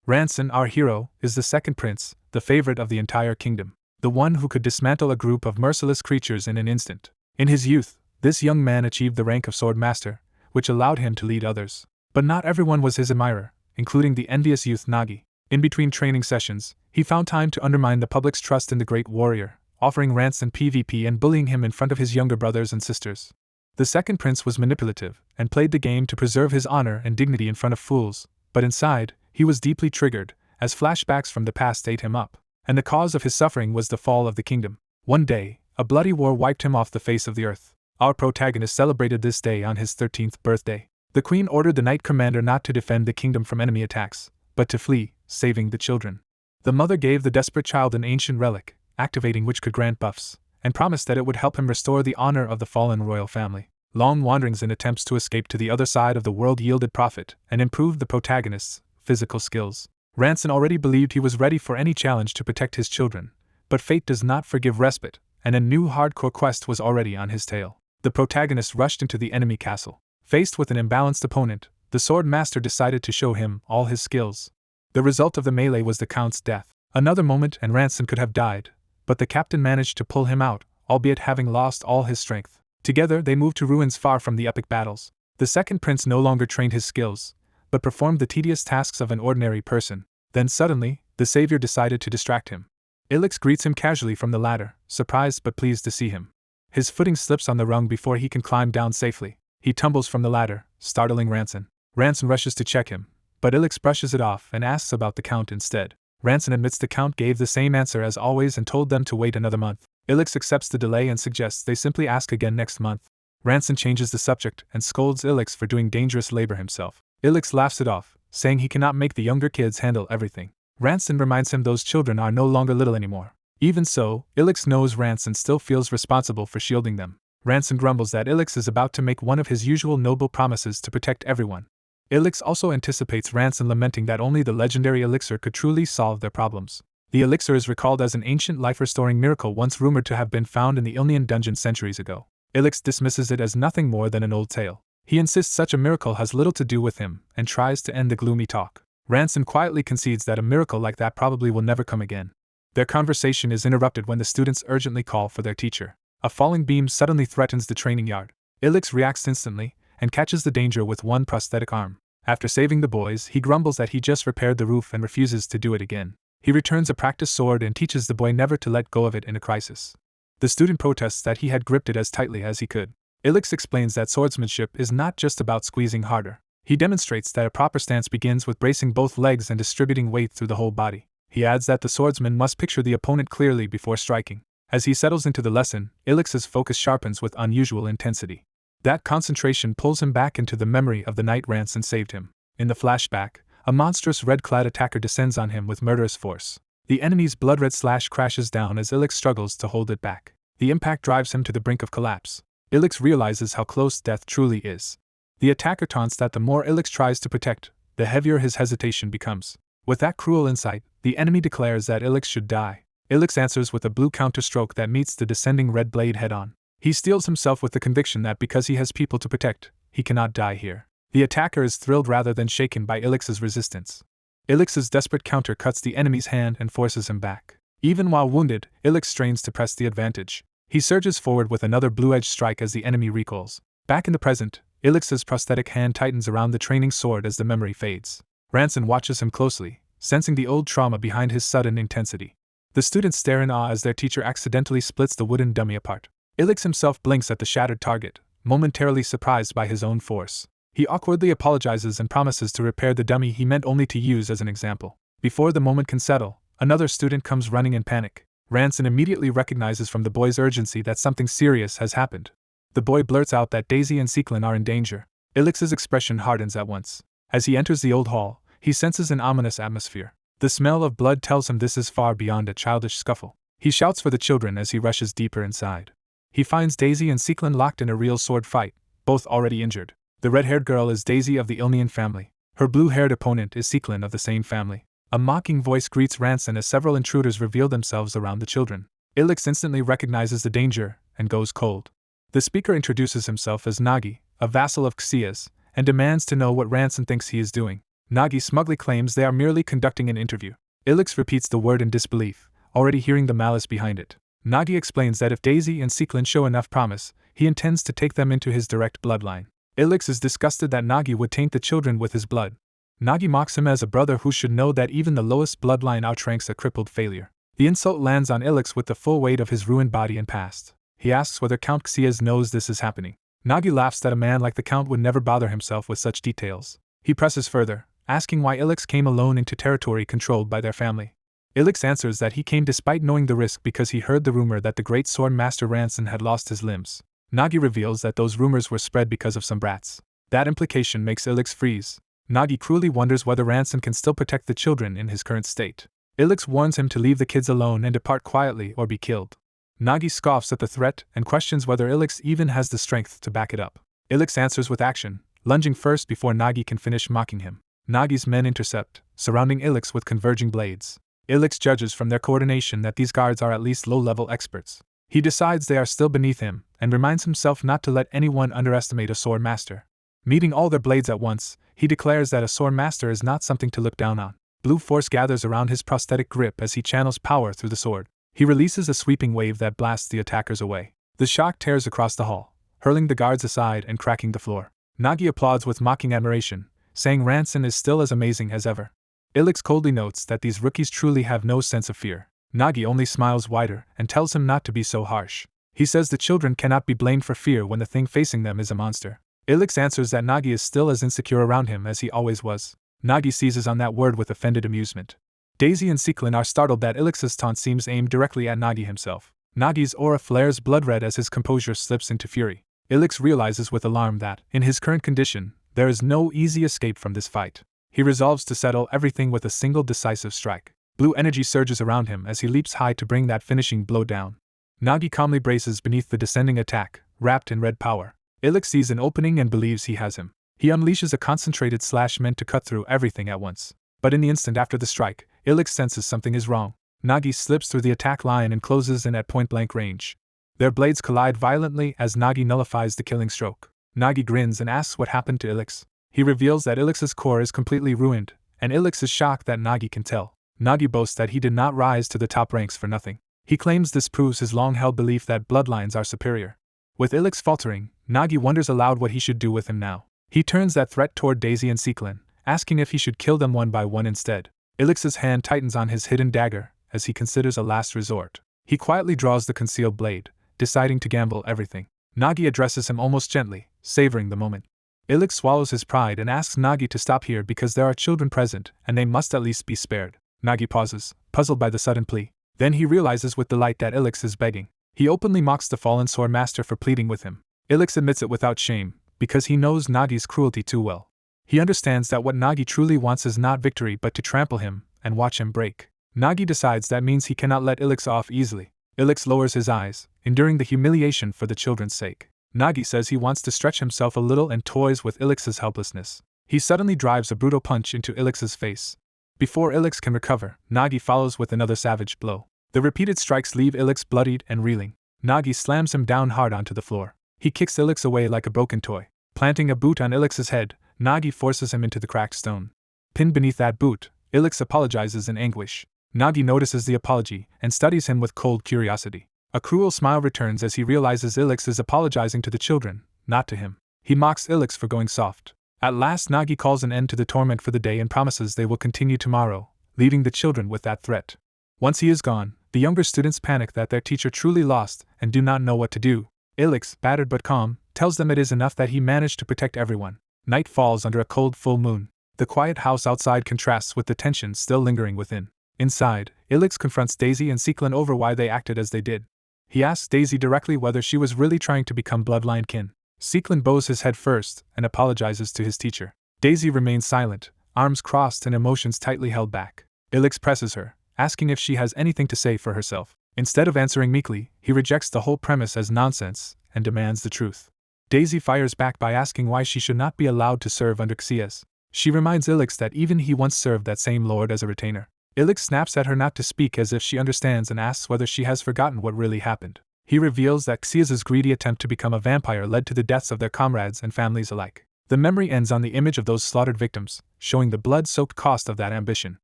Ranson, our hero, is the second prince, the favorite of the entire kingdom, the one who could dismantle a group of merciless creatures in an instant. In his youth, this young man achieved the rank of Swordmaster, which allowed him to lead others. But not everyone was his admirer, including the envious youth Nagi. In between training sessions, he found time to undermine the public's trust in the great warrior, offering Ranson PvP and bullying him in front of his younger brothers and sisters. The second prince was manipulative, and played the game to preserve his honor and dignity in front of fools, but inside, he was deeply triggered, as flashbacks from the past ate him up, and the cause of his suffering was the fall of the kingdom. One day, a bloody war wiped him off the face of the earth. Our protagonist celebrated this day on his 13th birthday. The queen ordered the knight commander not to defend the kingdom from enemy attacks, but to flee, saving the children. The mother gave the desperate child an ancient relic, activating which could grant buffs, and promised that it would help him restore the honor of the fallen royal family. Long wanderings and attempts to escape to the other side of the world yielded profit and improved the protagonist's physical skills. Ranson already believed he was ready for any challenge to protect his children, but fate does not forgive respite, and a new hardcore quest was already on his tail. The protagonist rushed into the enemy castle. Faced with an imbalanced opponent, the Swordmaster decided to show him all his skills. The result of the melee was the Count's death. Another moment and Ranson could have died, but the captain managed to pull him out, albeit having lost all his strength. Together they moved to ruins far from the epic battles. The second prince no longer trained his skills, but performed the tedious tasks of an ordinary person. Then suddenly, the savior decided to distract him. Ilix greets him casually from the ladder, surprised but pleased to see him. His footing slips on the rung before he can climb down safely. He tumbles from the ladder, startling Ranson. Ranson rushes to check him, but Ilix brushes it off and asks about the Count instead. Ranson admits the Count gave the same answer as always and told them to wait another month. Ilix accepts the delay and suggests they simply ask again next month. Ranson changes the subject and scolds Ilix for doing dangerous labor himself. Ilix laughs it off, saying he cannot make the younger kids handle everything. Ranson reminds him those children are no longer little anymore. Even so, Ilix knows Ranson still feels responsible for shielding them. Ranson grumbles that Ilix is about to make one of his usual noble promises to protect everyone. Ilix also anticipates Ranson lamenting that only the legendary elixir could truly solve their problems. The elixir is recalled as an ancient life-restoring miracle once rumored to have been found in the Ilnian dungeon centuries ago. Ilix dismisses it as nothing more than an old tale. He insists such a miracle has little to do with him, and tries to end the gloomy talk. Ranson quietly concedes that a miracle like that probably will never come again. Their conversation is interrupted when the students urgently call for their teacher. A falling beam suddenly threatens the training yard. Ilix reacts instantly, and catches the danger with one prosthetic arm. After saving the boys, he grumbles that he just repaired the roof and refuses to do it again. He returns a practice sword and teaches the boy never to let go of it in a crisis. The student protests that he had gripped it as tightly as he could. Ilix explains that swordsmanship is not just about squeezing harder. He demonstrates that a proper stance begins with bracing both legs and distributing weight through the whole body. He adds that the swordsman must picture the opponent clearly before striking. As he settles into the lesson, Ilix's focus sharpens with unusual intensity. That concentration pulls him back into the memory of the night Ranson saved him. In the flashback, a monstrous red-clad attacker descends on him with murderous force. The enemy's blood-red slash crashes down as Ilix struggles to hold it back. The impact drives him to the brink of collapse. Ilix realizes how close death truly is. The attacker taunts that the more Ilix tries to protect, the heavier his hesitation becomes. With that cruel insight, the enemy declares that Ilix should die. Ilix answers with a blue counterstroke that meets the descending red blade head-on. He steels himself with the conviction that because he has people to protect, he cannot die here. The attacker is thrilled rather than shaken by Ilix's resistance. Ilix's desperate counter cuts the enemy's hand and forces him back. Even while wounded, Ilix strains to press the advantage. He surges forward with another blue-edged strike as the enemy recoils. Back in the present, Ilix's prosthetic hand tightens around the training sword as the memory fades. Ranson watches him closely, sensing the old trauma behind his sudden intensity. The students stare in awe as their teacher accidentally splits the wooden dummy apart. Ilix himself blinks at the shattered target, momentarily surprised by his own force. He awkwardly apologizes and promises to repair the dummy he meant only to use as an example. Before the moment can settle, another student comes running in panic. Ranson immediately recognizes from the boy's urgency that something serious has happened. The boy blurts out that Daisy and Sequelin are in danger. Ilix's expression hardens at once. As he enters the old hall, he senses an ominous atmosphere. The smell of blood tells him this is far beyond a childish scuffle. He shouts for the children as he rushes deeper inside. He finds Daisy and Sequelin locked in a real sword fight, both already injured. The red-haired girl is Daisy of the Ilnian family. Her blue-haired opponent is Sequelin of the same family. A mocking voice greets Ranson as several intruders reveal themselves around the children. Ilix instantly recognizes the danger and goes cold. The speaker introduces himself as Nagi, a vassal of Xia's, and demands to know what Ranson thinks he is doing. Nagi smugly claims they are merely conducting an interview. Ilix repeats the word in disbelief, already hearing the malice behind it. Nagi explains that if Daisy and Sequin show enough promise, he intends to take them into his direct bloodline. Ilix is disgusted that Nagi would taint the children with his blood. Nagi mocks him as a brother who should know that even the lowest bloodline outranks a crippled failure. The insult lands on Ilix with the full weight of his ruined body and past. He asks whether Count Xias knows this is happening. Nagi laughs that a man like the Count would never bother himself with such details. He presses further, asking why Ilix came alone into territory controlled by their family. Ilix answers that he came despite knowing the risk because he heard the rumor that the great Swordmaster Ranson had lost his limbs. Nagi reveals that those rumors were spread because of some brats. That implication makes Ilix freeze. Nagi cruelly wonders whether Ranson can still protect the children in his current state. Ilix warns him to leave the kids alone and depart quietly or be killed. Nagi scoffs at the threat and questions whether Ilix even has the strength to back it up. Ilix answers with action, lunging first before Nagi can finish mocking him. Nagi's men intercept, surrounding Ilix with converging blades. Ilix judges from their coordination that these guards are at least low-level experts. He decides they are still beneath him, and reminds himself not to let anyone underestimate a Swordmaster. Meeting all their blades at once, he declares that a Swordmaster is not something to look down on. Blue force gathers around his prosthetic grip as he channels power through the sword. He releases a sweeping wave that blasts the attackers away. The shock tears across the hall, hurling the guards aside and cracking the floor. Nagi applauds with mocking admiration, saying Ranson is still as amazing as ever. Ilix coldly notes that these rookies truly have no sense of fear. Nagi only smiles wider and tells him not to be so harsh. He says the children cannot be blamed for fear when the thing facing them is a monster. Ilix answers that Nagi is still as insecure around him as he always was. Nagi seizes on that word with offended amusement. Daisy and Sequin are startled that Ilix's taunt seems aimed directly at Nagi himself. Nagi's aura flares blood red as his composure slips into fury. Ilix realizes with alarm that, in his current condition, there is no easy escape from this fight. He resolves to settle everything with a single decisive strike. Blue energy surges around him as he leaps high to bring that finishing blow down. Nagi calmly braces beneath the descending attack, wrapped in red power. Ilix sees an opening and believes he has him. He unleashes a concentrated slash meant to cut through everything at once. But in the instant after the strike, Ilix senses something is wrong. Nagi slips through the attack line and closes in at point-blank range. Their blades collide violently as Nagi nullifies the killing stroke. Nagi grins and asks what happened to Ilix. He reveals that Ilix's core is completely ruined, and Ilix is shocked that Nagi can tell. Nagi boasts that he did not rise to the top ranks for nothing. He claims this proves his long-held belief that bloodlines are superior. With Ilix faltering, Nagi wonders aloud what he should do with him now. He turns that threat toward Daisy and Sequin, asking if he should kill them one by one instead. Ilix's hand tightens on his hidden dagger, as he considers a last resort. He quietly draws the concealed blade, deciding to gamble everything. Nagi addresses him almost gently, savoring the moment. Ilix swallows his pride and asks Nagi to stop here because there are children present, and they must at least be spared. Nagi pauses, puzzled by the sudden plea. Then he realizes with delight that Ilix is begging. He openly mocks the fallen Swordmaster for pleading with him. Ilix admits it without shame, because he knows Nagi's cruelty too well. He understands that what Nagi truly wants is not victory but to trample him, and watch him break. Nagi decides that means he cannot let Ilix off easily. Ilix lowers his eyes, enduring the humiliation for the children's sake. Nagi says he wants to stretch himself a little and toys with Ilix's helplessness. He suddenly drives a brutal punch into Ilix's face. Before Ilix can recover, Nagi follows with another savage blow. The repeated strikes leave Ilix bloodied and reeling. Nagi slams him down hard onto the floor. He kicks Ilix away like a broken toy. Planting a boot on Ilix's head, Nagi forces him into the cracked stone. Pinned beneath that boot, Ilix apologizes in anguish. Nagi notices the apology and studies him with cold curiosity. A cruel smile returns as he realizes Ilix is apologizing to the children, not to him. He mocks Ilix for going soft. At last Nagi calls an end to the torment for the day and promises they will continue tomorrow, leaving the children with that threat. Once he is gone, the younger students panic that their teacher truly lost and do not know what to do. Ilix, battered but calm, tells them it is enough that he managed to protect everyone. Night falls under a cold full moon. The quiet house outside contrasts with the tension still lingering within. Inside, Ilix confronts Daisy and Sequin over why they acted as they did. He asks Daisy directly whether she was really trying to become bloodline kin. Sequin bows his head first and apologizes to his teacher. Daisy remains silent, arms crossed and emotions tightly held back. Ilix presses her, asking if she has anything to say for herself. Instead of answering meekly, he rejects the whole premise as nonsense and demands the truth. Daisy fires back by asking why she should not be allowed to serve under Xias. She reminds Ilix that even he once served that same lord as a retainer. Ilix snaps at her not to speak as if she understands and asks whether she has forgotten what really happened. He reveals that Xias's greedy attempt to become a vampire led to the deaths of their comrades and families alike. The memory ends on the image of those slaughtered victims, showing the blood-soaked cost of that ambition.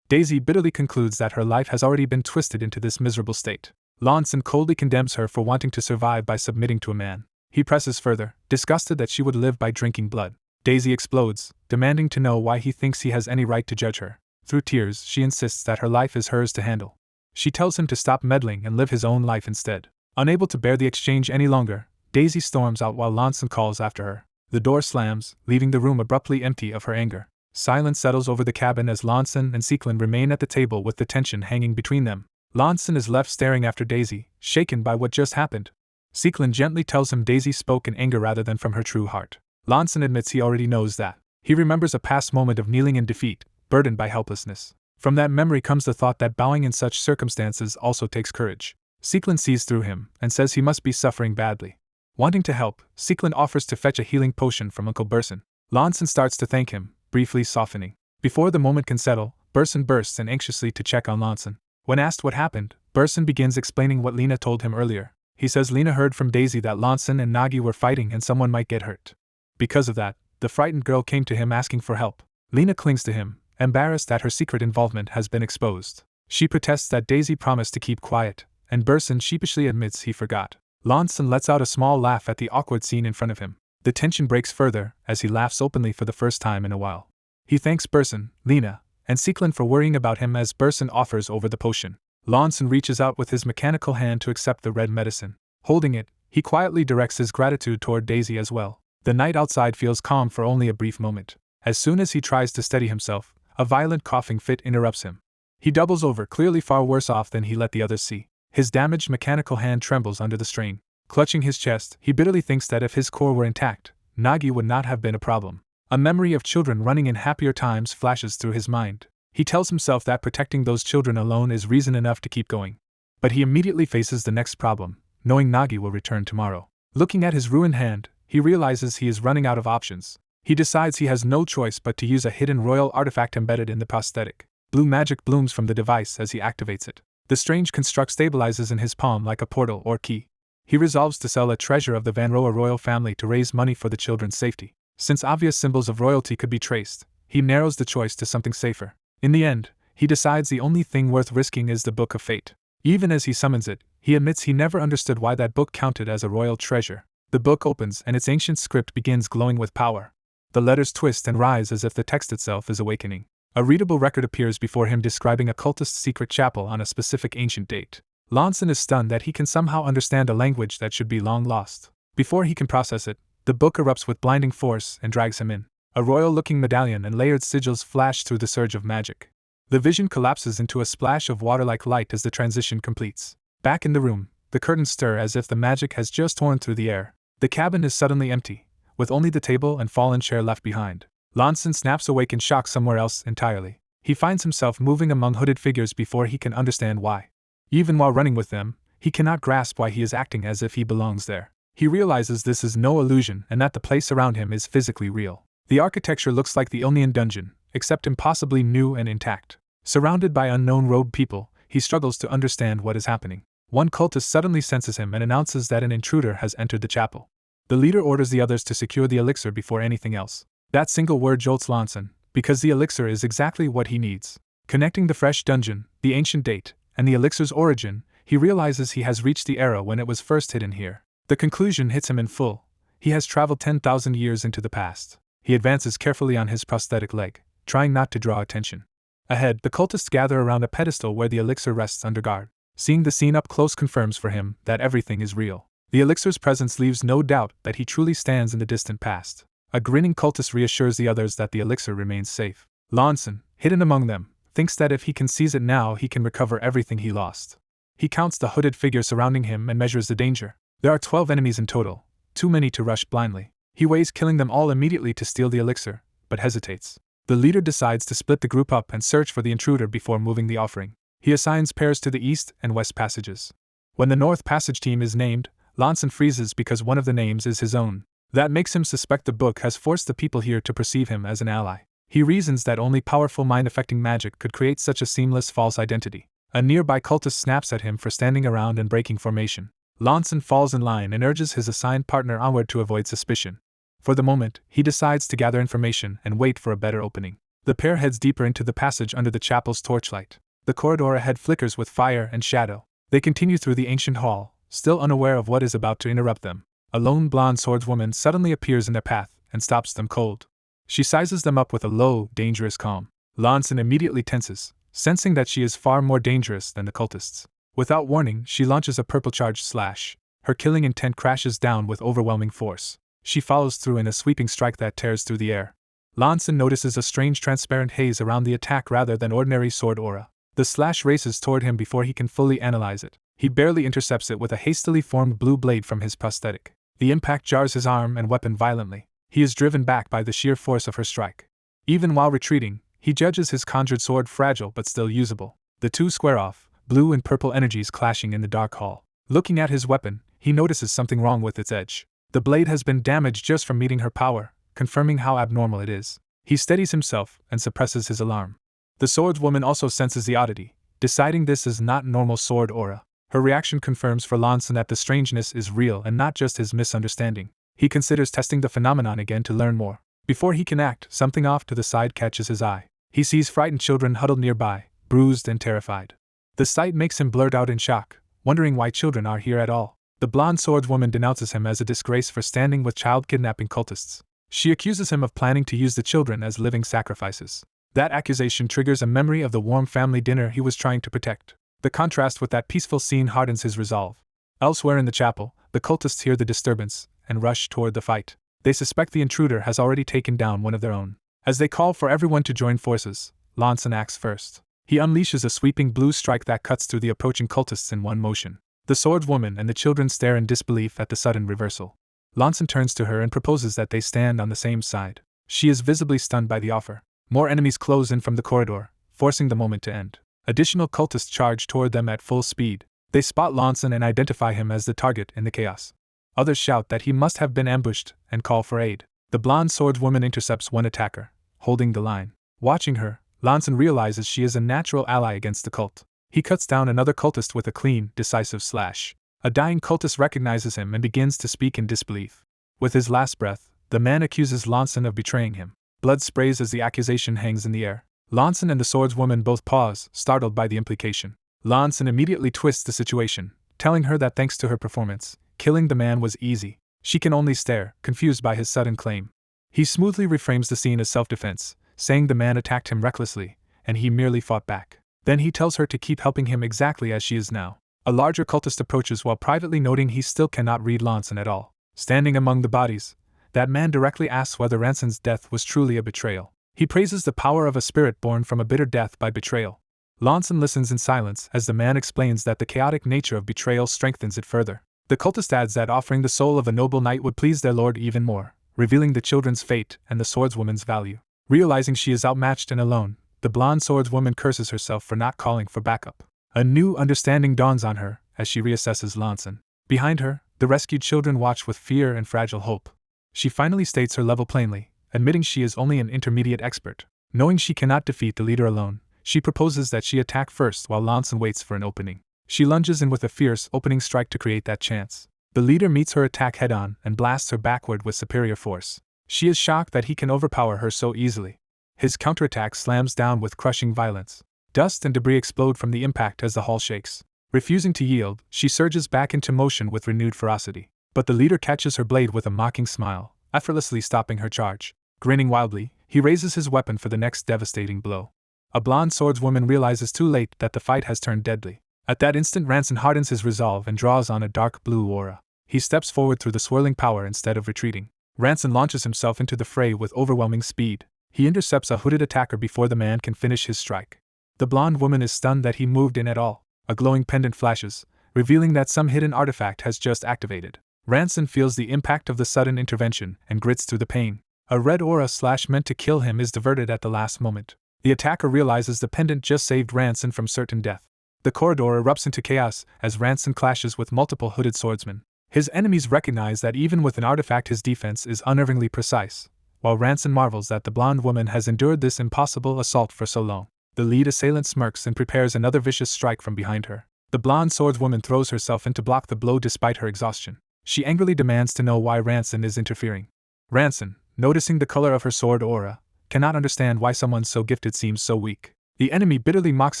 Daisy bitterly concludes that her life has already been twisted into this miserable state. Lanson coldly condemns her for wanting to survive by submitting to a man. He presses further, disgusted that she would live by drinking blood. Daisy explodes, demanding to know why he thinks he has any right to judge her. Through tears, she insists that her life is hers to handle. She tells him to stop meddling and live his own life instead. Unable to bear the exchange any longer, Daisy storms out while Lanson calls after her. The door slams, leaving the room abruptly empty of her anger. Silence settles over the cabin as Lanson and Seclin remain at the table with the tension hanging between them. Lanson is left staring after Daisy, shaken by what just happened. Seclin gently tells him Daisy spoke in anger rather than from her true heart. Lanson admits he already knows that. He remembers a past moment of kneeling in defeat, burdened by helplessness. From that memory comes the thought that bowing in such circumstances also takes courage. Seclin sees through him and says he must be suffering badly. Wanting to help, Seclin offers to fetch a healing potion from Uncle Burson. Lanson starts to thank him, briefly softening. Before the moment can settle, Burson bursts in anxiously to check on Lanson. When asked what happened, Burson begins explaining what Lena told him earlier. He says Lena heard from Daisy that Lanson and Nagi were fighting and someone might get hurt. Because of that, the frightened girl came to him asking for help. Lena clings to him, embarrassed that her secret involvement has been exposed. She protests that Daisy promised to keep quiet, and Burson sheepishly admits he forgot. Lanson lets out a small laugh at the awkward scene in front of him. The tension breaks further as he laughs openly for the first time in a while. He thanks Burson, Lena, and Seclin for worrying about him as Burson offers over the potion. Lanson reaches out with his mechanical hand to accept the red medicine. Holding it, he quietly directs his gratitude toward Daisy as well. The night outside feels calm for only a brief moment. As soon as he tries to steady himself, a violent coughing fit interrupts him. He doubles over, clearly far worse off than he let the others see. His damaged mechanical hand trembles under the strain. Clutching his chest, he bitterly thinks that if his core were intact, Nagi would not have been a problem. A memory of children running in happier times flashes through his mind. He tells himself that protecting those children alone is reason enough to keep going. But he immediately faces the next problem, knowing Nagi will return tomorrow. Looking at his ruined hand, he realizes he is running out of options. He decides he has no choice but to use a hidden royal artifact embedded in the prosthetic. Blue magic blooms from the device as he activates it. The strange construct stabilizes in his palm like a portal or key. He resolves to sell a treasure of the Van Roa royal family to raise money for the children's safety. Since obvious symbols of royalty could be traced, he narrows the choice to something safer. In the end, he decides the only thing worth risking is the Book of Fate. Even as he summons it, he admits he never understood why that book counted as a royal treasure. The book opens and its ancient script begins glowing with power. The letters twist and rise as if the text itself is awakening. A readable record appears before him describing a cultist's secret chapel on a specific ancient date. Lanson is stunned that he can somehow understand a language that should be long lost. Before he can process it, the book erupts with blinding force and drags him in. A royal-looking medallion and layered sigils flash through the surge of magic. The vision collapses into a splash of water-like light as the transition completes. Back in the room, the curtains stir as if the magic has just torn through the air. The cabin is suddenly empty, with only the table and fallen chair left behind. Lanson snaps awake in shock somewhere else entirely. He finds himself moving among hooded figures before he can understand why. Even while running with them, he cannot grasp why he is acting as if he belongs there. He realizes this is no illusion and that the place around him is physically real. The architecture looks like the Onion dungeon, except impossibly new and intact. Surrounded by unknown robed people, he struggles to understand what is happening. One cultist suddenly senses him and announces that an intruder has entered the chapel. The leader orders the others to secure the elixir before anything else. That single word jolts Lanson, because the elixir is exactly what he needs. Connecting the fresh dungeon, the ancient date, and the elixir's origin, he realizes he has reached the era when it was first hidden here. The conclusion hits him in full. He has traveled 10,000 years into the past. He advances carefully on his prosthetic leg, trying not to draw attention. Ahead, the cultists gather around a pedestal where the elixir rests under guard. Seeing the scene up close confirms for him that everything is real. The elixir's presence leaves no doubt that he truly stands in the distant past. A grinning cultist reassures the others that the elixir remains safe. Lanson, hidden among them, thinks that if he can seize it now he can recover everything he lost. He counts the hooded figures surrounding him and measures the danger. There are 12 enemies in total, too many to rush blindly. He weighs killing them all immediately to steal the elixir, but hesitates. The leader decides to split the group up and search for the intruder before moving the offering. He assigns pairs to the east and west passages. When the north passage team is named, Lanson freezes because one of the names is his own. That makes him suspect the book has forced the people here to perceive him as an ally. He reasons that only powerful mind-affecting magic could create such a seamless false identity. A nearby cultist snaps at him for standing around and breaking formation. Lanson falls in line and urges his assigned partner onward to avoid suspicion. For the moment, he decides to gather information and wait for a better opening. The pair heads deeper into the passage under the chapel's torchlight. The corridor ahead flickers with fire and shadow. They continue through the ancient hall, still unaware of what is about to interrupt them. A lone blonde swordswoman suddenly appears in their path and stops them cold. She sizes them up with a low, dangerous calm. Lanson immediately tenses, sensing that she is far more dangerous than the cultists. Without warning, she launches a purple-charged slash. Her killing intent crashes down with overwhelming force. She follows through in a sweeping strike that tears through the air. Lanson notices a strange transparent haze around the attack rather than ordinary sword aura. The slash races toward him before he can fully analyze it. He barely intercepts it with a hastily formed blue blade from his prosthetic. The impact jars his arm and weapon violently. He is driven back by the sheer force of her strike. Even while retreating, he judges his conjured sword fragile but still usable. The two square off, blue and purple energies clashing in the dark hall. Looking at his weapon, he notices something wrong with its edge. The blade has been damaged just from meeting her power, confirming how abnormal it is. He steadies himself and suppresses his alarm. The swordswoman also senses the oddity, deciding this is not normal sword aura. Her reaction confirms for Lanson that the strangeness is real and not just his misunderstanding. He considers testing the phenomenon again to learn more. Before he can act, something off to the side catches his eye. He sees frightened children huddled nearby, bruised and terrified. The sight makes him blurt out in shock, wondering why children are here at all. The blonde swordswoman denounces him as a disgrace for standing with child kidnapping cultists. She accuses him of planning to use the children as living sacrifices. That accusation triggers a memory of the warm family dinner he was trying to protect. The contrast with that peaceful scene hardens his resolve. Elsewhere in the chapel, the cultists hear the disturbance and rush toward the fight. They suspect the intruder has already taken down one of their own. As they call for everyone to join forces, Lanson acts first. He unleashes a sweeping blue strike that cuts through the approaching cultists in one motion. The swordswoman and the children stare in disbelief at the sudden reversal. Lanson turns to her and proposes that they stand on the same side. She is visibly stunned by the offer. More enemies close in from the corridor, forcing the moment to end. Additional cultists charge toward them at full speed. They spot Lanson and identify him as the target in the chaos. Others shout that he must have been ambushed and call for aid. The blonde swordswoman intercepts one attacker, holding the line. Watching her, Lanson realizes she is a natural ally against the cult. He cuts down another cultist with a clean, decisive slash. A dying cultist recognizes him and begins to speak in disbelief. With his last breath, the man accuses Lanson of betraying him. Blood sprays as the accusation hangs in the air. Lanson and the swordswoman both pause, startled by the implication. Lanson immediately twists the situation, telling her that thanks to her performance, killing the man was easy. She can only stare, confused by his sudden claim. He smoothly reframes the scene as self-defense, saying the man attacked him recklessly, and he merely fought back. Then he tells her to keep helping him exactly as she is now. A larger cultist approaches while privately noting he still cannot read Lanson at all. Standing among the bodies, that man directly asks whether Ranson's death was truly a betrayal. He praises the power of a spirit born from a bitter death by betrayal. Lanson listens in silence as the man explains that the chaotic nature of betrayal strengthens it further. The cultist adds that offering the soul of a noble knight would please their lord even more, revealing the children's fate and the swordswoman's value. Realizing she is outmatched and alone, the blonde swordswoman curses herself for not calling for backup. A new understanding dawns on her as she reassesses Lanson. Behind her, the rescued children watch with fear and fragile hope. She finally states her level plainly, admitting she is only an intermediate expert. Knowing she cannot defeat the leader alone, she proposes that she attack first while Lanson waits for an opening. She lunges in with a fierce opening strike to create that chance. The leader meets her attack head-on and blasts her backward with superior force. She is shocked that he can overpower her so easily. His counterattack slams down with crushing violence. Dust and debris explode from the impact as the hall shakes. Refusing to yield, she surges back into motion with renewed ferocity. But the leader catches her blade with a mocking smile, effortlessly stopping her charge. Grinning wildly, he raises his weapon for the next devastating blow. A blonde swordswoman realizes too late that the fight has turned deadly. At that instant, Ranson hardens his resolve and draws on a dark blue aura. He steps forward through the swirling power instead of retreating. Ranson launches himself into the fray with overwhelming speed. He intercepts a hooded attacker before the man can finish his strike. The blonde woman is stunned that he moved in at all. A glowing pendant flashes, revealing that some hidden artifact has just activated. Ranson feels the impact of the sudden intervention and grits through the pain. A red aura slash meant to kill him is diverted at the last moment. The attacker realizes the pendant just saved Ranson from certain death. The corridor erupts into chaos as Ranson clashes with multiple hooded swordsmen. His enemies recognize that even with an artifact his defense is unnervingly precise, while Ranson marvels that the blonde woman has endured this impossible assault for so long. The lead assailant smirks and prepares another vicious strike from behind her. The blonde swordswoman throws herself in to block the blow despite her exhaustion. She angrily demands to know why Ranson is interfering. Ranson, noticing the color of her sword aura, cannot understand why someone so gifted seems so weak. The enemy bitterly mocks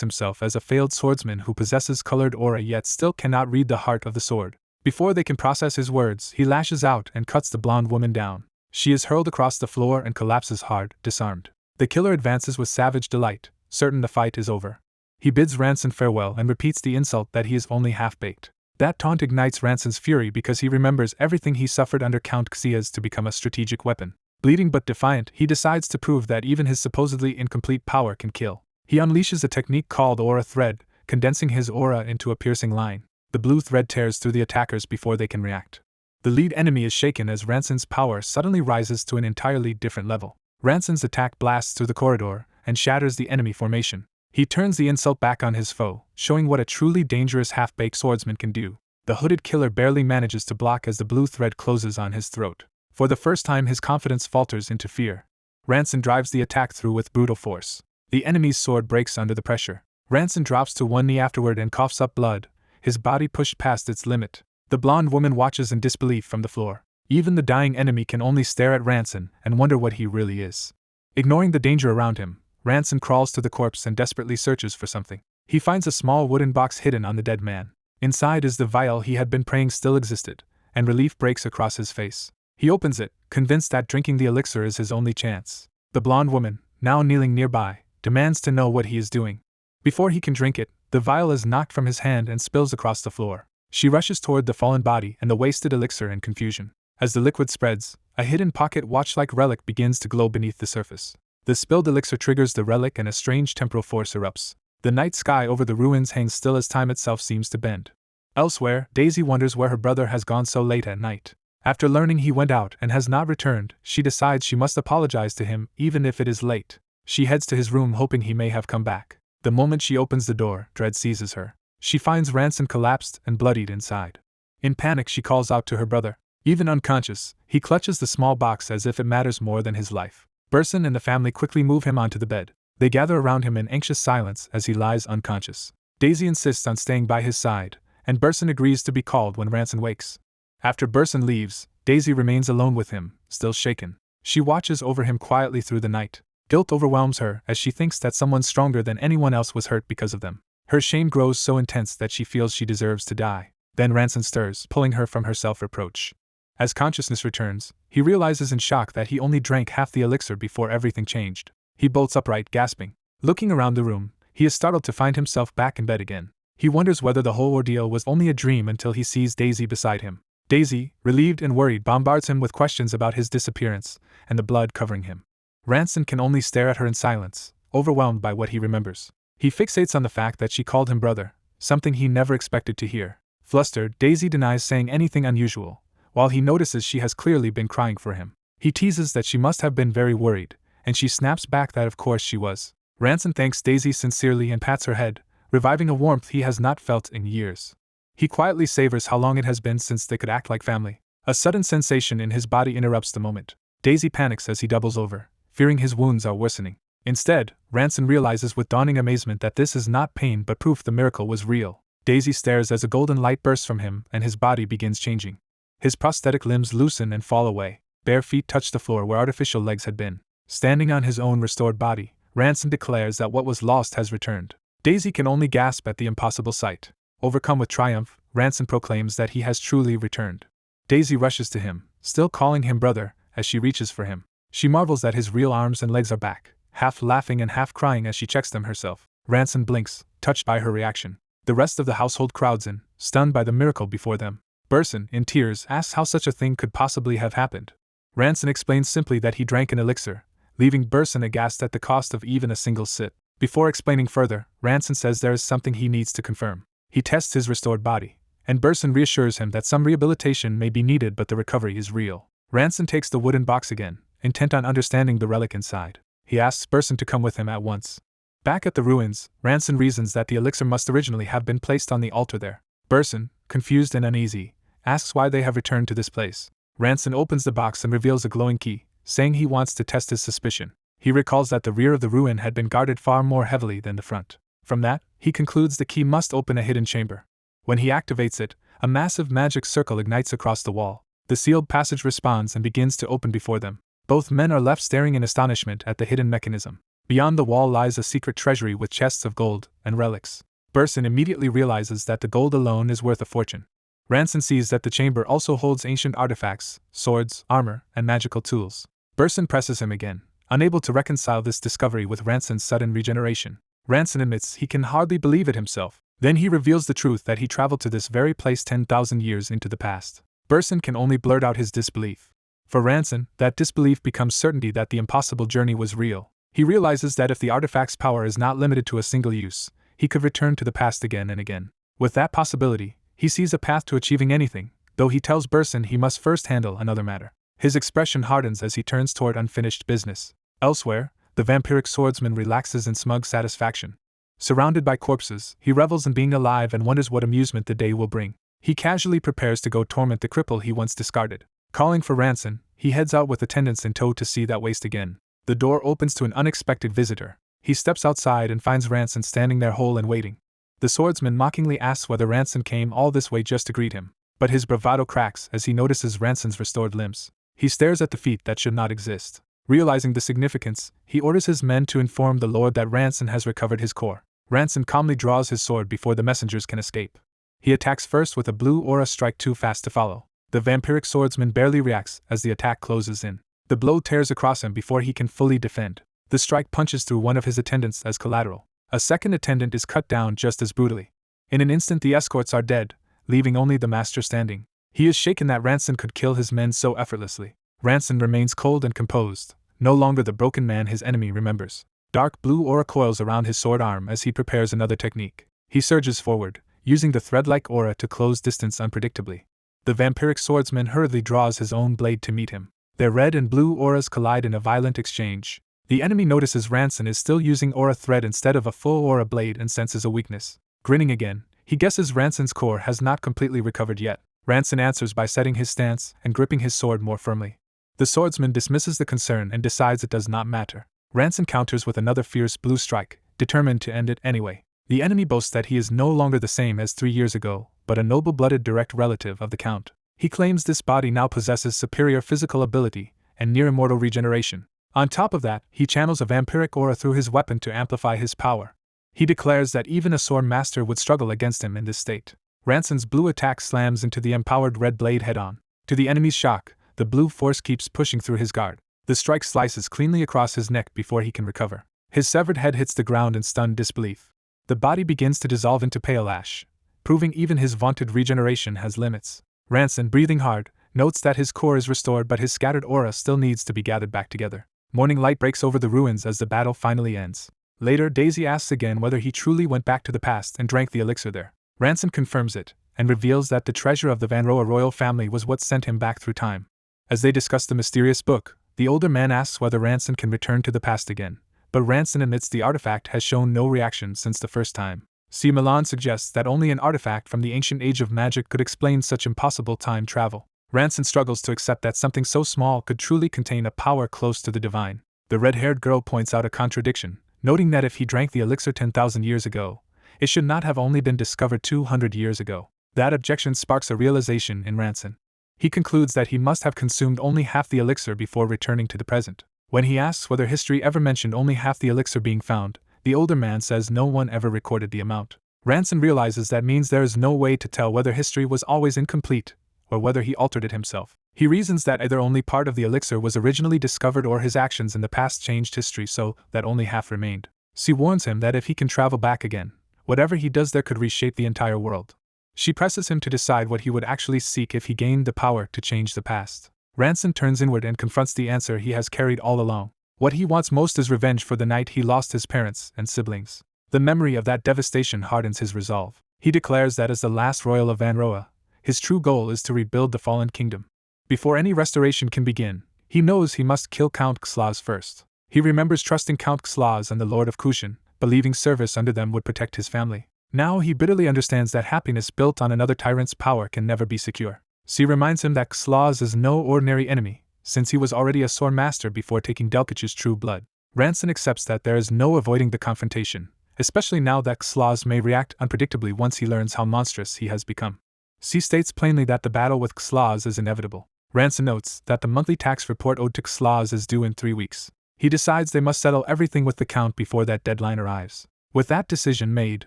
himself as a failed swordsman who possesses colored aura yet still cannot read the heart of the sword. Before they can process his words, he lashes out and cuts the blonde woman down. She is hurled across the floor and collapses hard, disarmed. The killer advances with savage delight, certain the fight is over. He bids Ranson farewell and repeats the insult that he is only half-baked. That taunt ignites Ranson's fury because he remembers everything he suffered under Count Xia's to become a strategic weapon. Bleeding but defiant, he decides to prove that even his supposedly incomplete power can kill. He unleashes a technique called Aura Thread, condensing his aura into a piercing line. The blue thread tears through the attackers before they can react. The lead enemy is shaken as Ranson's power suddenly rises to an entirely different level. Ranson's attack blasts through the corridor and shatters the enemy formation. He turns the insult back on his foe, showing what a truly dangerous half-baked swordsman can do. The hooded killer barely manages to block as the blue thread closes on his throat. For the first time his confidence falters into fear. Ranson drives the attack through with brutal force. The enemy's sword breaks under the pressure. Ranson drops to one knee afterward and coughs up blood, his body pushed past its limit. The blonde woman watches in disbelief from the floor. Even the dying enemy can only stare at Ranson and wonder what he really is. Ignoring the danger around him, Ranson crawls to the corpse and desperately searches for something. He finds a small wooden box hidden on the dead man. Inside is the vial he had been praying still existed, and relief breaks across his face. He opens it, convinced that drinking the elixir is his only chance. The blonde woman, now kneeling nearby, demands to know what he is doing. Before he can drink it, the vial is knocked from his hand and spills across the floor. She rushes toward the fallen body and the wasted elixir in confusion. As the liquid spreads, a hidden pocket watch-like relic begins to glow beneath the surface. The spilled elixir triggers the relic and a strange temporal force erupts. The night sky over the ruins hangs still as time itself seems to bend. Elsewhere, Daisy wonders where her brother has gone so late at night. After learning he went out and has not returned, she decides she must apologize to him even if it is late. She heads to his room hoping he may have come back. The moment she opens the door, dread seizes her. She finds Ranson collapsed and bloodied inside. In panic she calls out to her brother. Even unconscious, he clutches the small box as if it matters more than his life. Burson and the family quickly move him onto the bed. They gather around him in anxious silence as he lies unconscious. Daisy insists on staying by his side, and Burson agrees to be called when Ranson wakes. After Burson leaves, Daisy remains alone with him, still shaken. She watches over him quietly through the night. Guilt overwhelms her as she thinks that someone stronger than anyone else was hurt because of them. Her shame grows so intense that she feels she deserves to die. Then Ranson stirs, pulling her from her self-reproach. As consciousness returns, he realizes in shock that he only drank half the elixir before everything changed. He bolts upright, gasping. Looking around the room, he is startled to find himself back in bed again. He wonders whether the whole ordeal was only a dream until he sees Daisy beside him. Daisy, relieved and worried, bombards him with questions about his disappearance and the blood covering him. Ranson can only stare at her in silence, overwhelmed by what he remembers. He fixates on the fact that she called him brother, something he never expected to hear. Flustered, Daisy denies saying anything unusual, while he notices she has clearly been crying for him. He teases that she must have been very worried, and she snaps back that of course she was. Ranson thanks Daisy sincerely and pats her head, reviving a warmth he has not felt in years. He quietly savors how long it has been since they could act like family. A sudden sensation in his body interrupts the moment. Daisy panics as he doubles over, fearing his wounds are worsening. Instead, Ranson realizes with dawning amazement that this is not pain but proof the miracle was real. Daisy stares as a golden light bursts from him and his body begins changing. His prosthetic limbs loosen and fall away. Bare feet touch the floor where artificial legs had been. Standing on his own restored body, Ranson declares that what was lost has returned. Daisy can only gasp at the impossible sight. Overcome with triumph, Ranson proclaims that he has truly returned. Daisy rushes to him, still calling him brother, as she reaches for him. She marvels that his real arms and legs are back, half laughing and half crying as she checks them herself. Ranson blinks, touched by her reaction. The rest of the household crowds in, stunned by the miracle before them. Burson, in tears, asks how such a thing could possibly have happened. Ranson explains simply that he drank an elixir, leaving Burson aghast at the cost of even a single sip. Before explaining further, Ranson says there is something he needs to confirm. He tests his restored body, and Burson reassures him that some rehabilitation may be needed but the recovery is real. Ranson takes the wooden box again, intent on understanding the relic inside. He asks Burson to come with him at once. Back at the ruins, Ranson reasons that the elixir must originally have been placed on the altar there. Burson, confused and uneasy, asks why they have returned to this place. Ranson opens the box and reveals a glowing key, saying he wants to test his suspicion. He recalls that the rear of the ruin had been guarded far more heavily than the front. From that, he concludes the key must open a hidden chamber. When he activates it, a massive magic circle ignites across the wall. The sealed passage responds and begins to open before them. Both men are left staring in astonishment at the hidden mechanism. Beyond the wall lies a secret treasury with chests of gold and relics. Burson immediately realizes that the gold alone is worth a fortune. Ranson sees that the chamber also holds ancient artifacts, swords, armor, and magical tools. Burson presses him again, unable to reconcile this discovery with Ranson's sudden regeneration. Ranson admits he can hardly believe it himself. Then he reveals the truth that he traveled to this very place 10,000 years into the past. Burson can only blurt out his disbelief. For Ranson, that disbelief becomes certainty that the impossible journey was real. He realizes that if the artifact's power is not limited to a single use, he could return to the past again and again. With that possibility, he sees a path to achieving anything, though he tells Burson he must first handle another matter. His expression hardens as he turns toward unfinished business. Elsewhere, the vampiric swordsman relaxes in smug satisfaction. Surrounded by corpses, he revels in being alive and wonders what amusement the day will bring. He casually prepares to go torment the cripple he once discarded. Calling for Ranson, he heads out with attendants in tow to see that waste again. The door opens to an unexpected visitor. He steps outside and finds Ranson standing there whole and waiting. The swordsman mockingly asks whether Ranson came all this way just to greet him, but his bravado cracks as he notices Ranson's restored limbs. He stares at the feat that should not exist. Realizing the significance, he orders his men to inform the lord that Ranson has recovered his core. Ranson calmly draws his sword before the messengers can escape. He attacks first with a blue aura strike too fast to follow. The vampiric swordsman barely reacts as the attack closes in. The blow tears across him before he can fully defend. The strike punches through one of his attendants as collateral. A second attendant is cut down just as brutally. In an instant the escorts are dead, leaving only the master standing. He is shaken that Ranson could kill his men so effortlessly. Ranson remains cold and composed, no longer the broken man his enemy remembers. Dark blue aura coils around his sword arm as he prepares another technique. He surges forward, using the thread-like aura to close distance unpredictably. The vampiric swordsman hurriedly draws his own blade to meet him. Their red and blue auras collide in a violent exchange. The enemy notices Ranson is still using aura thread instead of a full aura blade and senses a weakness. Grinning again, he guesses Ranson's core has not completely recovered yet. Ranson answers by setting his stance and gripping his sword more firmly. The swordsman dismisses the concern and decides it does not matter. Ranson counters with another fierce blue strike, determined to end it anyway. The enemy boasts that he is no longer the same as 3 years ago, but a noble-blooded direct relative of the Count. He claims this body now possesses superior physical ability and near-immortal regeneration. On top of that, he channels a vampiric aura through his weapon to amplify his power. He declares that even a Swordmaster would struggle against him in this state. Ranson's blue attack slams into the empowered red blade head-on. To the enemy's shock, the blue force keeps pushing through his guard. The strike slices cleanly across his neck before he can recover. His severed head hits the ground in stunned disbelief. The body begins to dissolve into pale ash, proving even his vaunted regeneration has limits. Ranson, breathing hard, notes that his core is restored but his scattered aura still needs to be gathered back together. Morning light breaks over the ruins as the battle finally ends. Later, Daisy asks again whether he truly went back to the past and drank the elixir there. Ranson confirms it, and reveals that the treasure of the Vanroa royal family was what sent him back through time. As they discuss the mysterious book, the older man asks whether Ranson can return to the past again, but Ranson admits the artifact has shown no reaction since the first time. C. Milan suggests that only an artifact from the ancient age of magic could explain such impossible time travel. Ranson struggles to accept that something so small could truly contain a power close to the divine. The red-haired girl points out a contradiction, noting that if he drank the elixir 10,000 years ago, it should not have only been discovered 200 years ago. That objection sparks a realization in Ranson. He concludes that he must have consumed only half the elixir before returning to the present. When he asks whether history ever mentioned only half the elixir being found, the older man says no one ever recorded the amount. Ranson realizes that means there is no way to tell whether history was always incomplete, or whether he altered it himself. He reasons that either only part of the elixir was originally discovered or his actions in the past changed history so that only half remained. She warns him that if he can travel back again, whatever he does there could reshape the entire world. She presses him to decide what he would actually seek if he gained the power to change the past. Ranson turns inward and confronts the answer he has carried all along. What he wants most is revenge for the night he lost his parents and siblings. The memory of that devastation hardens his resolve. He declares that as the last royal of Vanroa, his true goal is to rebuild the fallen kingdom. Before any restoration can begin, he knows he must kill Count Xlaz first. He remembers trusting Count Xlaz and the Lord of Kushan, believing service under them would protect his family. Now he bitterly understands that happiness built on another tyrant's power can never be secure. She reminds him that Xlaz is no ordinary enemy, since he was already a Swordmaster before taking Delkich's true blood. Ranson accepts that there is no avoiding the confrontation, especially now that Xlaz may react unpredictably once he learns how monstrous he has become. She states plainly that the battle with Xlaz is inevitable. Ranson notes that the monthly tax report owed to Xlaz is due in 3 weeks. He decides they must settle everything with the Count before that deadline arrives. With that decision made,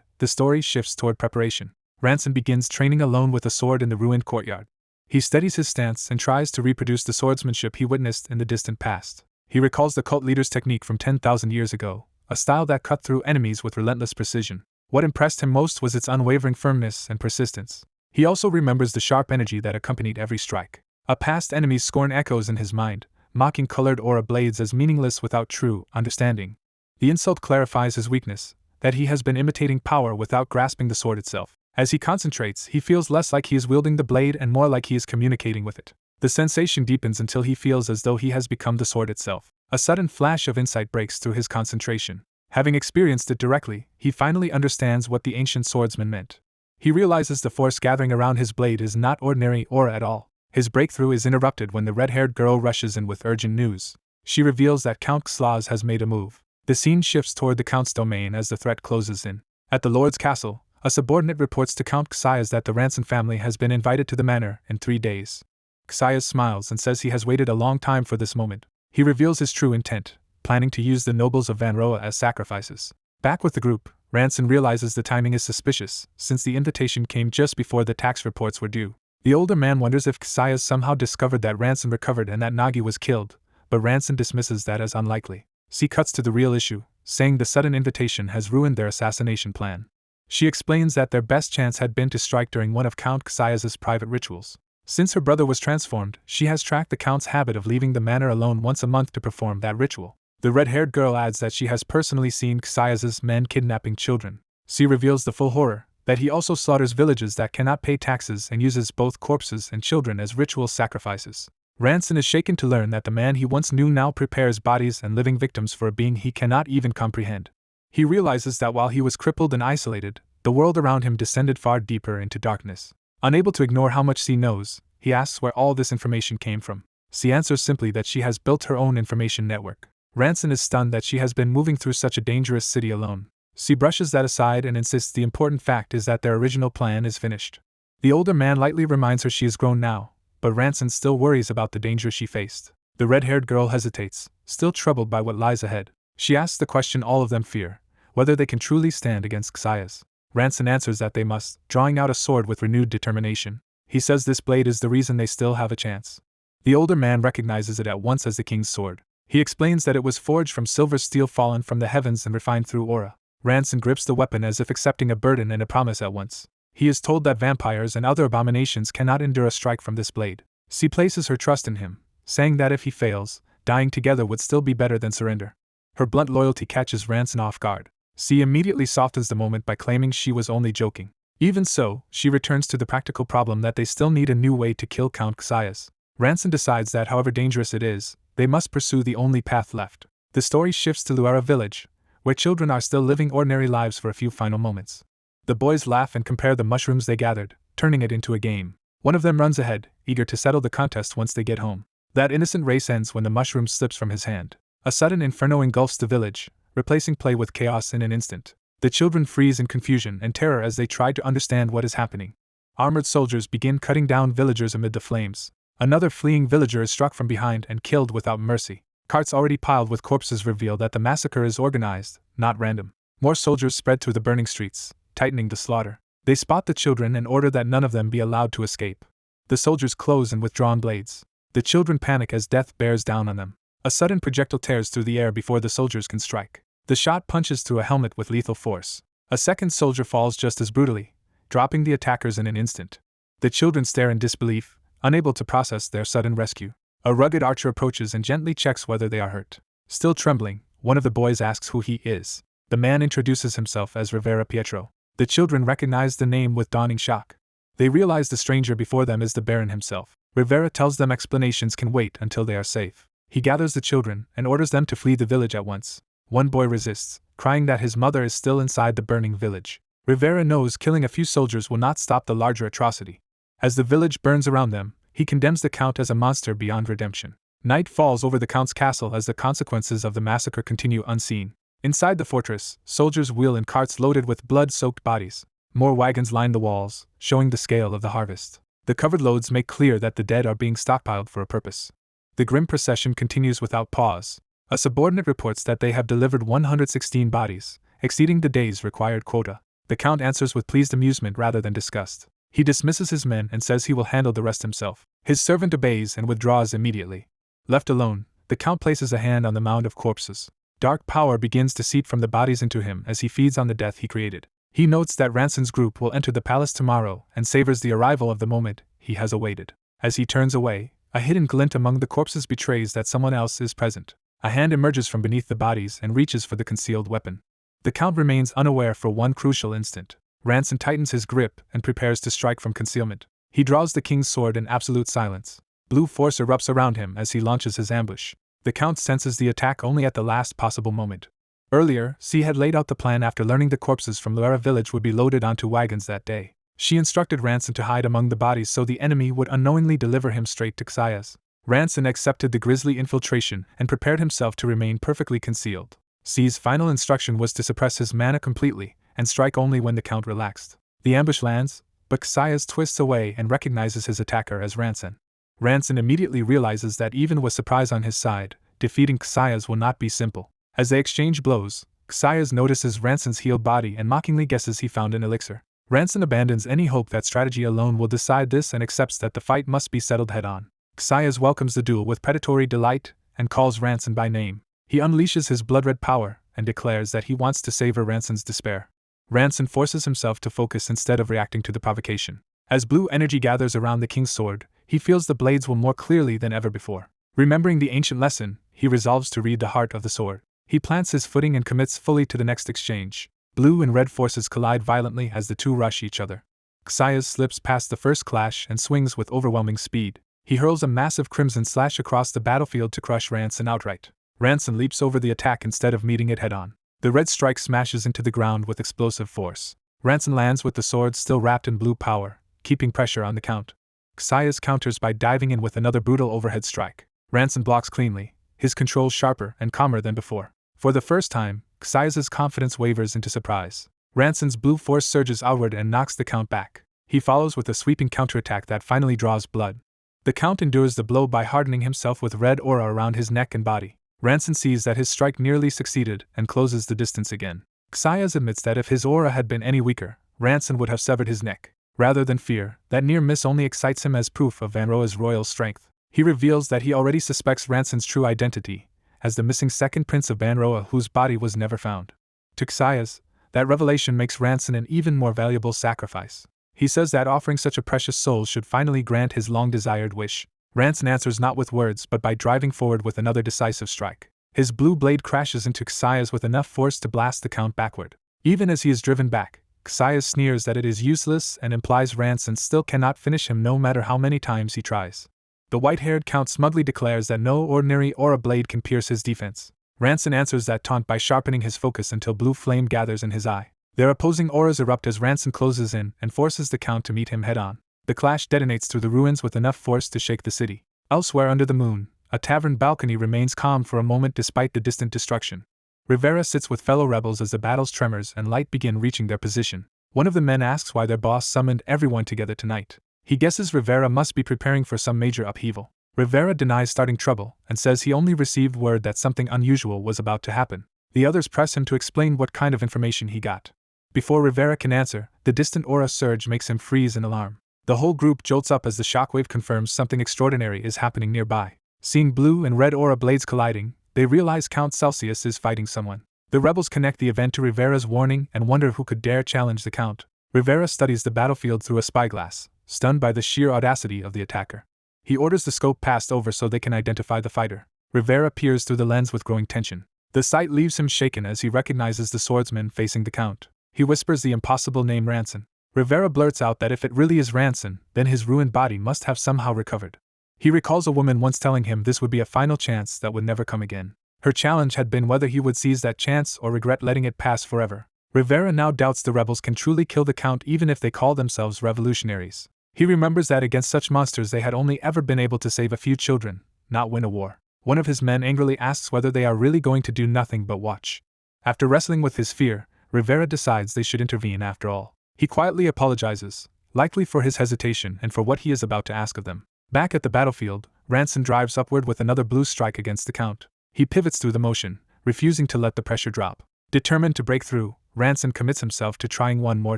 the story shifts toward preparation. Ranson begins training alone with a sword in the ruined courtyard. He steadies his stance and tries to reproduce the swordsmanship he witnessed in the distant past. He recalls the cult leader's technique from 10,000 years ago, a style that cut through enemies with relentless precision. What impressed him most was its unwavering firmness and persistence. He also remembers the sharp energy that accompanied every strike. A past enemy's scorn echoes in his mind, mocking colored aura blades as meaningless without true understanding. The insult clarifies his weakness, that he has been imitating power without grasping the sword itself. As he concentrates, he feels less like he is wielding the blade and more like he is communicating with it. The sensation deepens until he feels as though he has become the sword itself. A sudden flash of insight breaks through his concentration. Having experienced it directly, he finally understands what the ancient swordsman meant. He realizes the force gathering around his blade is not ordinary aura at all. His breakthrough is interrupted when the red-haired girl rushes in with urgent news. She reveals that Count Xlaz has made a move. The scene shifts toward the Count's domain as the threat closes in. At the Lord's castle, a subordinate reports to Count Xayas that the Ranson family has been invited to the manor in 3 days. Xayas smiles and says he has waited a long time for this moment. He reveals his true intent, planning to use the nobles of Vanroa as sacrifices. Back with the group, Ranson realizes the timing is suspicious, since the invitation came just before the tax reports were due. The older man wonders if Xayas somehow discovered that Ranson recovered and that Nagi was killed, but Ranson dismisses that as unlikely. She cuts to the real issue, saying the sudden invitation has ruined their assassination plan. She explains that their best chance had been to strike during one of Count Xayas' private rituals. Since her brother was transformed, she has tracked the Count's habit of leaving the manor alone once a month to perform that ritual. The red-haired girl adds that she has personally seen Xayas' men kidnapping children. She reveals the full horror, that he also slaughters villages that cannot pay taxes and uses both corpses and children as ritual sacrifices. Ranson is shaken to learn that the man he once knew now prepares bodies and living victims for a being he cannot even comprehend. He realizes that while he was crippled and isolated, the world around him descended far deeper into darkness. Unable to ignore how much she knows, he asks where all this information came from. She answers simply that she has built her own information network. Ranson is stunned that she has been moving through such a dangerous city alone. She brushes that aside and insists the important fact is that their original plan is finished. The older man lightly reminds her she is grown now, but Ranson still worries about the danger she faced. The red-haired girl hesitates, still troubled by what lies ahead. She asks the question all of them fear, whether they can truly stand against Xayas. Ranson answers that they must, drawing out a sword with renewed determination. He says this blade is the reason they still have a chance. The older man recognizes it at once as the king's sword. He explains that it was forged from silver steel fallen from the heavens and refined through aura. Ranson grips the weapon as if accepting a burden and a promise at once. He is told that vampires and other abominations cannot endure a strike from this blade. She places her trust in him, saying that if he fails, dying together would still be better than surrender. Her blunt loyalty catches Ranson off guard. She immediately softens the moment by claiming she was only joking. Even so, she returns to the practical problem that they still need a new way to kill Count Xayas. Ranson decides that however dangerous it is, they must pursue the only path left. The story shifts to Luara village, where children are still living ordinary lives for a few final moments. The boys laugh and compare the mushrooms they gathered, turning it into a game. One of them runs ahead, eager to settle the contest once they get home. That innocent race ends when the mushroom slips from his hand. A sudden inferno engulfs the village, replacing play with chaos in an instant. The children freeze in confusion and terror as they try to understand what is happening. Armored soldiers begin cutting down villagers amid the flames. Another fleeing villager is struck from behind and killed without mercy. Carts already piled with corpses reveal that the massacre is organized, not random. More soldiers spread through the burning streets, tightening the slaughter. They spot the children and order that none of them be allowed to escape. The soldiers close in with drawn blades. The children panic as death bears down on them. A sudden projectile tears through the air before the soldiers can strike. The shot punches through a helmet with lethal force. A second soldier falls just as brutally, dropping the attackers in an instant. The children stare in disbelief, unable to process their sudden rescue. A rugged archer approaches and gently checks whether they are hurt. Still trembling, one of the boys asks who he is. The man introduces himself as Rivera Pietro. The children recognize the name with dawning shock. They realize the stranger before them is the Baron himself. Rivera tells them explanations can wait until they are safe. He gathers the children and orders them to flee the village at once. One boy resists, crying that his mother is still inside the burning village. Rivera knows killing a few soldiers will not stop the larger atrocity. As the village burns around them, he condemns the Count as a monster beyond redemption. Night falls over the Count's castle as the consequences of the massacre continue unseen. Inside the fortress, soldiers wheel in carts loaded with blood-soaked bodies. More wagons line the walls, showing the scale of the harvest. The covered loads make clear that the dead are being stockpiled for a purpose. The grim procession continues without pause. A subordinate reports that they have delivered 116 bodies, exceeding the day's required quota. The Count answers with pleased amusement rather than disgust. He dismisses his men and says he will handle the rest himself. His servant obeys and withdraws immediately. Left alone, the Count places a hand on the mound of corpses. Dark power begins to seep from the bodies into him as he feeds on the death he created. He notes that Ranson's group will enter the palace tomorrow and savors the arrival of the moment he has awaited. As he turns away, a hidden glint among the corpses betrays that someone else is present. A hand emerges from beneath the bodies and reaches for the concealed weapon. The Count remains unaware for one crucial instant. Ranson tightens his grip and prepares to strike from concealment. He draws the king's sword in absolute silence. Blue force erupts around him as he launches his ambush. The Count senses the attack only at the last possible moment. Earlier, C had laid out the plan after learning the corpses from Luera village would be loaded onto wagons that day. She instructed Ranson to hide among the bodies so the enemy would unknowingly deliver him straight to Xayah's. Ranson accepted the grisly infiltration and prepared himself to remain perfectly concealed. C's final instruction was to suppress his mana completely and strike only when the Count relaxed. The ambush lands, but Xayah's twists away and recognizes his attacker as Ranson. Ranson immediately realizes that even with surprise on his side, defeating Xayah's will not be simple. As they exchange blows, Xayah's notices Ranson's healed body and mockingly guesses he found an elixir. Ranson abandons any hope that strategy alone will decide this and accepts that the fight must be settled head-on. Xayah's welcomes the duel with predatory delight and calls Ranson by name. He unleashes his blood-red power and declares that he wants to savor Ranson's despair. Ranson forces himself to focus instead of reacting to the provocation. As blue energy gathers around the king's sword, he feels the blades will more clearly than ever before. Remembering the ancient lesson, he resolves to read the heart of the sword. He plants his footing and commits fully to the next exchange. Blue and red forces collide violently as the two rush each other. Xayah slips past the first clash and swings with overwhelming speed. He hurls a massive crimson slash across the battlefield to crush Ranson outright. Ranson leaps over the attack instead of meeting it head-on. The red strike smashes into the ground with explosive force. Ranson lands with the sword still wrapped in blue power, keeping pressure on the Count. Xayah counters by diving in with another brutal overhead strike. Ranson blocks cleanly, his control sharper and calmer than before. For the first time, Xayah's confidence wavers into surprise. Ranson's blue force surges outward and knocks the Count back. He follows with a sweeping counterattack that finally draws blood. The Count endures the blow by hardening himself with red aura around his neck and body. Ranson sees that his strike nearly succeeded and closes the distance again. Xayah admits that if his aura had been any weaker, Ranson would have severed his neck. Rather than fear, that near miss only excites him as proof of Enro's royal strength. He reveals that he already suspects Ranson's true identity as the missing second prince of Manhwa whose body was never found. To Xayah, that revelation makes Ranson an even more valuable sacrifice. He says that offering such a precious soul should finally grant his long-desired wish. Ranson answers not with words but by driving forward with another decisive strike. His blue blade crashes into Xayah with enough force to blast the Count backward. Even as he is driven back, Xayah sneers that it is useless and implies Ranson still cannot finish him no matter how many times he tries. The white-haired Count smugly declares that no ordinary aura blade can pierce his defense. Ranson answers that taunt by sharpening his focus until blue flame gathers in his eye. Their opposing auras erupt as Ranson closes in and forces the Count to meet him head-on. The clash detonates through the ruins with enough force to shake the city. Elsewhere under the moon, a tavern balcony remains calm for a moment despite the distant destruction. Rivera sits with fellow rebels as the battle's tremors and light begin reaching their position. One of the men asks why their boss summoned everyone together tonight. He guesses Rivera must be preparing for some major upheaval. Rivera denies starting trouble and says he only received word that something unusual was about to happen. The others press him to explain what kind of information he got. Before Rivera can answer, the distant aura surge makes him freeze in alarm. The whole group jolts up as the shockwave confirms something extraordinary is happening nearby. Seeing blue and red aura blades colliding, they realize Count Celsius is fighting someone. The rebels connect the event to Rivera's warning and wonder who could dare challenge the Count. Rivera studies the battlefield through a spyglass, stunned by the sheer audacity of the attacker. He orders the scope passed over so they can identify the fighter. Rivera peers through the lens with growing tension. The sight leaves him shaken as he recognizes the swordsman facing the Count. He whispers the impossible name Ranson. Rivera blurts out that if it really is Ranson, then his ruined body must have somehow recovered. He recalls a woman once telling him this would be a final chance that would never come again. Her challenge had been whether he would seize that chance or regret letting it pass forever. Rivera now doubts the rebels can truly kill the Count even if they call themselves revolutionaries. He remembers that against such monsters they had only ever been able to save a few children, not win a war. One of his men angrily asks whether they are really going to do nothing but watch. After wrestling with his fear, Rivera decides they should intervene after all. He quietly apologizes, likely for his hesitation and for what he is about to ask of them. Back at the battlefield, Ranson drives upward with another blue strike against the Count. He pivots through the motion, refusing to let the pressure drop. Determined to break through, Ranson commits himself to trying one more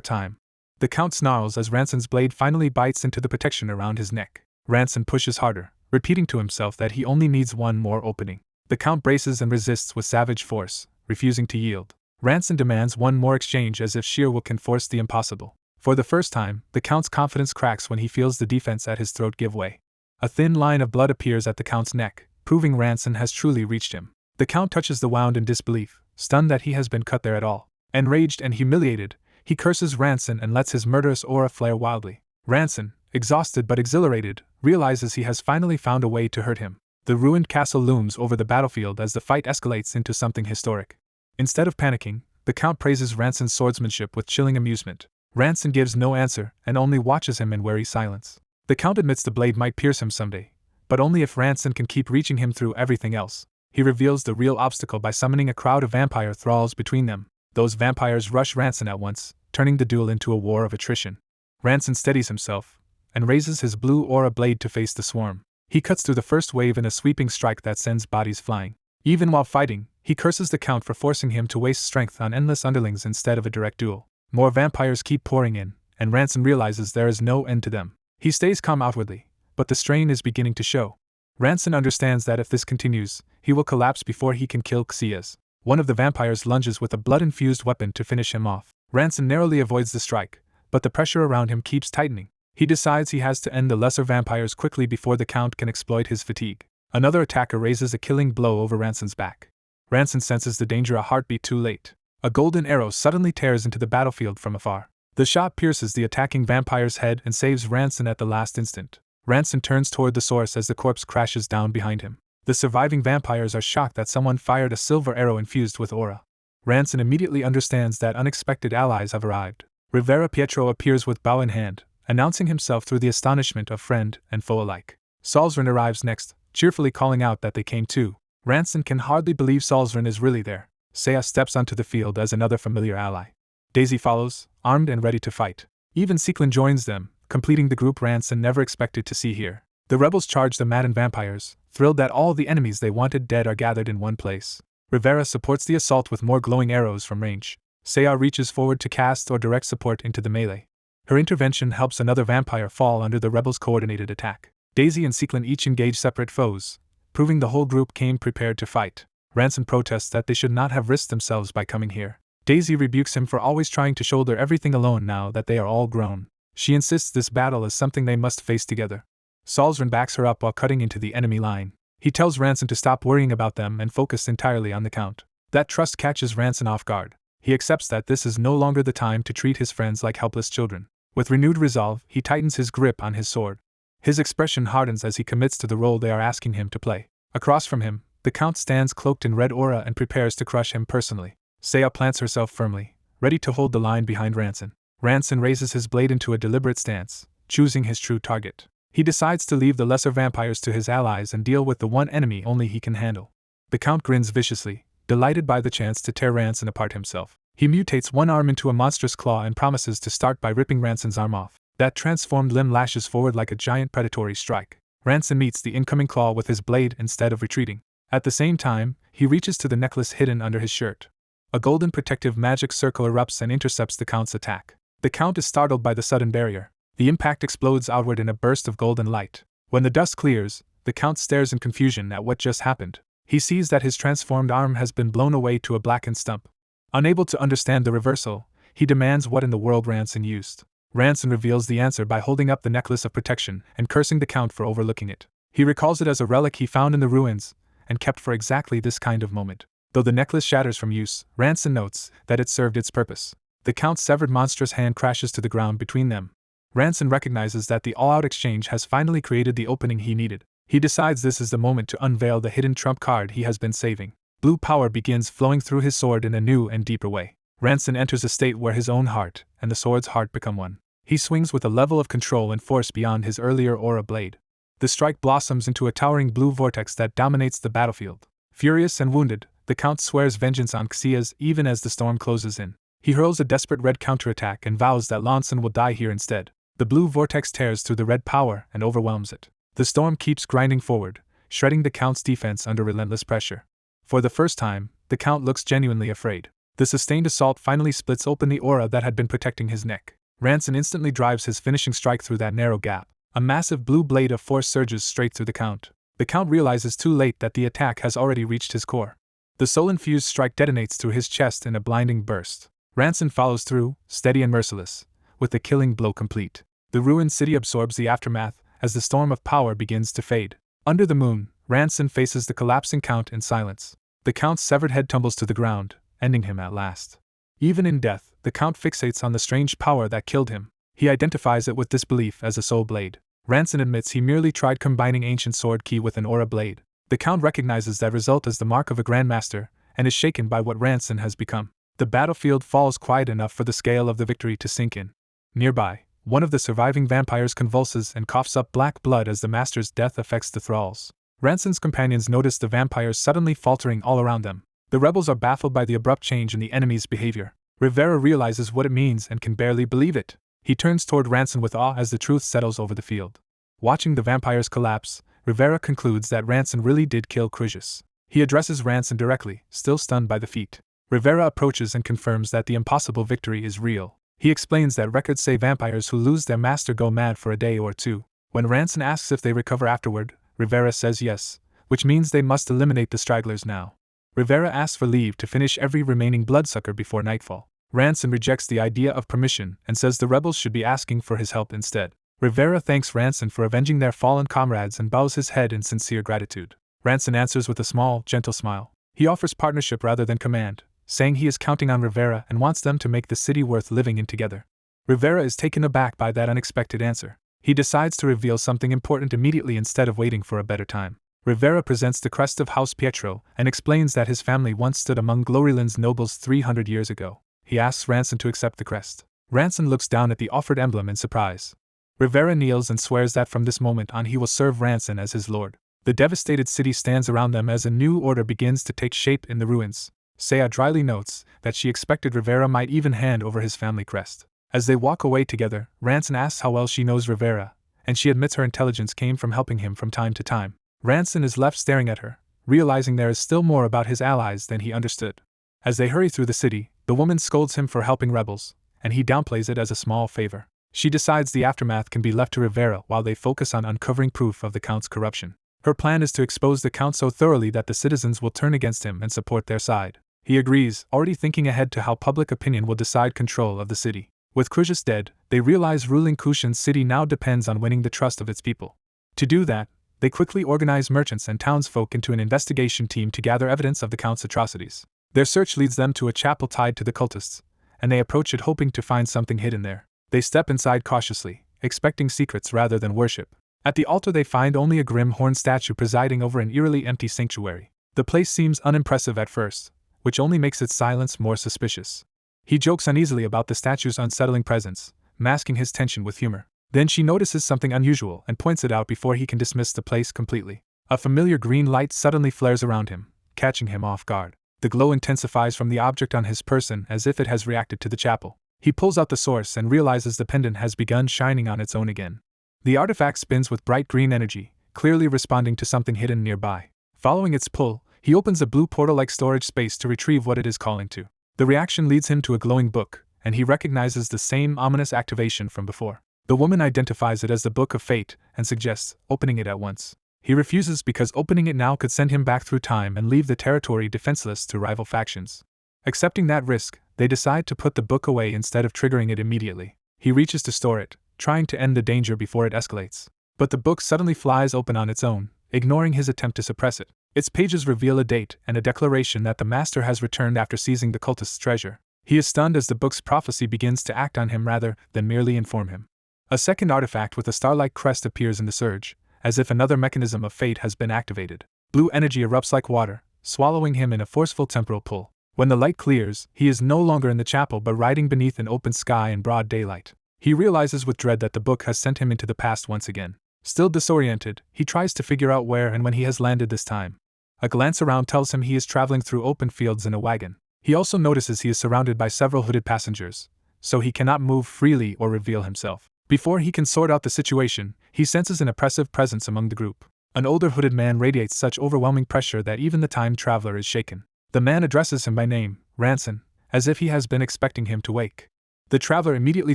time. The Count snarls as Ranson's blade finally bites into the protection around his neck. Ranson pushes harder, repeating to himself that he only needs one more opening. The Count braces and resists with savage force, refusing to yield. Ranson demands one more exchange as if sheer will can force the impossible. For the first time, the Count's confidence cracks when he feels the defense at his throat give way. A thin line of blood appears at the Count's neck, proving Ranson has truly reached him. The Count touches the wound in disbelief, stunned that he has been cut there at all. Enraged and humiliated, he curses Ranson and lets his murderous aura flare wildly. Ranson, exhausted but exhilarated, realizes he has finally found a way to hurt him. The ruined castle looms over the battlefield as the fight escalates into something historic. Instead of panicking, the Count praises Ranson's swordsmanship with chilling amusement. Ranson gives no answer and only watches him in wary silence. The Count admits the blade might pierce him someday, but only if Ranson can keep reaching him through everything else. He reveals the real obstacle by summoning a crowd of vampire thralls between them. Those vampires rush Ranson at once, turning the duel into a war of attrition. Ranson steadies himself and raises his blue aura blade to face the swarm. He cuts through the first wave in a sweeping strike that sends bodies flying. Even while fighting, he curses the Count for forcing him to waste strength on endless underlings instead of a direct duel. More vampires keep pouring in, and Ranson realizes there is no end to them. He stays calm outwardly, but the strain is beginning to show. Ranson understands that if this continues, he will collapse before he can kill Xias. One of the vampires lunges with a blood-infused weapon to finish him off. Ranson narrowly avoids the strike, but the pressure around him keeps tightening. He decides he has to end the lesser vampires quickly before the Count can exploit his fatigue. Another attacker raises a killing blow over Ranson's back. Ranson senses the danger a heartbeat too late. A golden arrow suddenly tears into the battlefield from afar. The shot pierces the attacking vampire's head and saves Ranson at the last instant. Ranson turns toward the source as the corpse crashes down behind him. The surviving vampires are shocked that someone fired a silver arrow infused with aura. Ranson immediately understands that unexpected allies have arrived. Rivera Pietro appears with bow in hand, announcing himself through the astonishment of friend and foe alike. Salzren arrives next, cheerfully calling out that they came too. Ranson can hardly believe Salzren is really there. Seiya steps onto the field as another familiar ally. Daisy follows, armed and ready to fight. Even Sequin joins them, completing the group Ranson never expected to see here. The rebels charge the maddened vampires, thrilled that all the enemies they wanted dead are gathered in one place. Rivera supports the assault with more glowing arrows from range. Seiya reaches forward to cast or direct support into the melee. Her intervention helps another vampire fall under the rebels' coordinated attack. Daisy and Sequin each engage separate foes, proving the whole group came prepared to fight. Ranson protests that they should not have risked themselves by coming here. Daisy rebukes him for always trying to shoulder everything alone now that they are all grown. She insists this battle is something they must face together. Salzren backs her up while cutting into the enemy line. He tells Ranson to stop worrying about them and focus entirely on the Count. That trust catches Ranson off guard. He accepts that this is no longer the time to treat his friends like helpless children. With renewed resolve, he tightens his grip on his sword. His expression hardens as he commits to the role they are asking him to play. Across from him, the Count stands cloaked in red aura and prepares to crush him personally. Seiya plants herself firmly, ready to hold the line behind Ranson. Ranson raises his blade into a deliberate stance, choosing his true target. He decides to leave the lesser vampires to his allies and deal with the one enemy only he can handle. The Count grins viciously, delighted by the chance to tear Ranson apart himself. He mutates one arm into a monstrous claw and promises to start by ripping Ranson's arm off. That transformed limb lashes forward like a giant predatory strike. Ranson meets the incoming claw with his blade instead of retreating. At the same time, he reaches to the necklace hidden under his shirt. A golden protective magic circle erupts and intercepts the Count's attack. The Count is startled by the sudden barrier. The impact explodes outward in a burst of golden light. When the dust clears, the Count stares in confusion at what just happened. He sees that his transformed arm has been blown away to a blackened stump. Unable to understand the reversal, he demands what in the world Ranson used. Ranson reveals the answer by holding up the necklace of protection and cursing the Count for overlooking it. He recalls it as a relic he found in the ruins and kept for exactly this kind of moment. Though the necklace shatters from use, Ranson notes that it served its purpose. The Count's severed monstrous hand crashes to the ground between them. Ranson recognizes that the all-out exchange has finally created the opening he needed. He decides this is the moment to unveil the hidden trump card he has been saving. Blue power begins flowing through his sword in a new and deeper way. Ranson enters a state where his own heart and the sword's heart become one. He swings with a level of control and force beyond his earlier aura blade. The strike blossoms into a towering blue vortex that dominates the battlefield. Furious and wounded, the Count swears vengeance on Xias even as the storm closes in. He hurls a desperate red counterattack and vows that Lanson will die here instead. The blue vortex tears through the red power and overwhelms it. The storm keeps grinding forward, shredding the Count's defense under relentless pressure. For the first time, the Count looks genuinely afraid. The sustained assault finally splits open the aura that had been protecting his neck. Ranson instantly drives his finishing strike through that narrow gap. A massive blue blade of force surges straight through the Count. The Count realizes too late that the attack has already reached his core. The soul-infused strike detonates through his chest in a blinding burst. Ranson follows through, steady and merciless, with the killing blow complete. The ruined city absorbs the aftermath as the storm of power begins to fade. Under the moon, Ranson faces the collapsing Count in silence. The Count's severed head tumbles to the ground, ending him at last. Even in death, the Count fixates on the strange power that killed him. He identifies it with disbelief as a soul blade. Ranson admits he merely tried combining ancient sword ki with an aura blade. The Count recognizes that result as the mark of a grandmaster, and is shaken by what Ranson has become. The battlefield falls quiet enough for the scale of the victory to sink in. Nearby, one of the surviving vampires convulses and coughs up black blood as the master's death affects the thralls. Ranson's companions notice the vampires suddenly faltering all around them. The rebels are baffled by the abrupt change in the enemy's behavior. Rivera realizes what it means and can barely believe it. He turns toward Ranson with awe as the truth settles over the field. Watching the vampires collapse, Rivera concludes that Ranson really did kill Crucius. He addresses Ranson directly, still stunned by the feat. Rivera approaches and confirms that the impossible victory is real. He explains that records say vampires who lose their master go mad for a day or two. When Ranson asks if they recover afterward, Rivera says yes, which means they must eliminate the stragglers now. Rivera asks for leave to finish every remaining bloodsucker before nightfall. Ranson rejects the idea of permission and says the rebels should be asking for his help instead. Rivera thanks Ranson for avenging their fallen comrades and bows his head in sincere gratitude. Ranson answers with a small, gentle smile. He offers partnership rather than command, saying he is counting on Rivera and wants them to make the city worth living in together. Rivera is taken aback by that unexpected answer. He decides to reveal something important immediately instead of waiting for a better time. Rivera presents the crest of House Pietro and explains that his family once stood among Gloryland's nobles 300 years ago. He asks Ranson to accept the crest. Ranson looks down at the offered emblem in surprise. Rivera kneels and swears that from this moment on he will serve Ranson as his lord. The devastated city stands around them as a new order begins to take shape in the ruins. Saya dryly notes that she expected Rivera might even hand over his family crest. As they walk away together, Ranson asks how well she knows Rivera, and she admits her intelligence came from helping him from time to time. Ranson is left staring at her, realizing there is still more about his allies than he understood. As they hurry through the city, the woman scolds him for helping rebels, and he downplays it as a small favor. She decides the aftermath can be left to Rivera while they focus on uncovering proof of the Count's corruption. Her plan is to expose the Count so thoroughly that the citizens will turn against him and support their side. He agrees, already thinking ahead to how public opinion will decide control of the city. With Crucius dead, they realize ruling Kushan's city now depends on winning the trust of its people. To do that, they quickly organize merchants and townsfolk into an investigation team to gather evidence of the Count's atrocities. Their search leads them to a chapel tied to the cultists, and they approach it hoping to find something hidden there. They step inside cautiously, expecting secrets rather than worship. At the altar they find only a grim horned statue presiding over an eerily empty sanctuary. The place seems unimpressive at first, which only makes its silence more suspicious. He jokes uneasily about the statue's unsettling presence, masking his tension with humor. Then she notices something unusual and points it out before he can dismiss the place completely. A familiar green light suddenly flares around him, catching him off guard. The glow intensifies from the object on his person as if it has reacted to the chapel. He pulls out the source and realizes the pendant has begun shining on its own again. The artifact spins with bright green energy, clearly responding to something hidden nearby. Following its pull, he opens a blue portal-like storage space to retrieve what it is calling to. The reaction leads him to a glowing book, and he recognizes the same ominous activation from before. The woman identifies it as the Book of Fate and suggests opening it at once. He refuses because opening it now could send him back through time and leave the territory defenseless to rival factions. Accepting that risk, they decide to put the book away instead of triggering it immediately. He reaches to store it, trying to end the danger before it escalates. But the book suddenly flies open on its own, ignoring his attempt to suppress it. Its pages reveal a date and a declaration that the master has returned after seizing the cultist's treasure. He is stunned as the book's prophecy begins to act on him rather than merely inform him. A second artifact with a star-like crest appears in the surge, as if another mechanism of fate has been activated. Blue energy erupts like water, swallowing him in a forceful temporal pull. When the light clears, he is no longer in the chapel but riding beneath an open sky in broad daylight. He realizes with dread that the book has sent him into the past once again. Still disoriented, he tries to figure out where and when he has landed this time. A glance around tells him he is traveling through open fields in a wagon. He also notices he is surrounded by several hooded passengers, so he cannot move freely or reveal himself. Before he can sort out the situation, he senses an oppressive presence among the group. An older hooded man radiates such overwhelming pressure that even the time traveler is shaken. The man addresses him by name, Ranson, as if he has been expecting him to wake. The traveler immediately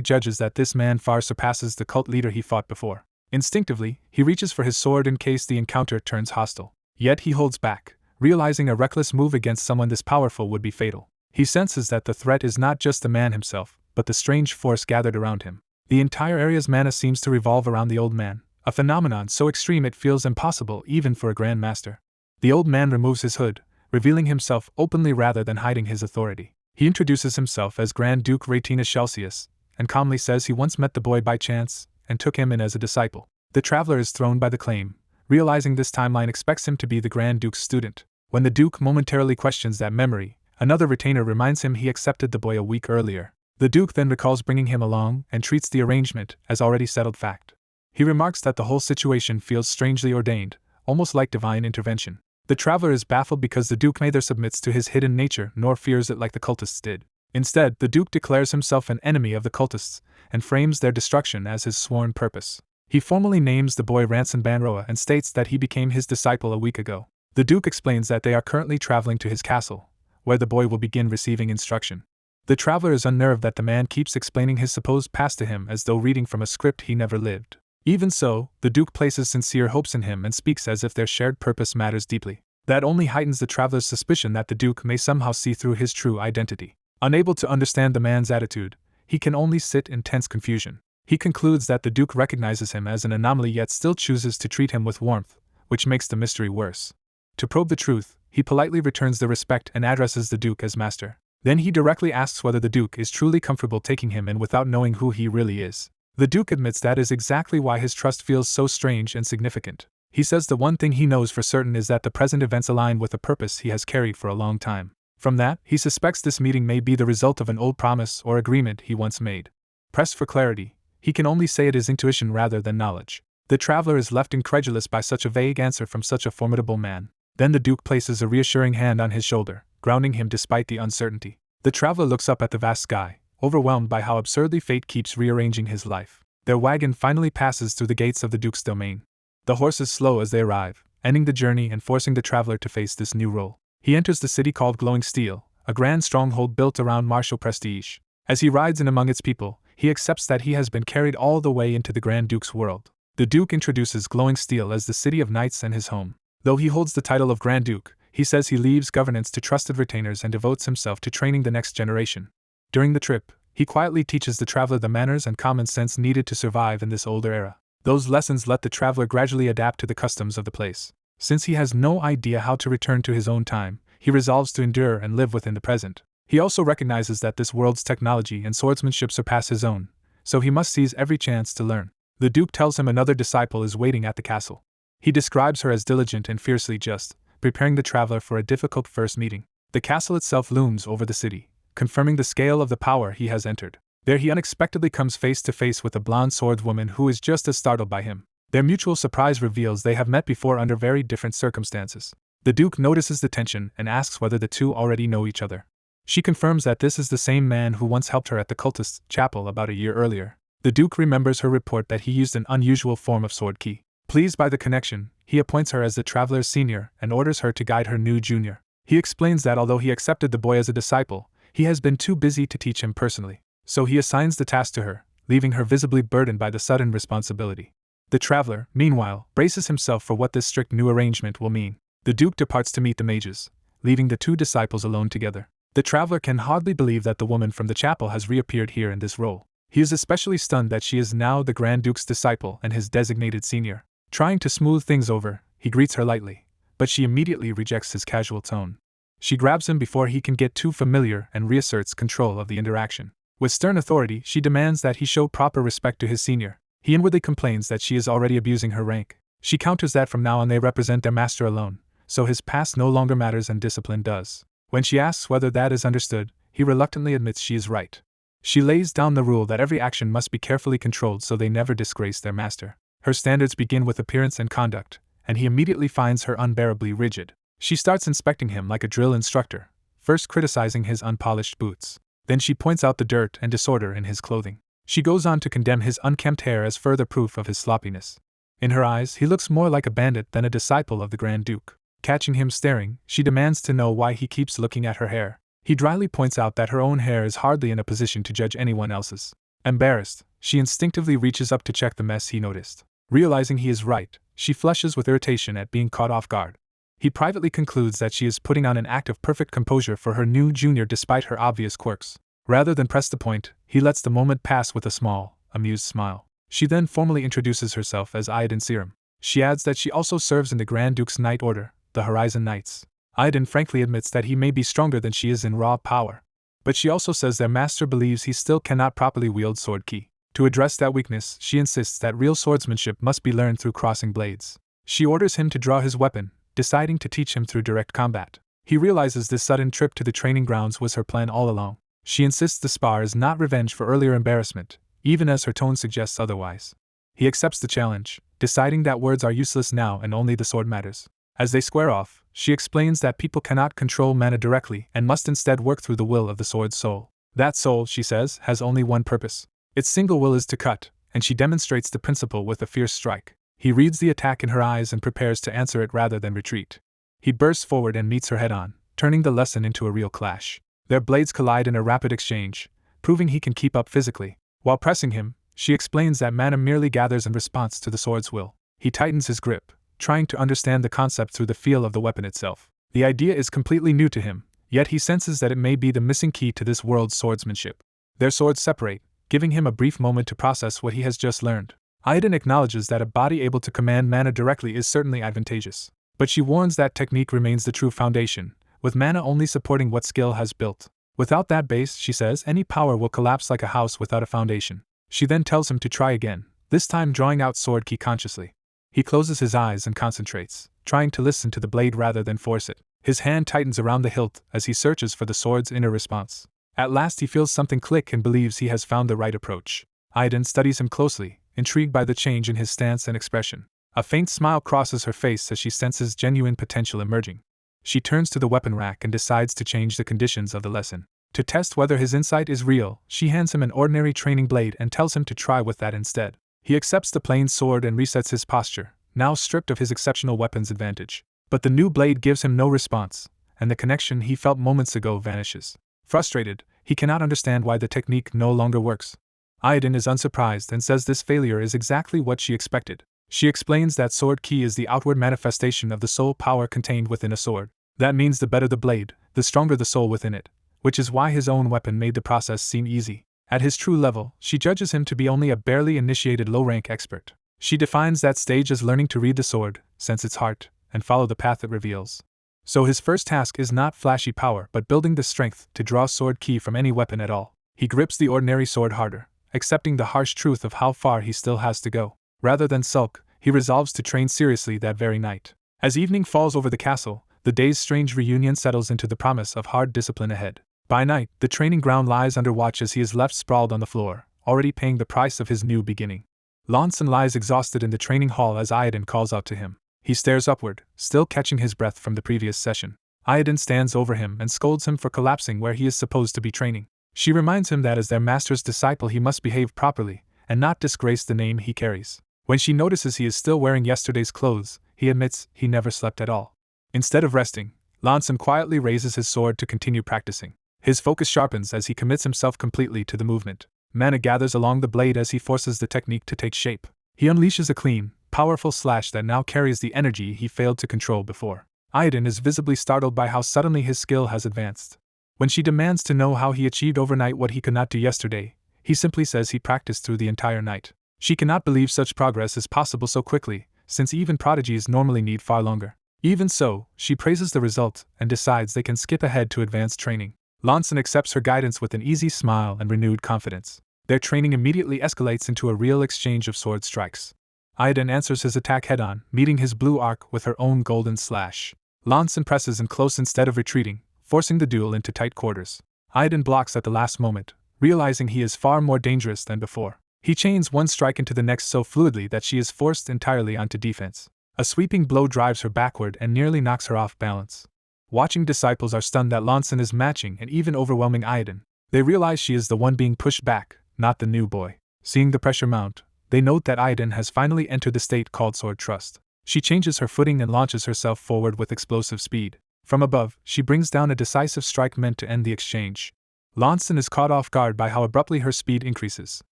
judges that this man far surpasses the cult leader he fought before. Instinctively, he reaches for his sword in case the encounter turns hostile. Yet he holds back, realizing a reckless move against someone this powerful would be fatal. He senses that the threat is not just the man himself, but the strange force gathered around him. The entire area's mana seems to revolve around the old man, a phenomenon so extreme it feels impossible even for a Grand Master. The old man removes his hood, revealing himself openly rather than hiding his authority. He introduces himself as Grand Duke Raytina Celsius, and calmly says he once met the boy by chance and took him in as a disciple. The traveler is thrown by the claim, realizing this timeline expects him to be the Grand Duke's student. When the Duke momentarily questions that memory, another retainer reminds him he accepted the boy a week earlier. The Duke then recalls bringing him along and treats the arrangement as already settled fact. He remarks that the whole situation feels strangely ordained, almost like divine intervention. The traveler is baffled because the Duke neither submits to his hidden nature nor fears it like the cultists did. Instead, the Duke declares himself an enemy of the cultists and frames their destruction as his sworn purpose. He formally names the boy Ranson Banroa and states that he became his disciple a week ago. The Duke explains that they are currently traveling to his castle, where the boy will begin receiving instruction. The traveler is unnerved that the man keeps explaining his supposed past to him as though reading from a script he never lived. Even so, the Duke places sincere hopes in him and speaks as if their shared purpose matters deeply. That only heightens the traveler's suspicion that the Duke may somehow see through his true identity. Unable to understand the man's attitude, he can only sit in tense confusion. He concludes that the Duke recognizes him as an anomaly yet still chooses to treat him with warmth, which makes the mystery worse. To probe the truth, he politely returns the respect and addresses the Duke as master. Then he directly asks whether the Duke is truly comfortable taking him in without knowing who he really is. The Duke admits that is exactly why his trust feels so strange and significant. He says the one thing he knows for certain is that the present events align with a purpose he has carried for a long time. From that, he suspects this meeting may be the result of an old promise or agreement he once made. Pressed for clarity, he can only say it is intuition rather than knowledge. The traveler is left incredulous by such a vague answer from such a formidable man. Then the Duke places a reassuring hand on his shoulder, grounding him despite the uncertainty. The traveler looks up at the vast sky, overwhelmed by how absurdly fate keeps rearranging his life. Their wagon finally passes through the gates of the Duke's domain. The horses slow as they arrive, ending the journey and forcing the traveler to face this new role. He enters the city called Glowing Steel, a grand stronghold built around martial prestige. As he rides in among its people, he accepts that he has been carried all the way into the Grand Duke's world. The Duke introduces Glowing Steel as the city of knights and his home. Though he holds the title of Grand Duke, he says he leaves governance to trusted retainers and devotes himself to training the next generation. During the trip, he quietly teaches the traveler the manners and common sense needed to survive in this older era. Those lessons let the traveler gradually adapt to the customs of the place. Since he has no idea how to return to his own time, he resolves to endure and live within the present. He also recognizes that this world's technology and swordsmanship surpass his own, so he must seize every chance to learn. The Duke tells him another disciple is waiting at the castle. He describes her as diligent and fiercely just, preparing the traveler for a difficult first meeting. The castle itself looms over the city, confirming the scale of the power he has entered. There he unexpectedly comes face to face with a blonde swordswoman who is just as startled by him. Their mutual surprise reveals they have met before under very different circumstances. The Duke notices the tension and asks whether the two already know each other. She confirms that this is the same man who once helped her at the cultist's chapel about a year earlier. The Duke remembers her report that he used an unusual form of sword ki. Pleased by the connection, he appoints her as the traveler's senior and orders her to guide her new junior. He explains that although he accepted the boy as a disciple, he has been too busy to teach him personally. So he assigns the task to her, leaving her visibly burdened by the sudden responsibility. The traveler, meanwhile, braces himself for what this strict new arrangement will mean. The Duke departs to meet the mages, leaving the two disciples alone together. The traveler can hardly believe that the woman from the chapel has reappeared here in this role. He is especially stunned that she is now the Grand Duke's disciple and his designated senior. Trying to smooth things over, he greets her lightly, but she immediately rejects his casual tone. She grabs him before he can get too familiar and reasserts control of the interaction. With stern authority, she demands that he show proper respect to his senior. He inwardly complains that she is already abusing her rank. She counters that from now on they represent their master alone, so his past no longer matters and discipline does. When she asks whether that is understood, he reluctantly admits she is right. She lays down the rule that every action must be carefully controlled so they never disgrace their master. Her standards begin with appearance and conduct, and he immediately finds her unbearably rigid. She starts inspecting him like a drill instructor, first criticizing his unpolished boots. Then she points out the dirt and disorder in his clothing. She goes on to condemn his unkempt hair as further proof of his sloppiness. In her eyes, he looks more like a bandit than a disciple of the Grand Duke. Catching him staring, she demands to know why he keeps looking at her hair. He dryly points out that her own hair is hardly in a position to judge anyone else's. Embarrassed, she instinctively reaches up to check the mess he noticed. Realizing he is right, she flushes with irritation at being caught off guard. He privately concludes that she is putting on an act of perfect composure for her new junior despite her obvious quirks. Rather than press the point, he lets the moment pass with a small, amused smile. She then formally introduces herself as Aiden Serum. She adds that she also serves in the Grand Duke's Knight Order, the Horizon Knights. Aiden frankly admits that he may be stronger than she is in raw power. But she also says their master believes he still cannot properly wield sword ki. To address that weakness, she insists that real swordsmanship must be learned through crossing blades. She orders him to draw his weapon, deciding to teach him through direct combat. He realizes this sudden trip to the training grounds was her plan all along. She insists the spar is not revenge for earlier embarrassment, even as her tone suggests otherwise. He accepts the challenge, deciding that words are useless now and only the sword matters. As they square off, she explains that people cannot control mana directly and must instead work through the will of the sword's soul. That soul, she says, has only one purpose. Its single will is to cut, and she demonstrates the principle with a fierce strike. He reads the attack in her eyes and prepares to answer it rather than retreat. He bursts forward and meets her head-on, turning the lesson into a real clash. Their blades collide in a rapid exchange, proving he can keep up physically. While pressing him, she explains that mana merely gathers in response to the sword's will. He tightens his grip, trying to understand the concept through the feel of the weapon itself. The idea is completely new to him, yet he senses that it may be the missing key to this world's swordsmanship. Their swords separate, giving him a brief moment to process what he has just learned. Aiden acknowledges that a body able to command mana directly is certainly advantageous, but she warns that technique remains the true foundation, with mana only supporting what skill has built. Without that base, she says, any power will collapse like a house without a foundation. She then tells him to try again, this time drawing out sword ki consciously. He closes his eyes and concentrates, trying to listen to the blade rather than force it. His hand tightens around the hilt as he searches for the sword's inner response. At last he feels something click and believes he has found the right approach. Aiden studies him closely, intrigued by the change in his stance and expression. A faint smile crosses her face as she senses genuine potential emerging. She turns to the weapon rack and decides to change the conditions of the lesson. To test whether his insight is real, she hands him an ordinary training blade and tells him to try with that instead. He accepts the plain sword and resets his posture, now stripped of his exceptional weapon's advantage. But the new blade gives him no response, and the connection he felt moments ago vanishes. Frustrated, he cannot understand why the technique no longer works. Aiden is unsurprised and says this failure is exactly what she expected. She explains that sword ki is the outward manifestation of the soul power contained within a sword. That means the better the blade, the stronger the soul within it, which is why his own weapon made the process seem easy. At his true level, she judges him to be only a barely initiated low-rank expert. She defines that stage as learning to read the sword, sense its heart, and follow the path it reveals. So his first task is not flashy power but building the strength to draw sword ki from any weapon at all. He grips the ordinary sword harder, accepting the harsh truth of how far he still has to go. Rather than sulk, he resolves to train seriously that very night. As evening falls over the castle, the day's strange reunion settles into the promise of hard discipline ahead. By night, the training ground lies under watch as he is left sprawled on the floor, already paying the price of his new beginning. Lawson lies exhausted in the training hall as Aiden calls out to him. He stares upward, still catching his breath from the previous session. Aiden stands over him and scolds him for collapsing where he is supposed to be training. She reminds him that as their master's disciple he must behave properly, and not disgrace the name he carries. When she notices he is still wearing yesterday's clothes, he admits he never slept at all. Instead of resting, Lawson quietly raises his sword to continue practicing. His focus sharpens as he commits himself completely to the movement. Mana gathers along the blade as he forces the technique to take shape. He unleashes a clean, powerful slash that now carries the energy he failed to control before. Aiden is visibly startled by how suddenly his skill has advanced. When she demands to know how he achieved overnight what he could not do yesterday, he simply says he practiced through the entire night. She cannot believe such progress is possible so quickly, since even prodigies normally need far longer. Even so, she praises the result and decides they can skip ahead to advanced training. Lawson accepts her guidance with an easy smile and renewed confidence. Their training immediately escalates into a real exchange of sword strikes. Aiden answers his attack head-on, meeting his blue arc with her own golden slash. Lawson presses in close instead of retreating, forcing the duel into tight quarters. Aiden blocks at the last moment, realizing he is far more dangerous than before. He chains one strike into the next so fluidly that she is forced entirely onto defense. A sweeping blow drives her backward and nearly knocks her off balance. Watching disciples are stunned that Lawson is matching and even overwhelming Aiden. They realize she is the one being pushed back, not the new boy. Seeing the pressure mount, they note that Aiden has finally entered the state called Sword Trust. She changes her footing and launches herself forward with explosive speed. From above, she brings down a decisive strike meant to end the exchange. Lanson is caught off guard by how abruptly her speed increases.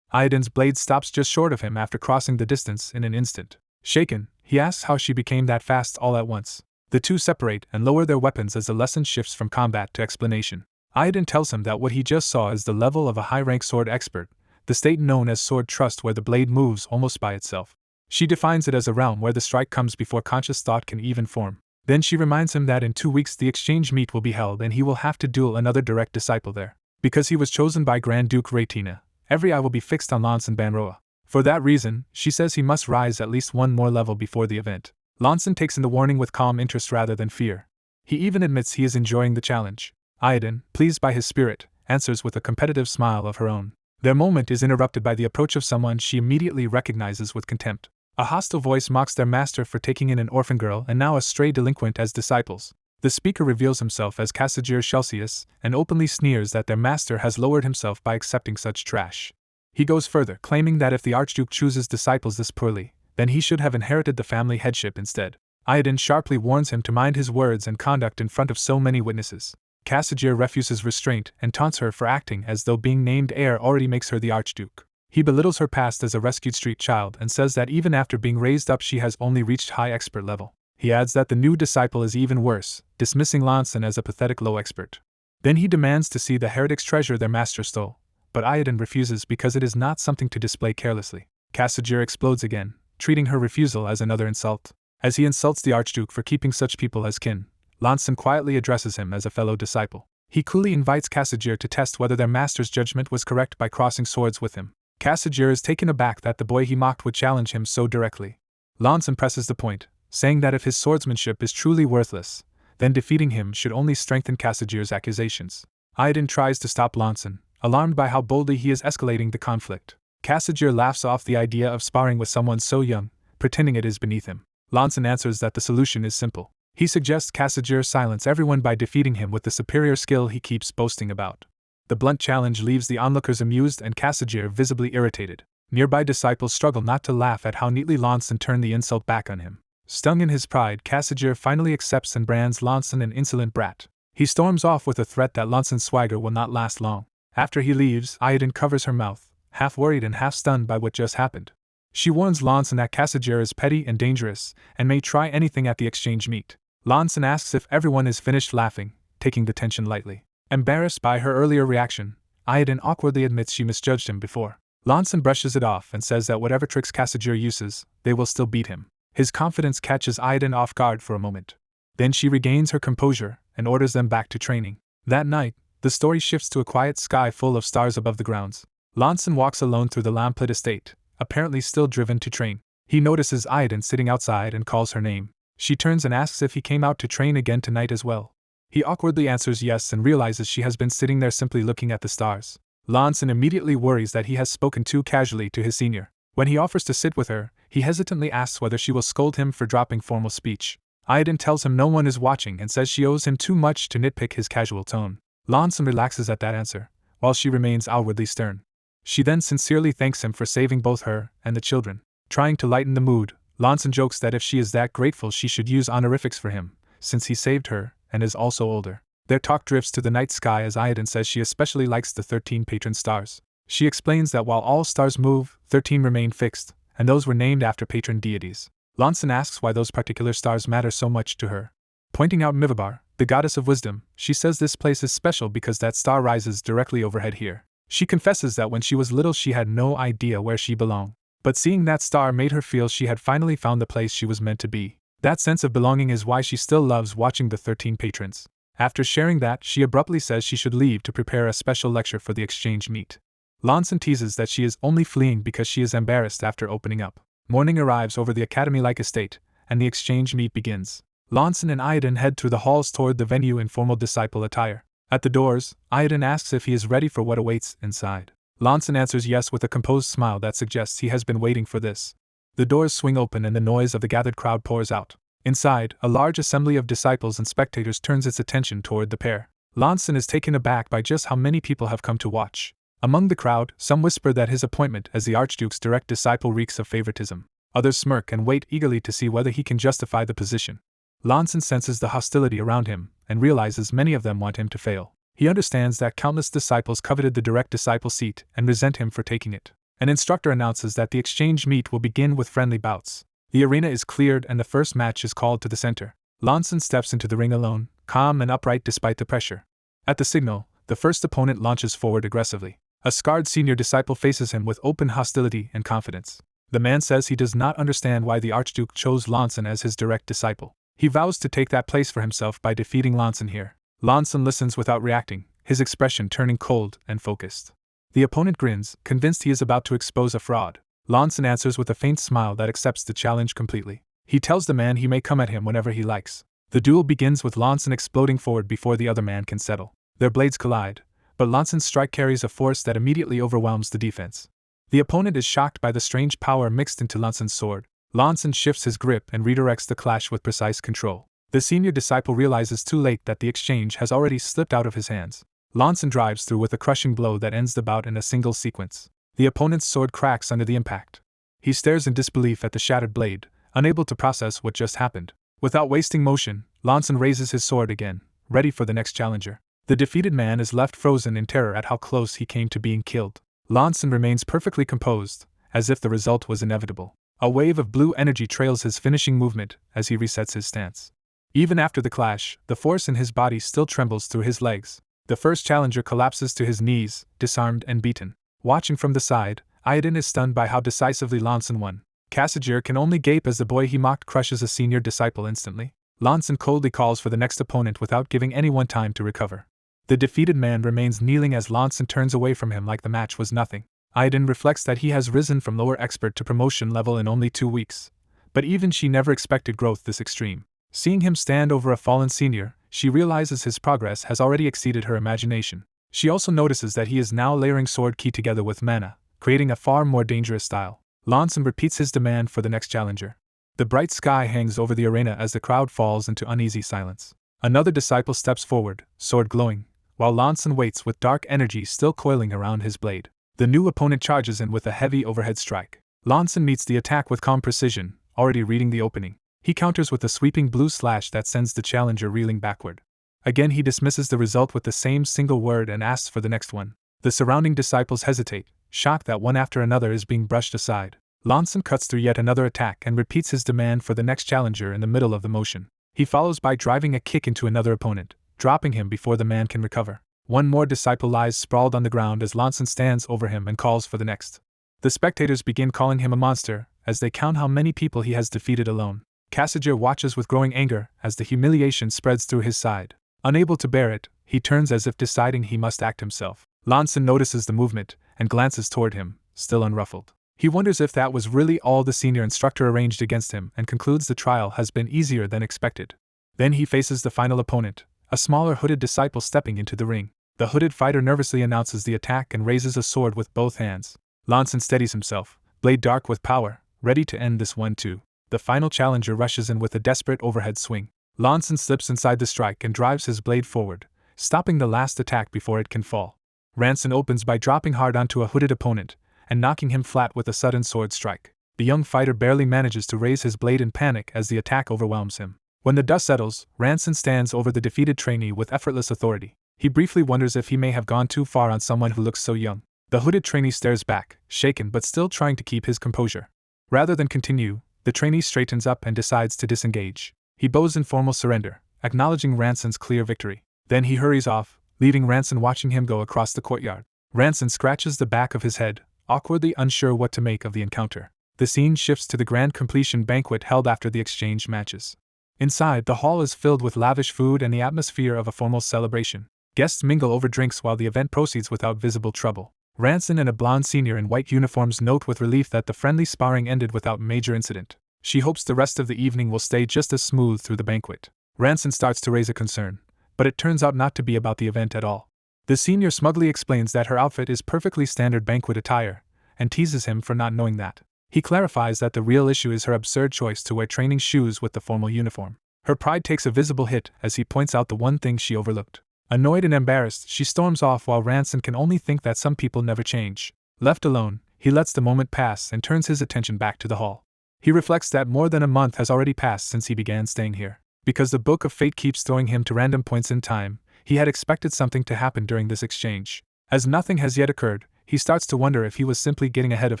Aiden's blade stops just short of him after crossing the distance in an instant. Shaken, he asks how she became that fast all at once. The two separate and lower their weapons as the lesson shifts from combat to explanation. Aiden tells him that what he just saw is the level of a high-rank sword expert, the state known as Sword Trust, where the blade moves almost by itself. She defines it as a realm where the strike comes before conscious thought can even form. Then she reminds him that in 2 weeks the exchange meet will be held and he will have to duel another direct disciple there. Because he was chosen by Grand Duke Raytina, every eye will be fixed on Lanson Banroa. For that reason, she says he must rise at least one more level before the event. Lanson takes in the warning with calm interest rather than fear. He even admits he is enjoying the challenge. Aiden, pleased by his spirit, answers with a competitive smile of her own. Their moment is interrupted by the approach of someone she immediately recognizes with contempt. A hostile voice mocks their master for taking in an orphan girl and now a stray delinquent as disciples. The speaker reveals himself as Cassiger Celsius and openly sneers that their master has lowered himself by accepting such trash. He goes further, claiming that if the Archduke chooses disciples this poorly, then he should have inherited the family headship instead. Aiden sharply warns him to mind his words and conduct in front of so many witnesses. Cassiger refuses restraint and taunts her for acting as though being named heir already makes her the Archduke. He belittles her past as a rescued street child and says that even after being raised up she has only reached high expert level. He adds that the new disciple is even worse, dismissing Lanson as a pathetic low expert. Then he demands to see the heretic's treasure their master stole, but Aiden refuses because it is not something to display carelessly. Cassiger explodes again, treating her refusal as another insult. As he insults the Archduke for keeping such people as kin, Lanson quietly addresses him as a fellow disciple. He coolly invites Cassiger to test whether their master's judgment was correct by crossing swords with him. Cassiger is taken aback that the boy he mocked would challenge him so directly. Lanson presses the point, saying that if his swordsmanship is truly worthless, then defeating him should only strengthen Cassiger's accusations. Aiden tries to stop Lanson, alarmed by how boldly he is escalating the conflict. Cassiger laughs off the idea of sparring with someone so young, pretending it is beneath him. Lanson answers that the solution is simple. He suggests Cassiger silence everyone by defeating him with the superior skill he keeps boasting about. The blunt challenge leaves the onlookers amused and Cassiger visibly irritated. Nearby disciples struggle not to laugh at how neatly Lanson turned the insult back on him. Stung in his pride, Cassiger finally accepts and brands Lanson an insolent brat. He storms off with a threat that Lanson's swagger will not last long. After he leaves, Aiden covers her mouth, half worried and half stunned by what just happened. She warns Lanson that Cassiger is petty and dangerous, and may try anything at the exchange meet. Lanson asks if everyone is finished laughing, taking the tension lightly. Embarrassed by her earlier reaction, Aiden awkwardly admits she misjudged him before. Lanson brushes it off and says that whatever tricks Cassiger uses, they will still beat him. His confidence catches Aiden off guard for a moment. Then she regains her composure and orders them back to training. That night, the story shifts to a quiet sky full of stars above the grounds. Lanson walks alone through the lamplit estate, apparently still driven to train. He notices Aiden sitting outside and calls her name. She turns and asks if he came out to train again tonight as well. He awkwardly answers yes and realizes she has been sitting there simply looking at the stars. Lanson immediately worries that he has spoken too casually to his senior. When he offers to sit with her, he hesitantly asks whether she will scold him for dropping formal speech. Aiden tells him no one is watching and says she owes him too much to nitpick his casual tone. Lanson relaxes at that answer, while she remains outwardly stern. She then sincerely thanks him for saving both her and the children. Trying to lighten the mood, Lanson jokes that if she is that grateful she should use honorifics for him, since he saved her and is also older. Their talk drifts to the night sky as Aiden says she especially likes the 13 patron stars. She explains that while all stars move, 13 remain fixed, and those were named after patron deities. Lanson asks why those particular stars matter so much to her. Pointing out Mivabar, the goddess of wisdom, she says this place is special because that star rises directly overhead here. She confesses that when she was little she had no idea where she belonged, but seeing that star made her feel she had finally found the place she was meant to be. That sense of belonging is why she still loves watching the 13 patrons. After sharing that, she abruptly says she should leave to prepare a special lecture for the exchange meet. Lanson teases that she is only fleeing because she is embarrassed after opening up. Morning arrives over the academy-like estate, and the exchange meet begins. Lanson and Aiden head through the halls toward the venue in formal disciple attire. At the doors, Aiden asks if he is ready for what awaits inside. Lanson answers yes with a composed smile that suggests he has been waiting for this. The doors swing open and the noise of the gathered crowd pours out. Inside, a large assembly of disciples and spectators turns its attention toward the pair. Lanson is taken aback by just how many people have come to watch. Among the crowd, some whisper that his appointment as the Archduke's direct disciple reeks of favoritism. Others smirk and wait eagerly to see whether he can justify the position. Lanson senses the hostility around him and realizes many of them want him to fail. He understands that countless disciples coveted the direct disciple seat and resent him for taking it. An instructor announces that the exchange meet will begin with friendly bouts. The arena is cleared and the first match is called to the center. Lanson steps into the ring alone, calm and upright despite the pressure. At the signal, the first opponent launches forward aggressively. A scarred senior disciple faces him with open hostility and confidence. The man says he does not understand why the Archduke chose Lanson as his direct disciple. He vows to take that place for himself by defeating Lanson here. Lanson listens without reacting, his expression turning cold and focused. The opponent grins, convinced he is about to expose a fraud. Lanson answers with a faint smile that accepts the challenge completely. He tells the man he may come at him whenever he likes. The duel begins with Lanson exploding forward before the other man can settle. Their blades collide, but Lanson's strike carries a force that immediately overwhelms the defense. The opponent is shocked by the strange power mixed into Lanson's sword. Lanson shifts his grip and redirects the clash with precise control. The senior disciple realizes too late that the exchange has already slipped out of his hands. Lanson drives through with a crushing blow that ends the bout in a single sequence. The opponent's sword cracks under the impact. He stares in disbelief at the shattered blade, unable to process what just happened. Without wasting motion, Lanson raises his sword again, ready for the next challenger. The defeated man is left frozen in terror at how close he came to being killed. Lanson remains perfectly composed, as if the result was inevitable. A wave of blue energy trails his finishing movement as he resets his stance. Even after the clash, the force in his body still trembles through his legs. The first challenger collapses to his knees, disarmed and beaten. Watching from the side, Ayadin is stunned by how decisively Lanson won. Kassajir can only gape as the boy he mocked crushes a senior disciple instantly. Lanson coldly calls for the next opponent without giving anyone time to recover. The defeated man remains kneeling as Lanson turns away from him like the match was nothing. Ayadin reflects that he has risen from lower expert to promotion level in only 2 weeks. But even she never expected growth this extreme. Seeing him stand over a fallen senior, she realizes his progress has already exceeded her imagination. She also notices that he is now layering sword ki together with mana, creating a far more dangerous style. Lanson repeats his demand for the next challenger. The bright sky hangs over the arena as the crowd falls into uneasy silence. Another disciple steps forward, sword glowing, while Lanson waits with dark energy still coiling around his blade. The new opponent charges in with a heavy overhead strike. Lanson meets the attack with calm precision, already reading the opening. He counters with a sweeping blue slash that sends the challenger reeling backward. Again he dismisses the result with the same single word and asks for the next one. The surrounding disciples hesitate, shocked that one after another is being brushed aside. Lanson cuts through yet another attack and repeats his demand for the next challenger in the middle of the motion. He follows by driving a kick into another opponent, dropping him before the man can recover. One more disciple lies sprawled on the ground as Lanson stands over him and calls for the next. The spectators begin calling him a monster, as they count how many people he has defeated alone. Kassajir watches with growing anger as the humiliation spreads through his side. Unable to bear it, he turns as if deciding he must act himself. Lanson notices the movement and glances toward him, still unruffled. He wonders if that was really all the senior instructor arranged against him and concludes the trial has been easier than expected. Then he faces the final opponent, a smaller hooded disciple stepping into the ring. The hooded fighter nervously announces the attack and raises a sword with both hands. Lanson steadies himself, blade dark with power, ready to end this one too. The final challenger rushes in with a desperate overhead swing. Lanson slips inside the strike and drives his blade forward, stopping the last attack before it can fall. Ranson opens by dropping hard onto a hooded opponent and knocking him flat with a sudden sword strike. The young fighter barely manages to raise his blade in panic as the attack overwhelms him. When the dust settles, Ranson stands over the defeated trainee with effortless authority. He briefly wonders if he may have gone too far on someone who looks so young. The hooded trainee stares back, shaken but still trying to keep his composure. Rather than continue, the trainee straightens up and decides to disengage. He bows in formal surrender, acknowledging Ranson's clear victory. Then he hurries off, leaving Ranson watching him go across the courtyard. Ranson scratches the back of his head, awkwardly unsure what to make of the encounter. The scene shifts to the grand completion banquet held after the exchange matches. Inside, the hall is filled with lavish food and the atmosphere of a formal celebration. Guests mingle over drinks while the event proceeds without visible trouble. Ranson and a blonde senior in white uniforms note with relief that the friendly sparring ended without major incident. She hopes the rest of the evening will stay just as smooth through the banquet. Ranson starts to raise a concern, but it turns out not to be about the event at all. The senior smugly explains that her outfit is perfectly standard banquet attire, and teases him for not knowing that. He clarifies that the real issue is her absurd choice to wear training shoes with the formal uniform. Her pride takes a visible hit as he points out the one thing she overlooked. Annoyed and embarrassed, she storms off while Ranson can only think that some people never change. Left alone, he lets the moment pass and turns his attention back to the hall. He reflects that more than a month has already passed since he began staying here. Because the Book of Fate keeps throwing him to random points in time, he had expected something to happen during this exchange. As nothing has yet occurred, he starts to wonder if he was simply getting ahead of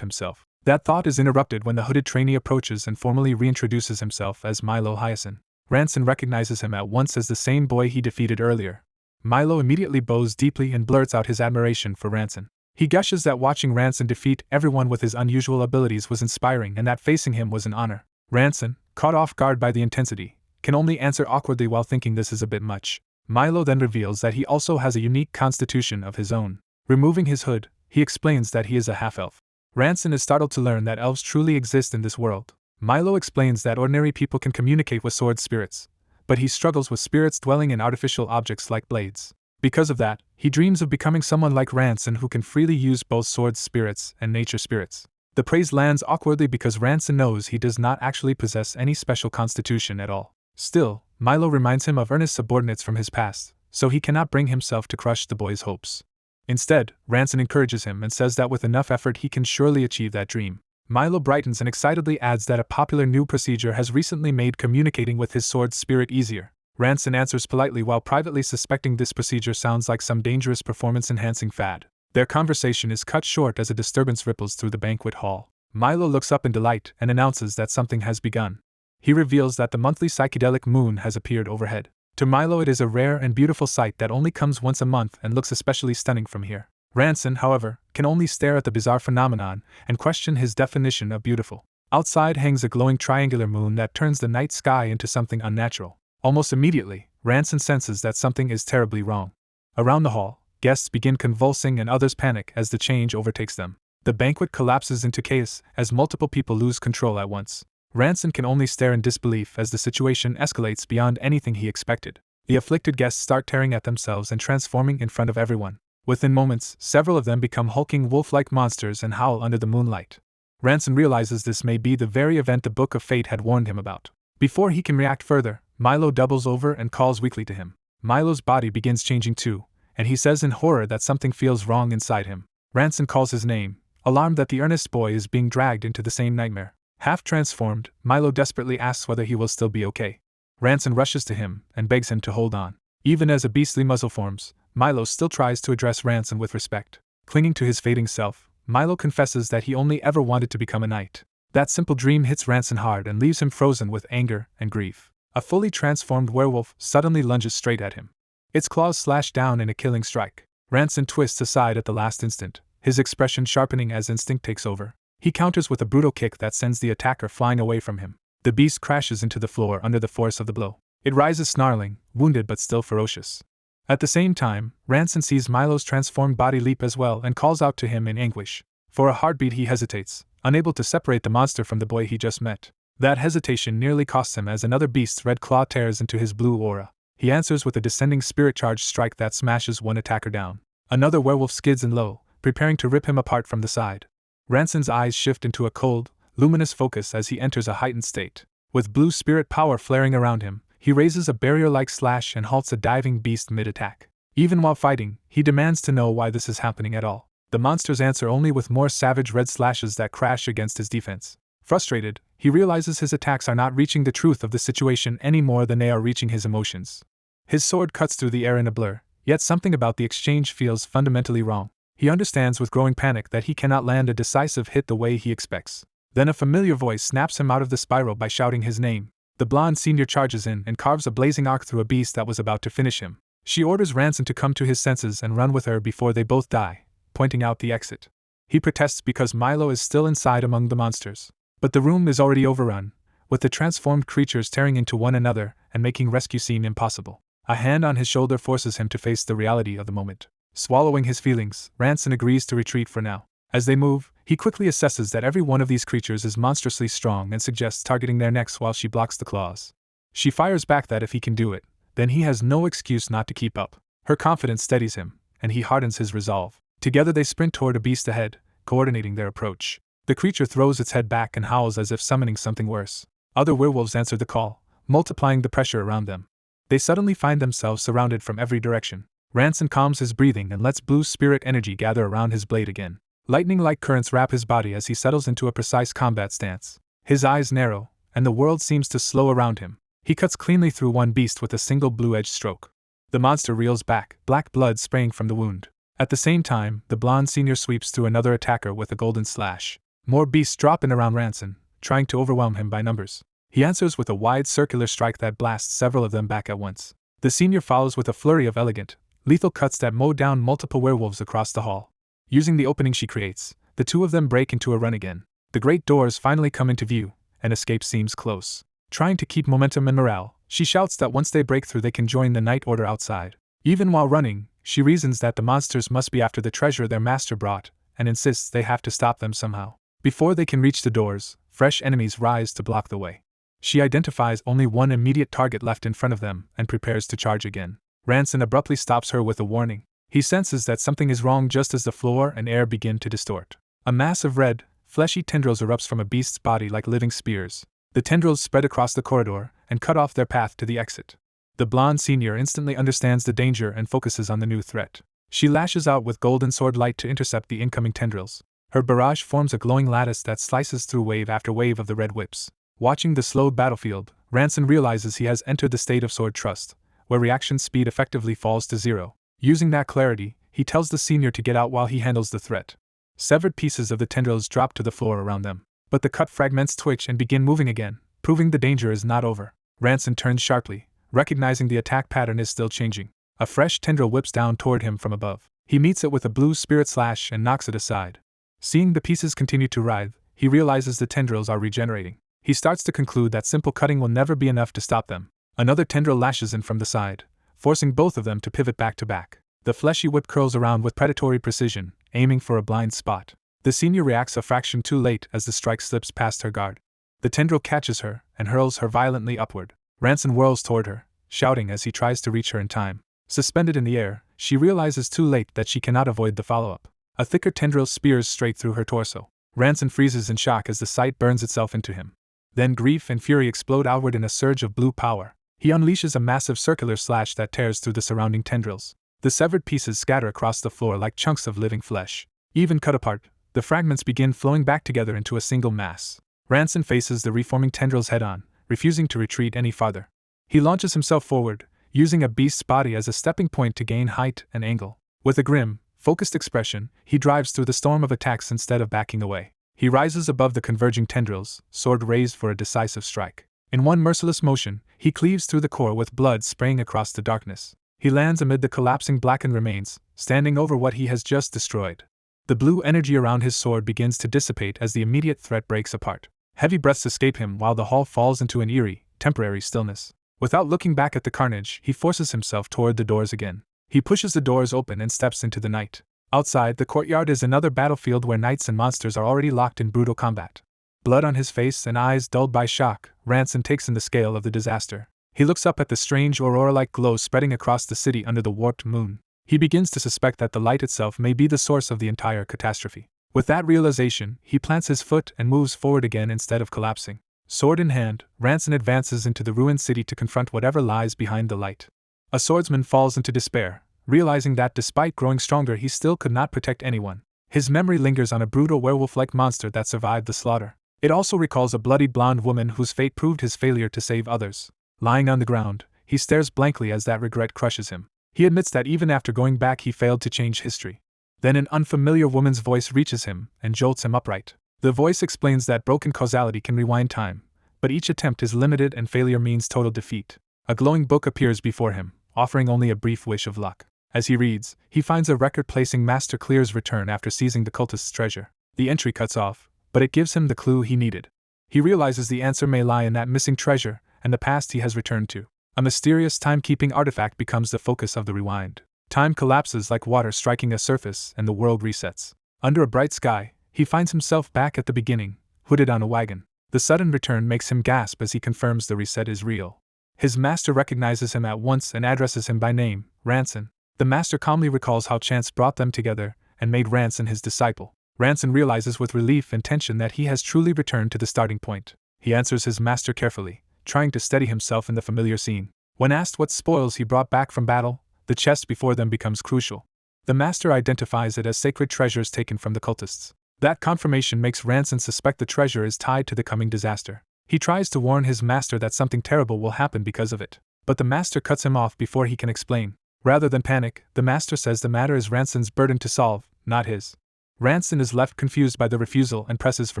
himself. That thought is interrupted when the hooded trainee approaches and formally reintroduces himself as Milo Hyacinth. Ranson recognizes him at once as the same boy he defeated earlier. Milo immediately bows deeply and blurts out his admiration for Ranson. He gushes that watching Ranson defeat everyone with his unusual abilities was inspiring and that facing him was an honor. Ranson, caught off guard by the intensity, can only answer awkwardly while thinking this is a bit much. Milo then reveals that he also has a unique constitution of his own. Removing his hood, he explains that he is a half-elf. Ranson is startled to learn that elves truly exist in this world. Milo explains that ordinary people can communicate with sword spirits, but he struggles with spirits dwelling in artificial objects like blades. Because of that, he dreams of becoming someone like Ranson who can freely use both sword spirits and nature spirits. The praise lands awkwardly because Ranson knows he does not actually possess any special constitution at all. Still, Milo reminds him of earnest subordinates from his past, so he cannot bring himself to crush the boy's hopes. Instead, Ranson encourages him and says that with enough effort he can surely achieve that dream. Milo brightens and excitedly adds that a popular new procedure has recently made communicating with his sword spirit easier. Ranson answers politely while privately suspecting this procedure sounds like some dangerous performance-enhancing fad. Their conversation is cut short as a disturbance ripples through the banquet hall. Milo looks up in delight and announces that something has begun. He reveals that the monthly psychedelic moon has appeared overhead. To Milo it is a rare and beautiful sight that only comes once a month and looks especially stunning from here. Ranson, however, can only stare at the bizarre phenomenon and question his definition of beautiful. Outside hangs a glowing triangular moon that turns the night sky into something unnatural. Almost immediately, Ranson senses that something is terribly wrong. Around the hall, guests begin convulsing and others panic as the change overtakes them. The banquet collapses into chaos as multiple people lose control at once. Ranson can only stare in disbelief as the situation escalates beyond anything he expected. The afflicted guests start tearing at themselves and transforming in front of everyone. Within moments, several of them become hulking wolf-like monsters and howl under the moonlight. Ranson realizes this may be the very event the Book of Fate had warned him about. Before he can react further, Milo doubles over and calls weakly to him. Milo's body begins changing too, and he says in horror that something feels wrong inside him. Ranson calls his name, alarmed that the earnest boy is being dragged into the same nightmare. Half transformed, Milo desperately asks whether he will still be okay. Ranson rushes to him and begs him to hold on. Even as a beastly muzzle forms, Milo still tries to address Ranson with respect. Clinging to his fading self, Milo confesses that he only ever wanted to become a knight. That simple dream hits Ranson hard and leaves him frozen with anger and grief. A fully transformed werewolf suddenly lunges straight at him. Its claws slash down in a killing strike. Ranson twists aside at the last instant, his expression sharpening as instinct takes over. He counters with a brutal kick that sends the attacker flying away from him. The beast crashes into the floor under the force of the blow. It rises snarling, wounded but still ferocious. At the same time, Ranson sees Milo's transformed body leap as well and calls out to him in anguish. For a heartbeat he hesitates, unable to separate the monster from the boy he just met. That hesitation nearly costs him as another beast's red claw tears into his blue aura. He answers with a descending spirit-charged strike that smashes one attacker down. Another werewolf skids in low, preparing to rip him apart from the side. Ranson's eyes shift into a cold, luminous focus as he enters a heightened state. With blue spirit power flaring around him, he raises a barrier-like slash and halts a diving beast mid-attack. Even while fighting, he demands to know why this is happening at all. The monsters answer only with more savage red slashes that crash against his defense. Frustrated, he realizes his attacks are not reaching the truth of the situation any more than they are reaching his emotions. His sword cuts through the air in a blur, yet something about the exchange feels fundamentally wrong. He understands with growing panic that he cannot land a decisive hit the way he expects. Then a familiar voice snaps him out of the spiral by shouting his name. The blonde senior charges in and carves a blazing arc through a beast that was about to finish him. She orders Ranson to come to his senses and run with her before they both die, pointing out the exit. He protests because Milo is still inside among the monsters. But the room is already overrun, with the transformed creatures tearing into one another and making rescue seem impossible. A hand on his shoulder forces him to face the reality of the moment. Swallowing his feelings, Ranson agrees to retreat for now. As they move, he quickly assesses that every one of these creatures is monstrously strong and suggests targeting their necks while she blocks the claws. She fires back that if he can do it, then he has no excuse not to keep up. Her confidence steadies him, and he hardens his resolve. Together they sprint toward a beast ahead, coordinating their approach. The creature throws its head back and howls as if summoning something worse. Other werewolves answer the call, multiplying the pressure around them. They suddenly find themselves surrounded from every direction. Ranson calms his breathing and lets blue spirit energy gather around his blade again. Lightning-like currents wrap his body as he settles into a precise combat stance. His eyes narrow, and the world seems to slow around him. He cuts cleanly through one beast with a single blue-edged stroke. The monster reels back, black blood spraying from the wound. At the same time, the blonde senior sweeps through another attacker with a golden slash. More beasts drop in around Ranson, trying to overwhelm him by numbers. He answers with a wide circular strike that blasts several of them back at once. The senior follows with a flurry of elegant, lethal cuts that mow down multiple werewolves across the hall. Using the opening she creates, the two of them break into a run again. The great doors finally come into view, and escape seems close. Trying to keep momentum and morale, she shouts that once they break through they can join the Night Order outside. Even while running, she reasons that the monsters must be after the treasure their master brought, and insists they have to stop them somehow. Before they can reach the doors, fresh enemies rise to block the way. She identifies only one immediate target left in front of them and prepares to charge again. Ranson abruptly stops her with a warning. He senses that something is wrong just as the floor and air begin to distort. A mass of red, fleshy tendrils erupts from a beast's body like living spears. The tendrils spread across the corridor and cut off their path to the exit. The blonde senior instantly understands the danger and focuses on the new threat. She lashes out with golden sword light to intercept the incoming tendrils. Her barrage forms a glowing lattice that slices through wave after wave of the red whips. Watching the slowed battlefield, Ranson realizes he has entered the state of sword trust, where reaction speed effectively falls to 0. Using that clarity, he tells the senior to get out while he handles the threat. Severed pieces of the tendrils drop to the floor around them, but the cut fragments twitch and begin moving again, proving the danger is not over. Ranson turns sharply, recognizing the attack pattern is still changing. A fresh tendril whips down toward him from above. He meets it with a blue spirit slash and knocks it aside. Seeing the pieces continue to writhe, he realizes the tendrils are regenerating. He starts to conclude that simple cutting will never be enough to stop them. Another tendril lashes in from the side, forcing both of them to pivot back to back. The fleshy whip curls around with predatory precision, aiming for a blind spot. The senior reacts a fraction too late as the strike slips past her guard. The tendril catches her and hurls her violently upward. Ranson whirls toward her, shouting as he tries to reach her in time. Suspended in the air, she realizes too late that she cannot avoid the follow-up. A thicker tendril spears straight through her torso. Ranson freezes in shock as the sight burns itself into him. Then grief and fury explode outward in a surge of blue power. He unleashes a massive circular slash that tears through the surrounding tendrils. The severed pieces scatter across the floor like chunks of living flesh. Even cut apart, the fragments begin flowing back together into a single mass. Ranson faces the reforming tendrils head-on, refusing to retreat any farther. He launches himself forward, using a beast's body as a stepping point to gain height and angle. With a grim, focused expression, he drives through the storm of attacks instead of backing away. He rises above the converging tendrils, sword raised for a decisive strike. In one merciless motion, he cleaves through the core with blood spraying across the darkness. He lands amid the collapsing blackened remains, standing over what he has just destroyed. The blue energy around his sword begins to dissipate as the immediate threat breaks apart. Heavy breaths escape him while the hall falls into an eerie, temporary stillness. Without looking back at the carnage, he forces himself toward the doors again. He pushes the doors open and steps into the night. Outside, the courtyard is another battlefield where knights and monsters are already locked in brutal combat. Blood on his face and eyes dulled by shock, Ranson takes in the scale of the disaster. He looks up at the strange aurora-like glow spreading across the city under the warped moon. He begins to suspect that the light itself may be the source of the entire catastrophe. With that realization, he plants his foot and moves forward again instead of collapsing. Sword in hand, Ranson advances into the ruined city to confront whatever lies behind the light. A swordsman falls into despair, realizing that despite growing stronger he still could not protect anyone. His memory lingers on a brutal werewolf-like monster that survived the slaughter. It also recalls a bloodied blonde woman whose fate proved his failure to save others. Lying on the ground, he stares blankly as that regret crushes him. He admits that even after going back he failed to change history. Then an unfamiliar woman's voice reaches him and jolts him upright. The voice explains that broken causality can rewind time, but each attempt is limited and failure means total defeat. A glowing book appears before him, offering only a brief wish of luck. As he reads, he finds a record placing Master Clear's return after seizing the cultist's treasure. The entry cuts off, but it gives him the clue he needed. He realizes the answer may lie in that missing treasure and the past he has returned to. A mysterious timekeeping artifact becomes the focus of the rewind. Time collapses like water striking a surface and the world resets. Under a bright sky, he finds himself back at the beginning, hooded on a wagon. The sudden return makes him gasp as he confirms the reset is real. His master recognizes him at once and addresses him by name, Ranson. The master calmly recalls how chance brought them together and made Ranson his disciple. Ranson realizes with relief and tension that he has truly returned to the starting point. He answers his master carefully, trying to steady himself in the familiar scene. When asked what spoils he brought back from battle, The chest before them becomes crucial. The master identifies it as sacred treasures taken from the cultists. That confirmation makes Ranson suspect the treasure is tied to the coming disaster. He tries to warn his master that something terrible will happen because of it, but the master cuts him off before he can explain. Rather than panic, the master says the matter is Ranson's burden to solve, not his. Ranson is left confused by the refusal and presses for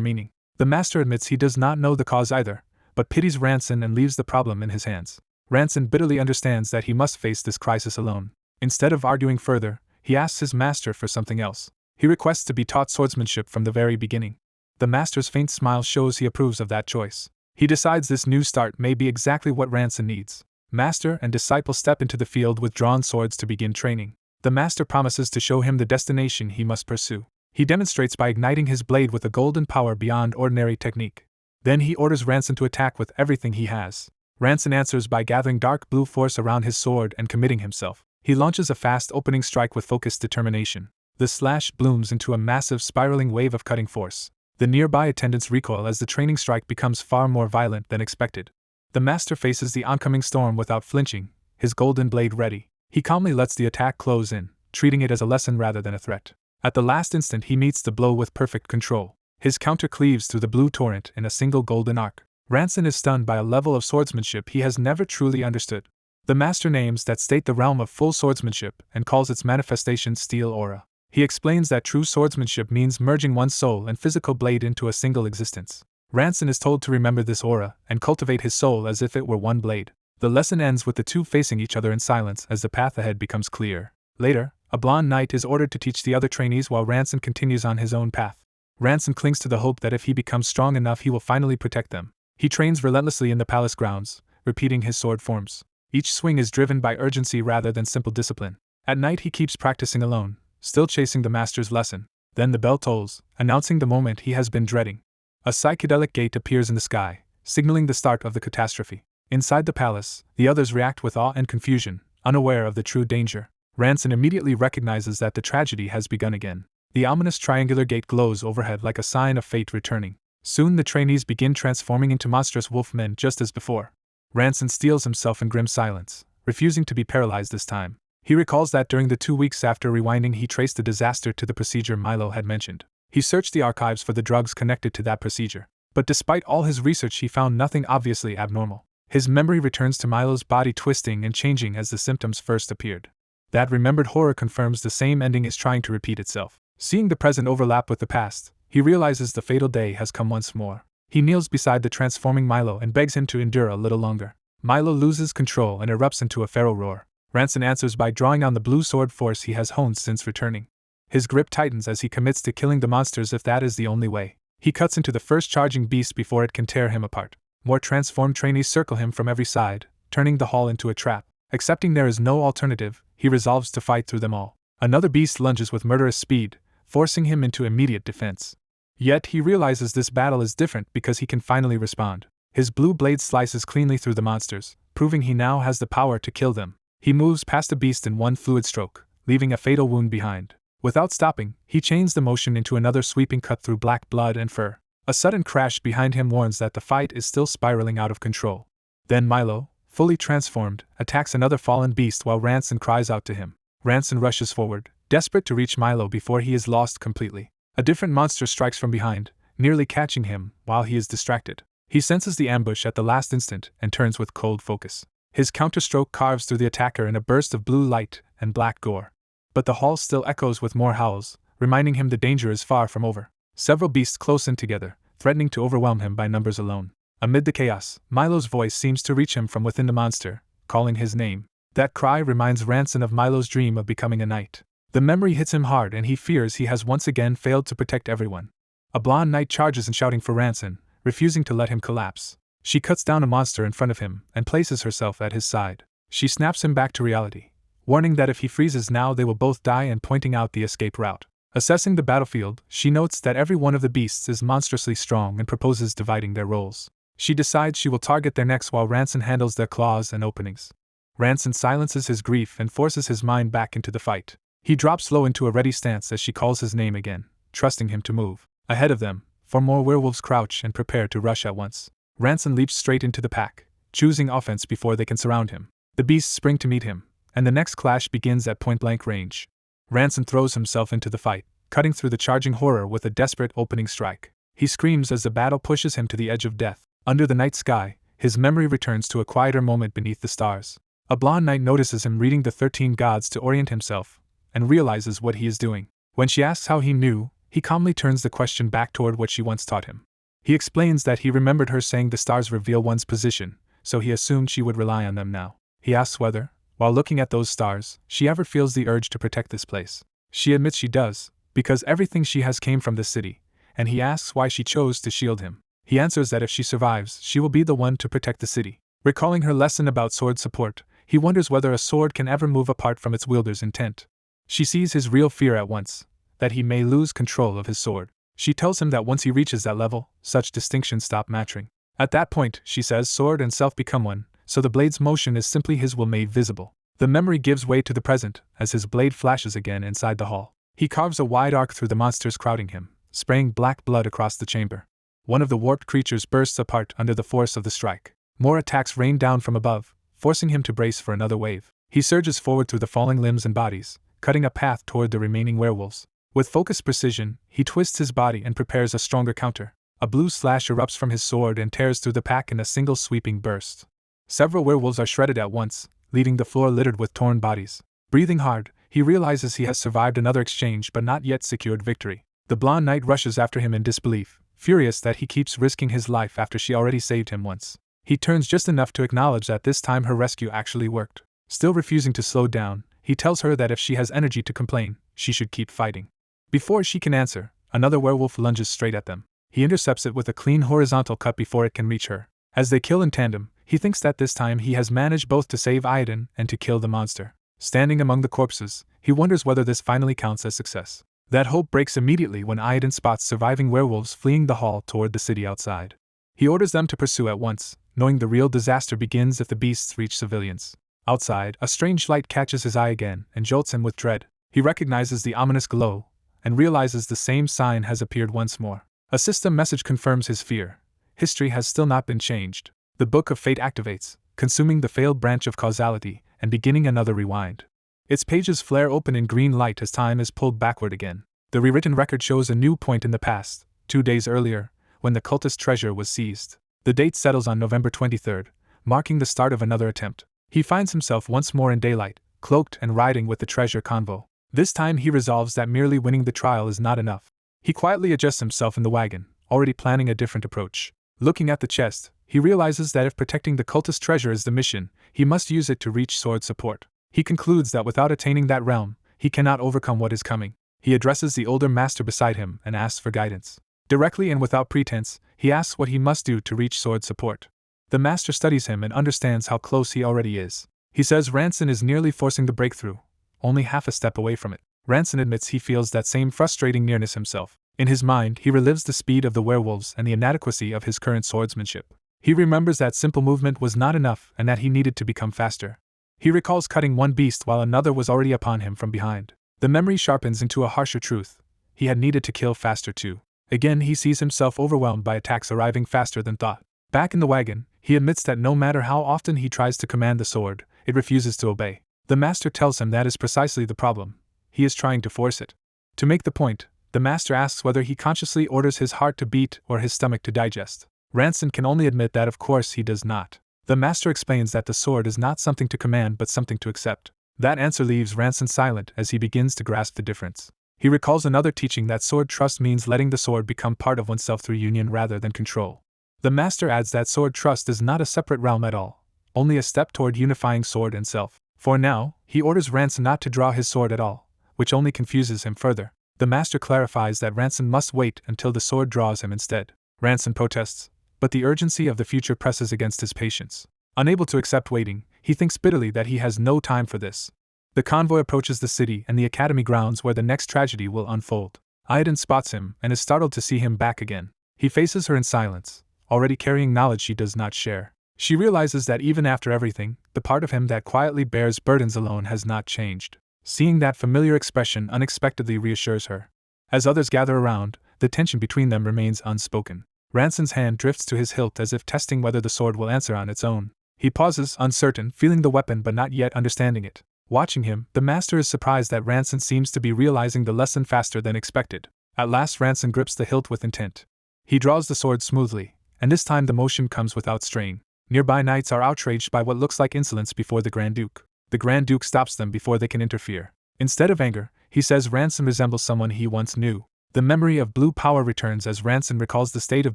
meaning. The master admits he does not know the cause either, but pities Ranson and leaves the problem in his hands. Ranson bitterly understands that he must face this crisis alone. Instead of arguing further, he asks his master for something else. He requests to be taught swordsmanship from the very beginning. The master's faint smile shows he approves of that choice. He decides this new start may be exactly what Ranson needs. Master and disciple step into the field with drawn swords to begin training. The master promises to show him the destination he must pursue. He demonstrates by igniting his blade with a golden power beyond ordinary technique. Then he orders Ranson to attack with everything he has. Ranson answers by gathering dark blue force around his sword and committing himself. He launches a fast opening strike with focused determination. The slash blooms into a massive spiraling wave of cutting force. The nearby attendants recoil as the training strike becomes far more violent than expected. The master faces the oncoming storm without flinching, his golden blade ready. He calmly lets the attack close in, treating it as a lesson rather than a threat. At the last instant he meets the blow with perfect control. His counter cleaves through the blue torrent in a single golden arc. Ranson is stunned by a level of swordsmanship he has never truly understood. The master names that state the realm of full swordsmanship and calls its manifestation steel aura. He explains that true swordsmanship means merging one's soul and physical blade into a single existence. Ranson is told to remember this aura and cultivate his soul as if it were one blade. The lesson ends with the two facing each other in silence as the path ahead becomes clear. Later, a blonde knight is ordered to teach the other trainees while Ranson continues on his own path. Ranson clings to the hope that if he becomes strong enough he will finally protect them. He trains relentlessly in the palace grounds, repeating his sword forms. Each swing is driven by urgency rather than simple discipline. At night he keeps practicing alone, still chasing the master's lesson. Then the bell tolls, announcing the moment he has been dreading. A psychedelic gate appears in the sky, signaling the start of the catastrophe. Inside the palace, the others react with awe and confusion, unaware of the true danger. Ranson immediately recognizes that the tragedy has begun again. The ominous triangular gate glows overhead like a sign of fate returning. Soon the trainees begin transforming into monstrous wolfmen just as before. Ranson steels himself in grim silence, refusing to be paralyzed this time. He recalls that during the 2 weeks after rewinding he traced the disaster to the procedure Milo had mentioned. He searched the archives for the drugs connected to that procedure. But despite all his research he found nothing obviously abnormal. His memory returns to Milo's body twisting and changing as the symptoms first appeared. That remembered horror confirms the same ending is trying to repeat itself. Seeing the present overlap with the past, he realizes the fatal day has come once more. He kneels beside the transforming Milo and begs him to endure a little longer. Milo loses control and erupts into a feral roar. Ranson answers by drawing on the blue sword force he has honed since returning. His grip tightens as he commits to killing the monsters if that is the only way. He cuts into the first charging beast before it can tear him apart. More transformed trainees circle him from every side, turning the hall into a trap. Accepting there is no alternative, he resolves to fight through them all. Another beast lunges with murderous speed, forcing him into immediate defense. Yet he realizes this battle is different because he can finally respond. His blue blade slices cleanly through the monsters, proving he now has the power to kill them. He moves past the beast in one fluid stroke, leaving a fatal wound behind. Without stopping, he chains the motion into another sweeping cut through black blood and fur. A sudden crash behind him warns that the fight is still spiraling out of control. Then Milo, fully transformed, attacks another fallen beast while Ranson cries out to him. Ranson rushes forward, desperate to reach Milo before he is lost completely. A different monster strikes from behind, nearly catching him while he is distracted. He senses the ambush at the last instant and turns with cold focus. His counterstroke carves through the attacker in a burst of blue light and black gore. But the hall still echoes with more howls, reminding him the danger is far from over. Several beasts close in together, threatening to overwhelm him by numbers alone. Amid the chaos, Milo's voice seems to reach him from within the monster, calling his name. That cry reminds Ranson of Milo's dream of becoming a knight. The memory hits him hard and he fears he has once again failed to protect everyone. A blonde knight charges in shouting for Ranson, refusing to let him collapse. She cuts down a monster in front of him and places herself at his side. She snaps him back to reality, warning that if he freezes now they will both die and pointing out the escape route. Assessing the battlefield, she notes that every one of the beasts is monstrously strong and proposes dividing their roles. She decides she will target their necks while Ranson handles their claws and openings. Ranson silences his grief and forces his mind back into the fight. He drops low into a ready stance as she calls his name again, trusting him to move. Ahead of them, 4 more werewolves crouch and prepare to rush at once. Ranson leaps straight into the pack, choosing offense before they can surround him. The beasts spring to meet him, and the next clash begins at point-blank range. Ranson throws himself into the fight, cutting through the charging horror with a desperate opening strike. He screams as the battle pushes him to the edge of death. Under the night sky, his memory returns to a quieter moment beneath the stars. A blonde knight notices him reading the 13 gods to orient himself, and realizes what he is doing. When she asks how he knew, he calmly turns the question back toward what she once taught him. He explains that he remembered her saying the stars reveal one's position, so he assumed she would rely on them now. He asks whether, while looking at those stars, she ever feels the urge to protect this place. She admits she does, because everything she has came from this city, and he asks why she chose to shield him. He answers that if she survives, she will be the one to protect the city. Recalling her lesson about sword support, he wonders whether a sword can ever move apart from its wielder's intent. She sees his real fear at once, that he may lose control of his sword. She tells him that once he reaches that level, such distinctions stop mattering. At that point, she says, sword and self become one, so the blade's motion is simply his will made visible. The memory gives way to the present, as his blade flashes again inside the hall. He carves a wide arc through the monsters crowding him, spraying black blood across the chamber. One of the warped creatures bursts apart under the force of the strike. More attacks rain down from above, forcing him to brace for another wave. He surges forward through the falling limbs and bodies, cutting a path toward the remaining werewolves. With focused precision, he twists his body and prepares a stronger counter. A blue slash erupts from his sword and tears through the pack in a single sweeping burst. Several werewolves are shredded at once, leaving the floor littered with torn bodies. Breathing hard, he realizes he has survived another exchange but not yet secured victory. The blonde knight rushes after him in disbelief, furious that he keeps risking his life after she already saved him once. He turns just enough to acknowledge that this time her rescue actually worked. Still refusing to slow down, he tells her that if she has energy to complain, she should keep fighting. Before she can answer, another werewolf lunges straight at them. He intercepts it with a clean horizontal cut before it can reach her. As they kill in tandem, he thinks that this time he has managed both to save Iodine and to kill the monster. Standing among the corpses, he wonders whether this finally counts as success. That hope breaks immediately when Iodine spots surviving werewolves fleeing the hall toward the city outside. He orders them to pursue at once, knowing the real disaster begins if the beasts reach civilians. Outside, a strange light catches his eye again and jolts him with dread. He recognizes the ominous glow, and realizes the same sign has appeared once more. A system message confirms his fear. History has still not been changed. The Book of Fate activates, consuming the failed branch of causality, and beginning another rewind. Its pages flare open in green light as time is pulled backward again. The rewritten record shows a new point in the past, 2 days earlier, when the cultist treasure was seized. The date settles on November 23rd, marking the start of another attempt. He finds himself once more in daylight, cloaked and riding with the treasure convo. This time he resolves that merely winning the trial is not enough. He quietly adjusts himself in the wagon, already planning a different approach. Looking at the chest, he realizes that if protecting the cultist treasure is the mission, he must use it to reach sword support. He concludes that without attaining that realm, he cannot overcome what is coming. He addresses the older master beside him and asks for guidance. Directly and without pretense, he asks what he must do to reach sword support. The master studies him and understands how close he already is. He says Ranson is nearly forcing the breakthrough, only half a step away from it. Ranson admits he feels that same frustrating nearness himself. In his mind, he relives the speed of the werewolves and the inadequacy of his current swordsmanship. He remembers that simple movement was not enough and that he needed to become faster. He recalls cutting one beast while another was already upon him from behind. The memory sharpens into a harsher truth. He had needed to kill faster too. Again he sees himself overwhelmed by attacks arriving faster than thought. Back in the wagon, he admits that no matter how often he tries to command the sword, it refuses to obey. The master tells him that is precisely the problem. He is trying to force it. To make the point, the master asks whether he consciously orders his heart to beat or his stomach to digest. Ranson can only admit that of course he does not. The master explains that the sword is not something to command but something to accept. That answer leaves Ranson silent as he begins to grasp the difference. He recalls another teaching that sword trust means letting the sword become part of oneself through union rather than control. The master adds that sword trust is not a separate realm at all, only a step toward unifying sword and self. For now, he orders Ranson not to draw his sword at all, which only confuses him further. The master clarifies that Ranson must wait until the sword draws him instead. Ranson protests, but the urgency of the future presses against his patience. Unable to accept waiting, he thinks bitterly that he has no time for this. The convoy approaches the city and the academy grounds where the next tragedy will unfold. Iodine spots him and is startled to see him back again. He faces her in silence, already carrying knowledge she does not share. She realizes that even after everything, the part of him that quietly bears burdens alone has not changed. Seeing that familiar expression unexpectedly reassures her. As others gather around, the tension between them remains unspoken. Ranson's hand drifts to his hilt as if testing whether the sword will answer on its own. He pauses, uncertain, feeling the weapon but not yet understanding it. Watching him, the master is surprised that Ranson seems to be realizing the lesson faster than expected. At last Ranson grips the hilt with intent. He draws the sword smoothly, and this time the motion comes without strain. Nearby knights are outraged by what looks like insolence before the Grand Duke. The Grand Duke stops them before they can interfere. Instead of anger, he says Ranson resembles someone he once knew. The memory of blue power returns as Ranson recalls the state of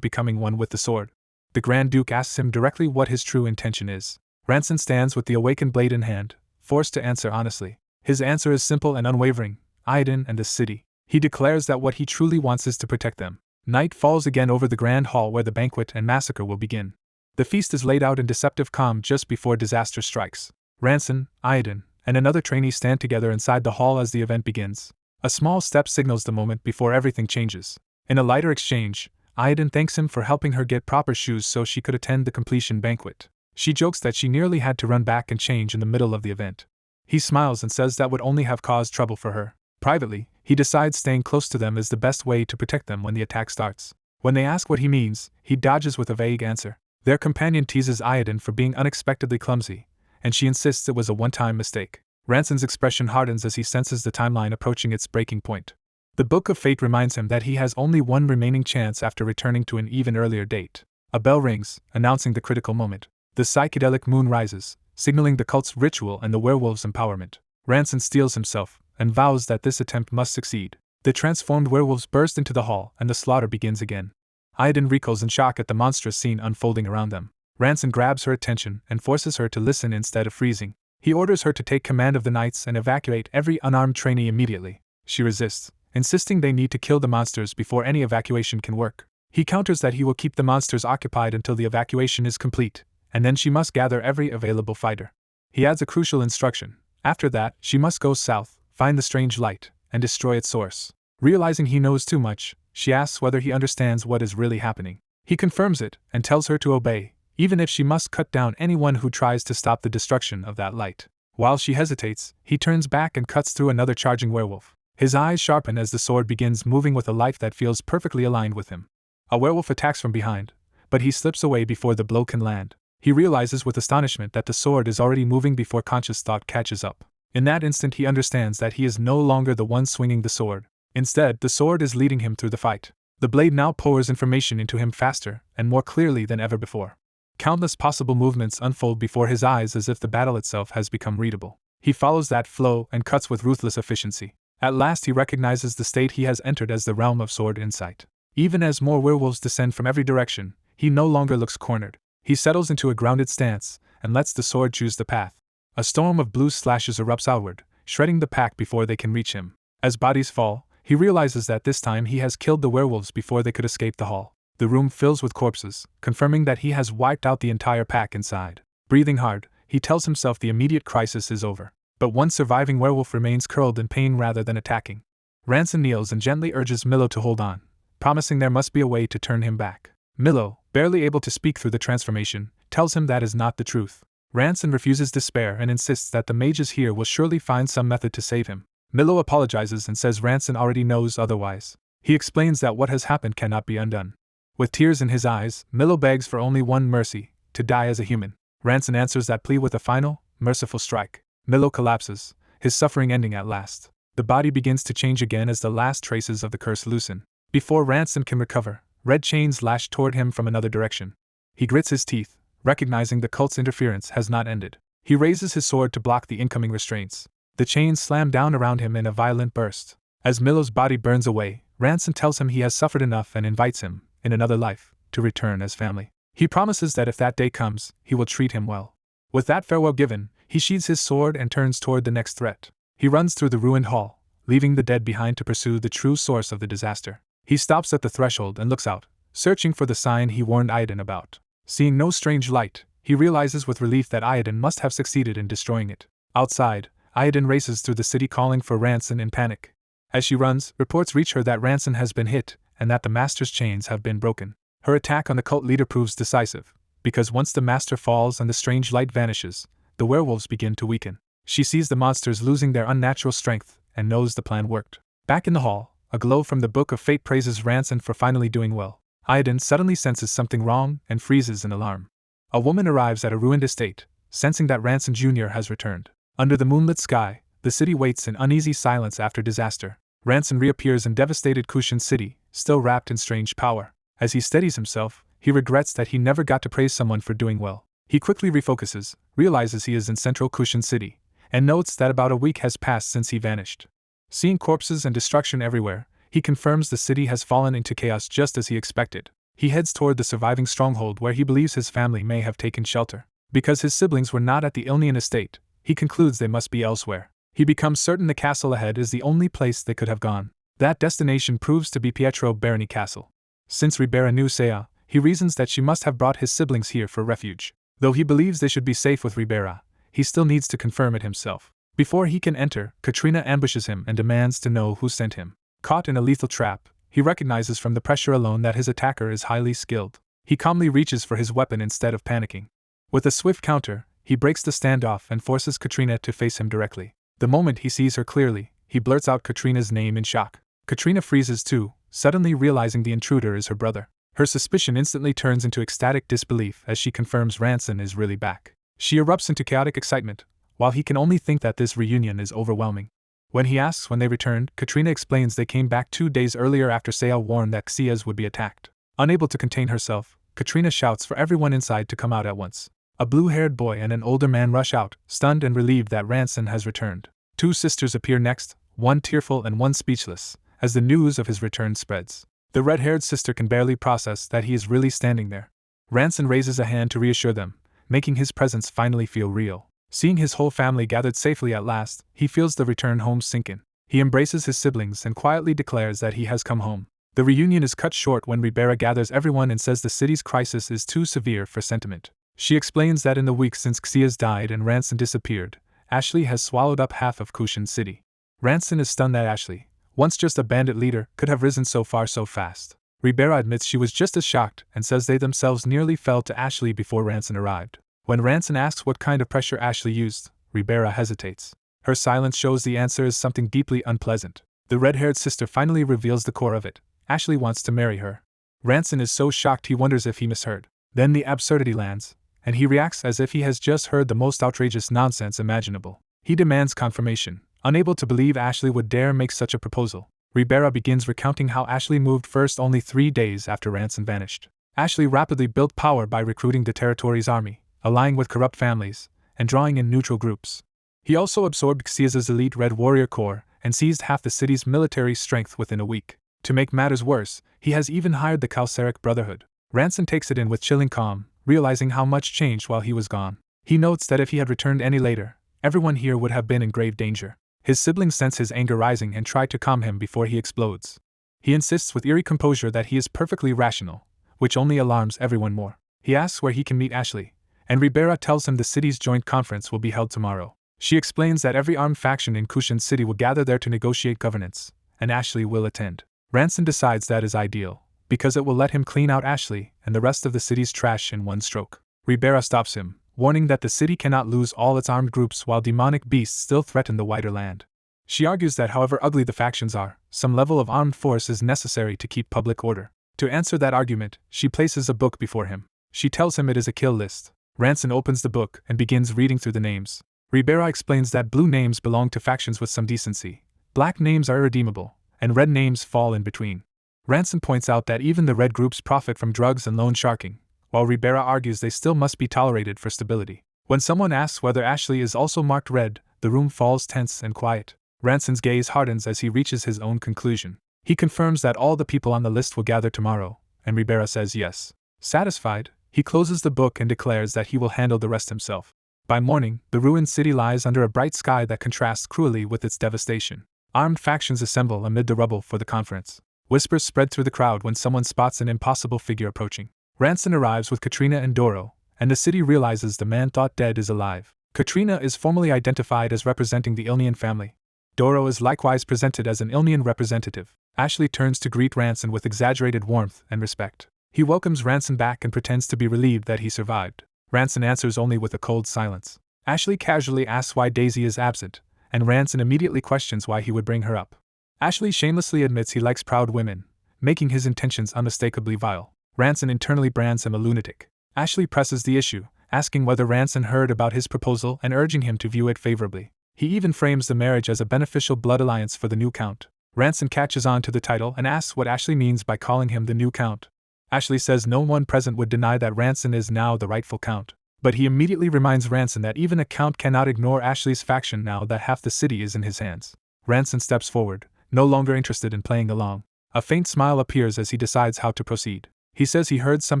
becoming one with the sword. The Grand Duke asks him directly what his true intention is. Ranson stands with the awakened blade in hand, forced to answer honestly. His answer is simple and unwavering: Aiden and the city. He declares that what he truly wants is to protect them. Night falls again over the grand hall where the banquet and massacre will begin. The feast is laid out in deceptive calm just before disaster strikes. Ranson, Aiden, and another trainee stand together inside the hall as the event begins. A small step signals the moment before everything changes. In a lighter exchange, Aiden thanks him for helping her get proper shoes so she could attend the completion banquet. She jokes that she nearly had to run back and change in the middle of the event. He smiles and says that would only have caused trouble for her. Privately, he decides staying close to them is the best way to protect them when the attack starts. When they ask what he means, he dodges with a vague answer. Their companion teases Aiden for being unexpectedly clumsy, and she insists it was a one-time mistake. Ranson's expression hardens as he senses the timeline approaching its breaking point. The Book of Fate reminds him that he has only one remaining chance after returning to an even earlier date. A bell rings, announcing the critical moment. The psychedelic moon rises, signaling the cult's ritual and the werewolves' empowerment. Ranson steels himself, and vows that this attempt must succeed. The transformed werewolves burst into the hall, and the slaughter begins again. Aiden recoils in shock at the monstrous scene unfolding around them. Ranson grabs her attention and forces her to listen instead of freezing. He orders her to take command of the knights and evacuate every unarmed trainee immediately. She resists, insisting they need to kill the monsters before any evacuation can work. He counters that he will keep the monsters occupied until the evacuation is complete, and then she must gather every available fighter. He adds a crucial instruction. After that, she must go south, find the strange light, and destroy its source. Realizing he knows too much, she asks whether he understands what is really happening. He confirms it, and tells her to obey, even if she must cut down anyone who tries to stop the destruction of that light. While she hesitates, he turns back and cuts through another charging werewolf. His eyes sharpen as the sword begins moving with a life that feels perfectly aligned with him. A werewolf attacks from behind, but he slips away before the blow can land. He realizes with astonishment that the sword is already moving before conscious thought catches up. In that instant he understands that he is no longer the one swinging the sword. Instead, the sword is leading him through the fight. The blade now pours information into him faster and more clearly than ever before. Countless possible movements unfold before his eyes as if the battle itself has become readable. He follows that flow and cuts with ruthless efficiency. At last he recognizes the state he has entered as the realm of sword insight. Even as more werewolves descend from every direction, he no longer looks cornered. He settles into a grounded stance and lets the sword choose the path. A storm of blue slashes erupts outward, shredding the pack before they can reach him. As bodies fall, he realizes that this time he has killed the werewolves before they could escape the hall. The room fills with corpses, confirming that he has wiped out the entire pack inside. Breathing hard, he tells himself the immediate crisis is over. But one surviving werewolf remains curled in pain rather than attacking. Ranson kneels and gently urges Milo to hold on, promising there must be a way to turn him back. Milo, barely able to speak through the transformation, tells him that is not the truth. Ranson refuses despair and insists that the mages here will surely find some method to save him. Milo apologizes and says Ranson already knows otherwise. He explains that what has happened cannot be undone. With tears in his eyes, Milo begs for only one mercy: to die as a human. Ranson answers that plea with a final, merciful strike. Milo collapses, his suffering ending at last. The body begins to change again as the last traces of the curse loosen. Before Ranson can recover, red chains lash toward him from another direction. He grits his teeth, recognizing the cult's interference has not ended. He raises his sword to block the incoming restraints. The chains slam down around him in a violent burst. As Milo's body burns away, Ranson tells him he has suffered enough and invites him, in another life, to return as family. He promises that if that day comes, he will treat him well. With that farewell given, he sheathes his sword and turns toward the next threat. He runs through the ruined hall, leaving the dead behind to pursue the true source of the disaster. He stops at the threshold and looks out, searching for the sign he warned Aiden about. Seeing no strange light, he realizes with relief that Aiden must have succeeded in destroying it. Outside, Aiden races through the city calling for Ranson in panic. As she runs, reports reach her that Ranson has been hit, and that the master's chains have been broken. Her attack on the cult leader proves decisive, because once the master falls and the strange light vanishes, the werewolves begin to weaken. She sees the monsters losing their unnatural strength, and knows the plan worked. Back in the hall, a glow from the Book of Fate praises Ranson for finally doing well. Aiden suddenly senses something wrong and freezes in alarm. A woman arrives at a ruined estate, sensing that Ranson Jr. has returned. Under the moonlit sky, the city waits in uneasy silence after disaster. Ranson reappears in devastated Kushan City, still wrapped in strange power. As he steadies himself, he regrets that he never got to praise someone for doing well. He quickly refocuses, realizes he is in central Kushan City, and notes that about a week has passed since he vanished. Seeing corpses and destruction everywhere, he confirms the city has fallen into chaos just as he expected. He heads toward the surviving stronghold where he believes his family may have taken shelter. Because his siblings were not at the Ilnian estate, he concludes they must be elsewhere. He becomes certain the castle ahead is the only place they could have gone. That destination proves to be Pietro Baroni Castle. Since Ribera knew Saya, he reasons that she must have brought his siblings here for refuge. Though he believes they should be safe with Ribera, he still needs to confirm it himself. Before he can enter, Katrina ambushes him and demands to know who sent him. Caught in a lethal trap, he recognizes from the pressure alone that his attacker is highly skilled. He calmly reaches for his weapon instead of panicking. With a swift counter, he breaks the standoff and forces Katrina to face him directly. The moment he sees her clearly, he blurts out Katrina's name in shock. Katrina freezes too, suddenly realizing the intruder is her brother. Her suspicion instantly turns into ecstatic disbelief as she confirms Ranson is really back. She erupts into chaotic excitement, while he can only think that this reunion is overwhelming. When he asks when they returned, Katrina explains they came back 2 days earlier after Saya warned that Xias would be attacked. Unable to contain herself, Katrina shouts for everyone inside to come out at once. A blue-haired boy and an older man rush out, stunned and relieved that Ranson has returned. 2 sisters appear next, one tearful and one speechless, as the news of his return spreads. The red-haired sister can barely process that he is really standing there. Ranson raises a hand to reassure them, making his presence finally feel real. Seeing his whole family gathered safely at last, he feels the return home sink in. He embraces his siblings and quietly declares that he has come home. The reunion is cut short when Ribera gathers everyone and says the city's crisis is too severe for sentiment. She explains that in the weeks since Xias died and Ranson disappeared, Ashley has swallowed up half of Kushan City. Ranson is stunned that Ashley, once just a bandit leader, could have risen so far so fast. Ribera admits she was just as shocked and says they themselves nearly fell to Ashley before Ranson arrived. When Ranson asks what kind of pressure Ashley used, Ribera hesitates. Her silence shows the answer is something deeply unpleasant. The red-haired sister finally reveals the core of it. Ashley wants to marry her. Ranson is so shocked he wonders if he misheard. Then the absurdity lands, and he reacts as if he has just heard the most outrageous nonsense imaginable. He demands confirmation, unable to believe Ashley would dare make such a proposal. Ribera begins recounting how Ashley moved first only 3 days after Ranson vanished. Ashley rapidly built power by recruiting the territory's army, allying with corrupt families, and drawing in neutral groups. He also absorbed Xias's elite Red Warrior Corps and seized half the city's military strength within a week. To make matters worse, he has even hired the Kalsaric Brotherhood. Ranson takes it in with chilling calm, realizing how much changed while he was gone. He notes that if he had returned any later, everyone here would have been in grave danger. His siblings sense his anger rising and try to calm him before he explodes. He insists with eerie composure that he is perfectly rational, which only alarms everyone more. He asks where he can meet Ashley, and Ribera tells him the city's joint conference will be held tomorrow. She explains that every armed faction in Kushan City will gather there to negotiate governance, and Ashley will attend. Ranson decides that is ideal, because it will let him clean out Ashley and the rest of the city's trash in one stroke. Ribera stops him, warning that the city cannot lose all its armed groups while demonic beasts still threaten the wider land. She argues that however ugly the factions are, some level of armed force is necessary to keep public order. To answer that argument, she places a book before him. She tells him it is a kill list. Ranson opens the book and begins reading through the names. Ribera explains that blue names belong to factions with some decency, black names are irredeemable, and red names fall in between. Ranson points out that even the red groups profit from drugs and loan sharking, while Ribera argues they still must be tolerated for stability. When someone asks whether Ashley is also marked red, the room falls tense and quiet. Ranson's gaze hardens as he reaches his own conclusion. He confirms that all the people on the list will gather tomorrow, and Ribera says yes. Satisfied, he closes the book and declares that he will handle the rest himself. By morning, the ruined city lies under a bright sky that contrasts cruelly with its devastation. Armed factions assemble amid the rubble for the conference. Whispers spread through the crowd when someone spots an impossible figure approaching. Ranson arrives with Katrina and Doro, and the city realizes the man thought dead is alive. Katrina is formally identified as representing the Ilnian family. Doro is likewise presented as an Ilnian representative. Ashley turns to greet Ranson with exaggerated warmth and respect. He welcomes Ranson back and pretends to be relieved that he survived. Ranson answers only with a cold silence. Ashley casually asks why Daisy is absent, and Ranson immediately questions why he would bring her up. Ashley shamelessly admits he likes proud women, making his intentions unmistakably vile. Ranson internally brands him a lunatic. Ashley presses the issue, asking whether Ranson heard about his proposal and urging him to view it favorably. He even frames the marriage as a beneficial blood alliance for the new count. Ranson catches on to the title and asks what Ashley means by calling him the new count. Ashley says no one present would deny that Ranson is now the rightful count. But he immediately reminds Ranson that even a count cannot ignore Ashley's faction now that half the city is in his hands. Ranson steps forward, no longer interested in playing along. A faint smile appears as he decides how to proceed. He says he heard some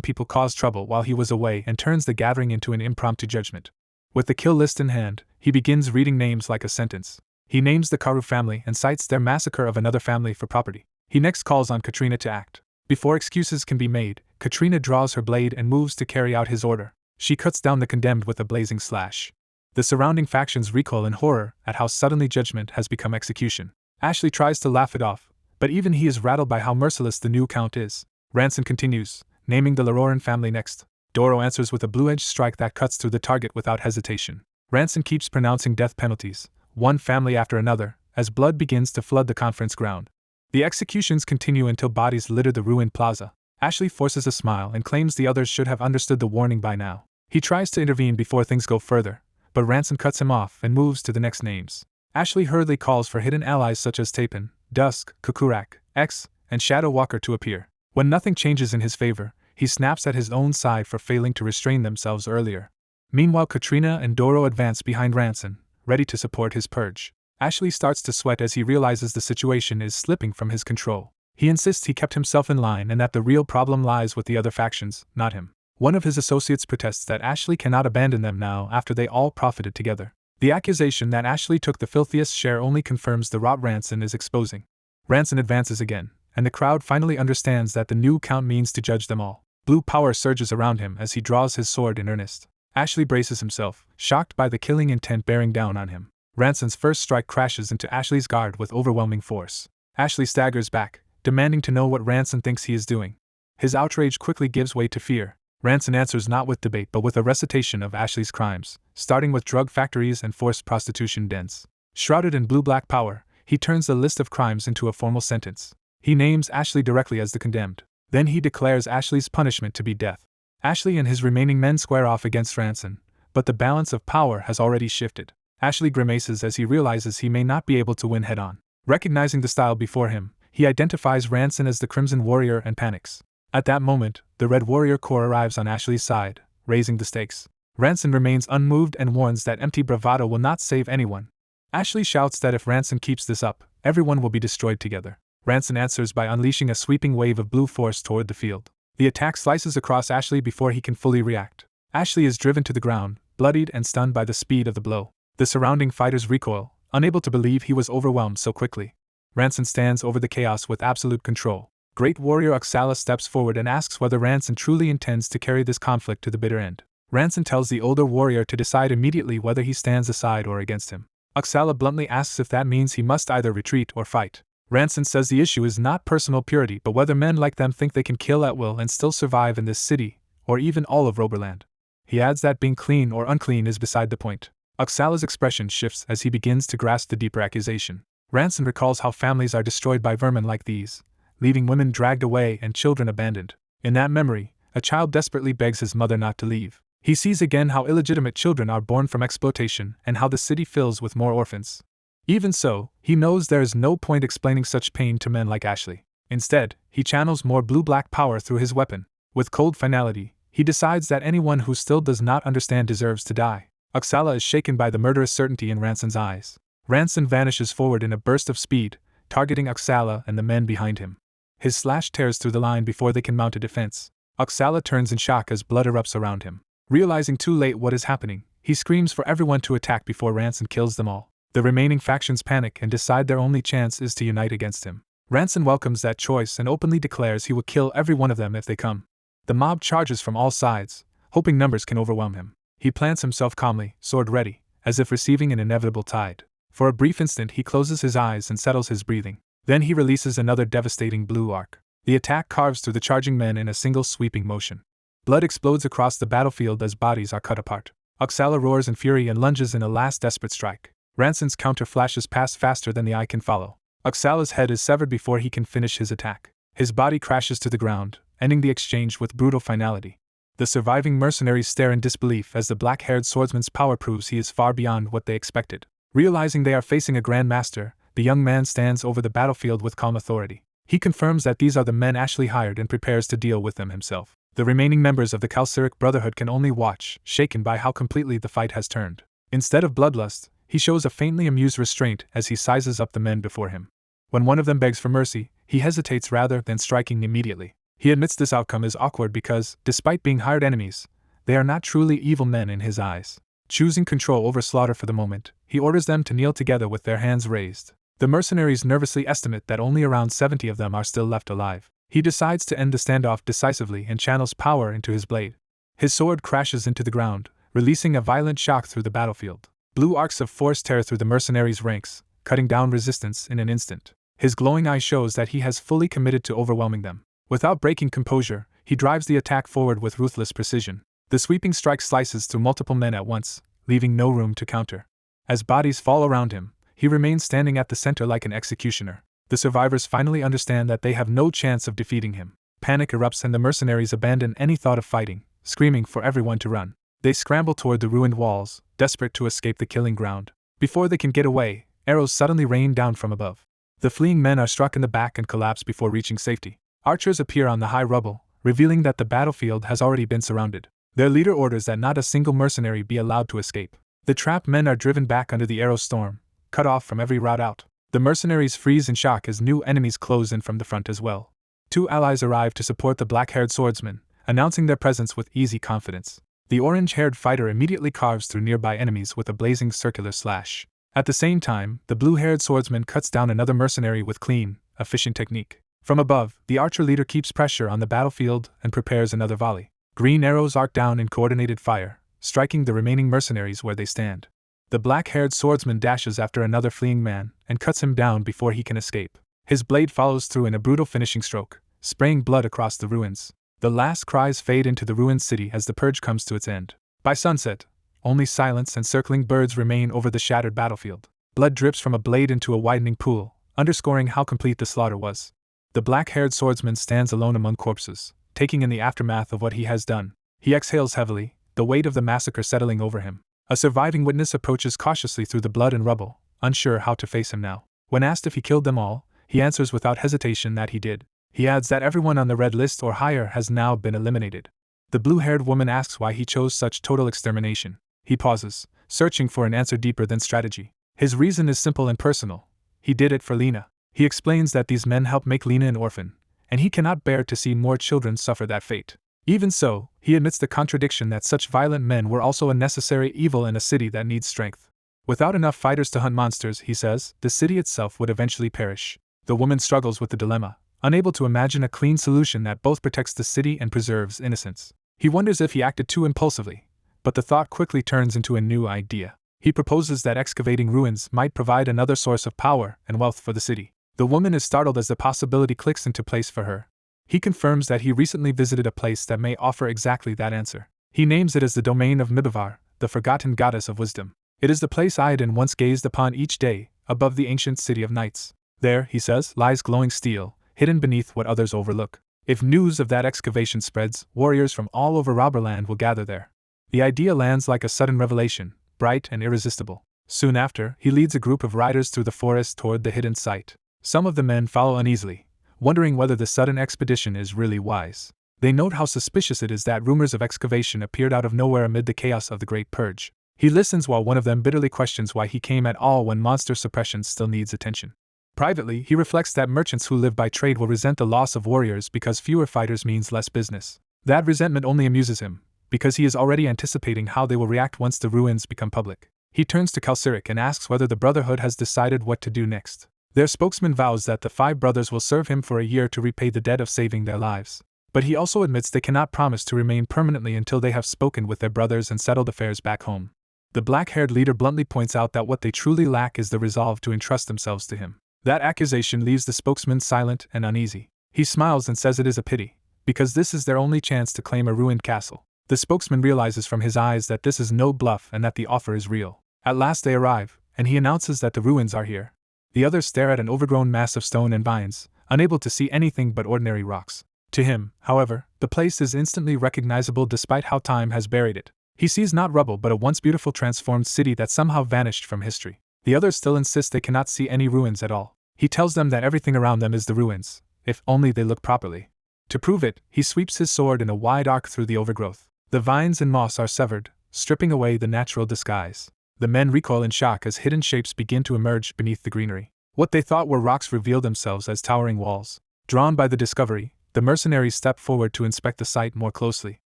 people cause trouble while he was away and turns the gathering into an impromptu judgment. With the kill list in hand, he begins reading names like a sentence. He names the Karu family and cites their massacre of another family for property. He next calls on Katrina to act. Before excuses can be made, Katrina draws her blade and moves to carry out his order. She cuts down the condemned with a blazing slash. The surrounding factions recoil in horror at how suddenly judgment has become execution. Ashley tries to laugh it off, but even he is rattled by how merciless the new count is. Ranson continues, naming the Laroran family next. Doro answers with a blue-edged strike that cuts through the target without hesitation. Ranson keeps pronouncing death penalties, one family after another, as blood begins to flood the conference ground. The executions continue until bodies litter the ruined plaza. Ashley forces a smile and claims the others should have understood the warning by now. He tries to intervene before things go further, but Ranson cuts him off and moves to the next names. Ashley hurriedly calls for hidden allies such as Tapin, Dusk, Kukurak, X, and Shadow Walker to appear. When nothing changes in his favor, he snaps at his own side for failing to restrain themselves earlier. Meanwhile, Katrina and Doro advance behind Ranson, ready to support his purge. Ashley starts to sweat as he realizes the situation is slipping from his control. He insists he kept himself in line and that the real problem lies with the other factions, not him. One of his associates protests that Ashley cannot abandon them now after they all profited together. The accusation that Ashley took the filthiest share only confirms the rot Ranson is exposing. Ranson advances again, and the crowd finally understands that the new count means to judge them all. Blue power surges around him as he draws his sword in earnest. Ashley braces himself, shocked by the killing intent bearing down on him. Ranson's first strike crashes into Ashley's guard with overwhelming force. Ashley staggers back, demanding to know what Ranson thinks he is doing. His outrage quickly gives way to fear. Ranson answers not with debate but with a recitation of Ashley's crimes, starting with drug factories and forced prostitution dens. Shrouded in blue-black power, he turns the list of crimes into a formal sentence. He names Ashley directly as the condemned. Then he declares Ashley's punishment to be death. Ashley and his remaining men square off against Ranson, but the balance of power has already shifted. Ashley grimaces as he realizes he may not be able to win head-on. Recognizing the style before him, he identifies Ranson as the Crimson Warrior and panics. At that moment, the Red Warrior Corps arrives on Ashley's side, raising the stakes. Ranson remains unmoved and warns that empty bravado will not save anyone. Ashley shouts that if Ranson keeps this up, everyone will be destroyed together. Ranson answers by unleashing a sweeping wave of blue force toward the field. The attack slices across Ashley before he can fully react. Ashley is driven to the ground, bloodied and stunned by the speed of the blow. The surrounding fighters recoil, unable to believe he was overwhelmed so quickly. Ranson stands over the chaos with absolute control. Great warrior Oxala steps forward and asks whether Ranson truly intends to carry this conflict to the bitter end. Ranson tells the older warrior to decide immediately whether he stands aside or against him. Oxala bluntly asks if that means he must either retreat or fight. Ranson says the issue is not personal purity but whether men like them think they can kill at will and still survive in this city, or even all of Roberland. He adds that being clean or unclean is beside the point. Oxala's expression shifts as he begins to grasp the deeper accusation. Ranson recalls how families are destroyed by vermin like these, leaving women dragged away and children abandoned. In that memory, a child desperately begs his mother not to leave. He sees again how illegitimate children are born from exploitation and how the city fills with more orphans. Even so, he knows there is no point explaining such pain to men like Ashley. Instead, he channels more blue-black power through his weapon. With cold finality, he decides that anyone who still does not understand deserves to die. Oxala is shaken by the murderous certainty in Ranson's eyes. Ranson vanishes forward in a burst of speed, targeting Oxala and the men behind him. His slash tears through the line before they can mount a defense. Oxala turns in shock as blood erupts around him. Realizing too late what is happening, he screams for everyone to attack before Ranson kills them all. The remaining factions panic and decide their only chance is to unite against him. Ranson welcomes that choice and openly declares he will kill every one of them if they come. The mob charges from all sides, hoping numbers can overwhelm him. He plants himself calmly, sword ready, as if receiving an inevitable tide. For a brief instant he closes his eyes and settles his breathing. Then he releases another devastating blue arc. The attack carves through the charging men in a single sweeping motion. Blood explodes across the battlefield as bodies are cut apart. Oxala roars in fury and lunges in a last desperate strike. Ranson's counter flashes past faster than the eye can follow. Oxala's head is severed before he can finish his attack. His body crashes to the ground, ending the exchange with brutal finality. The surviving mercenaries stare in disbelief as the black-haired swordsman's power proves he is far beyond what they expected. Realizing they are facing a Grand Master, the young man stands over the battlefield with calm authority. He confirms that these are the men Ashley hired and prepares to deal with them himself. The remaining members of the Kalsiric Brotherhood can only watch, shaken by how completely the fight has turned. Instead of bloodlust, he shows a faintly amused restraint as he sizes up the men before him. When one of them begs for mercy, he hesitates rather than striking immediately. He admits this outcome is awkward because, despite being hired enemies, they are not truly evil men in his eyes. Choosing control over slaughter for the moment, he orders them to kneel together with their hands raised. The mercenaries nervously estimate that only around 70 of them are still left alive. He decides to end the standoff decisively and channels power into his blade. His sword crashes into the ground, releasing a violent shock through the battlefield. Blue arcs of force tear through the mercenaries' ranks, cutting down resistance in an instant. His glowing eye shows that he has fully committed to overwhelming them. Without breaking composure, he drives the attack forward with ruthless precision. The sweeping strike slices through multiple men at once, leaving no room to counter. As bodies fall around him, he remains standing at the center like an executioner. The survivors finally understand that they have no chance of defeating him. Panic erupts and the mercenaries abandon any thought of fighting, screaming for everyone to run. They scramble toward the ruined walls, desperate to escape the killing ground. Before they can get away, arrows suddenly rain down from above. The fleeing men are struck in the back and collapse before reaching safety. Archers appear on the high rubble, revealing that the battlefield has already been surrounded. Their leader orders that not a single mercenary be allowed to escape. The trapped men are driven back under the arrow storm, cut off from every route out. The mercenaries freeze in shock as new enemies close in from the front as well. Two allies arrive to support the black-haired swordsman, announcing their presence with easy confidence. The orange-haired fighter immediately carves through nearby enemies with a blazing circular slash. At the same time, the blue-haired swordsman cuts down another mercenary with clean, efficient technique. From above, the archer leader keeps pressure on the battlefield and prepares another volley. Green arrows arc down in coordinated fire, striking the remaining mercenaries where they stand. The black-haired swordsman dashes after another fleeing man and cuts him down before he can escape. His blade follows through in a brutal finishing stroke, spraying blood across the ruins. The last cries fade into the ruined city as the purge comes to its end. By sunset, only silence and circling birds remain over the shattered battlefield. Blood drips from a blade into a widening pool, underscoring how complete the slaughter was. The black-haired swordsman stands alone among corpses, taking in the aftermath of what he has done. He exhales heavily, the weight of the massacre settling over him. A surviving witness approaches cautiously through the blood and rubble, unsure how to face him now. When asked if he killed them all, he answers without hesitation that he did. He adds that everyone on the red list or higher has now been eliminated. The blue-haired woman asks why he chose such total extermination. He pauses, searching for an answer deeper than strategy. His reason is simple and personal. He did it for Lena. He explains that these men helped make Lena an orphan, and he cannot bear to see more children suffer that fate. Even so, he admits the contradiction that such violent men were also a necessary evil in a city that needs strength. Without enough fighters to hunt monsters, he says, the city itself would eventually perish. The woman struggles with the dilemma, unable to imagine a clean solution that both protects the city and preserves innocence. He wonders if he acted too impulsively, but the thought quickly turns into a new idea. He proposes that excavating ruins might provide another source of power and wealth for the city. The woman is startled as the possibility clicks into place for her. He confirms that he recently visited a place that may offer exactly that answer. He names it as the domain of Mibavar, the forgotten goddess of wisdom. It is the place Iadon once gazed upon each day, above the ancient city of knights. There, he says, lies glowing steel, hidden beneath what others overlook. If news of that excavation spreads, warriors from all over Robberland will gather there. The idea lands like a sudden revelation, bright and irresistible. Soon after, he leads a group of riders through the forest toward the hidden site. Some of the men follow uneasily, wondering whether the sudden expedition is really wise. They note how suspicious it is that rumors of excavation appeared out of nowhere amid the chaos of the Great Purge. He listens while one of them bitterly questions why he came at all when monster suppression still needs attention. Privately, he reflects that merchants who live by trade will resent the loss of warriors because fewer fighters means less business. That resentment only amuses him, because he is already anticipating how they will react once the ruins become public. He turns to Kalsiric and asks whether the Brotherhood has decided what to do next. Their spokesman vows that the 5 brothers will serve him for a year to repay the debt of saving their lives. But he also admits they cannot promise to remain permanently until they have spoken with their brothers and settled affairs back home. The black-haired leader bluntly points out that what they truly lack is the resolve to entrust themselves to him. That accusation leaves the spokesman silent and uneasy. He smiles and says it is a pity, because this is their only chance to claim a ruined castle. The spokesman realizes from his eyes that this is no bluff and that the offer is real. At last they arrive, and he announces that the ruins are here. The others stare at an overgrown mass of stone and vines, unable to see anything but ordinary rocks. To him, however, The place is instantly recognizable despite how time has buried it. He sees not rubble but a once beautiful transformed city that somehow vanished from history. The others still insist they cannot see any ruins at all. He tells them that everything around them is the ruins, if only they look properly. To prove it, he sweeps his sword in a wide arc through the overgrowth. The vines and moss are severed, stripping away the natural disguise. The men recoil in shock as hidden shapes begin to emerge beneath the greenery. What they thought were rocks reveal themselves as towering walls. Drawn by the discovery, the mercenaries step forward to inspect the site more closely.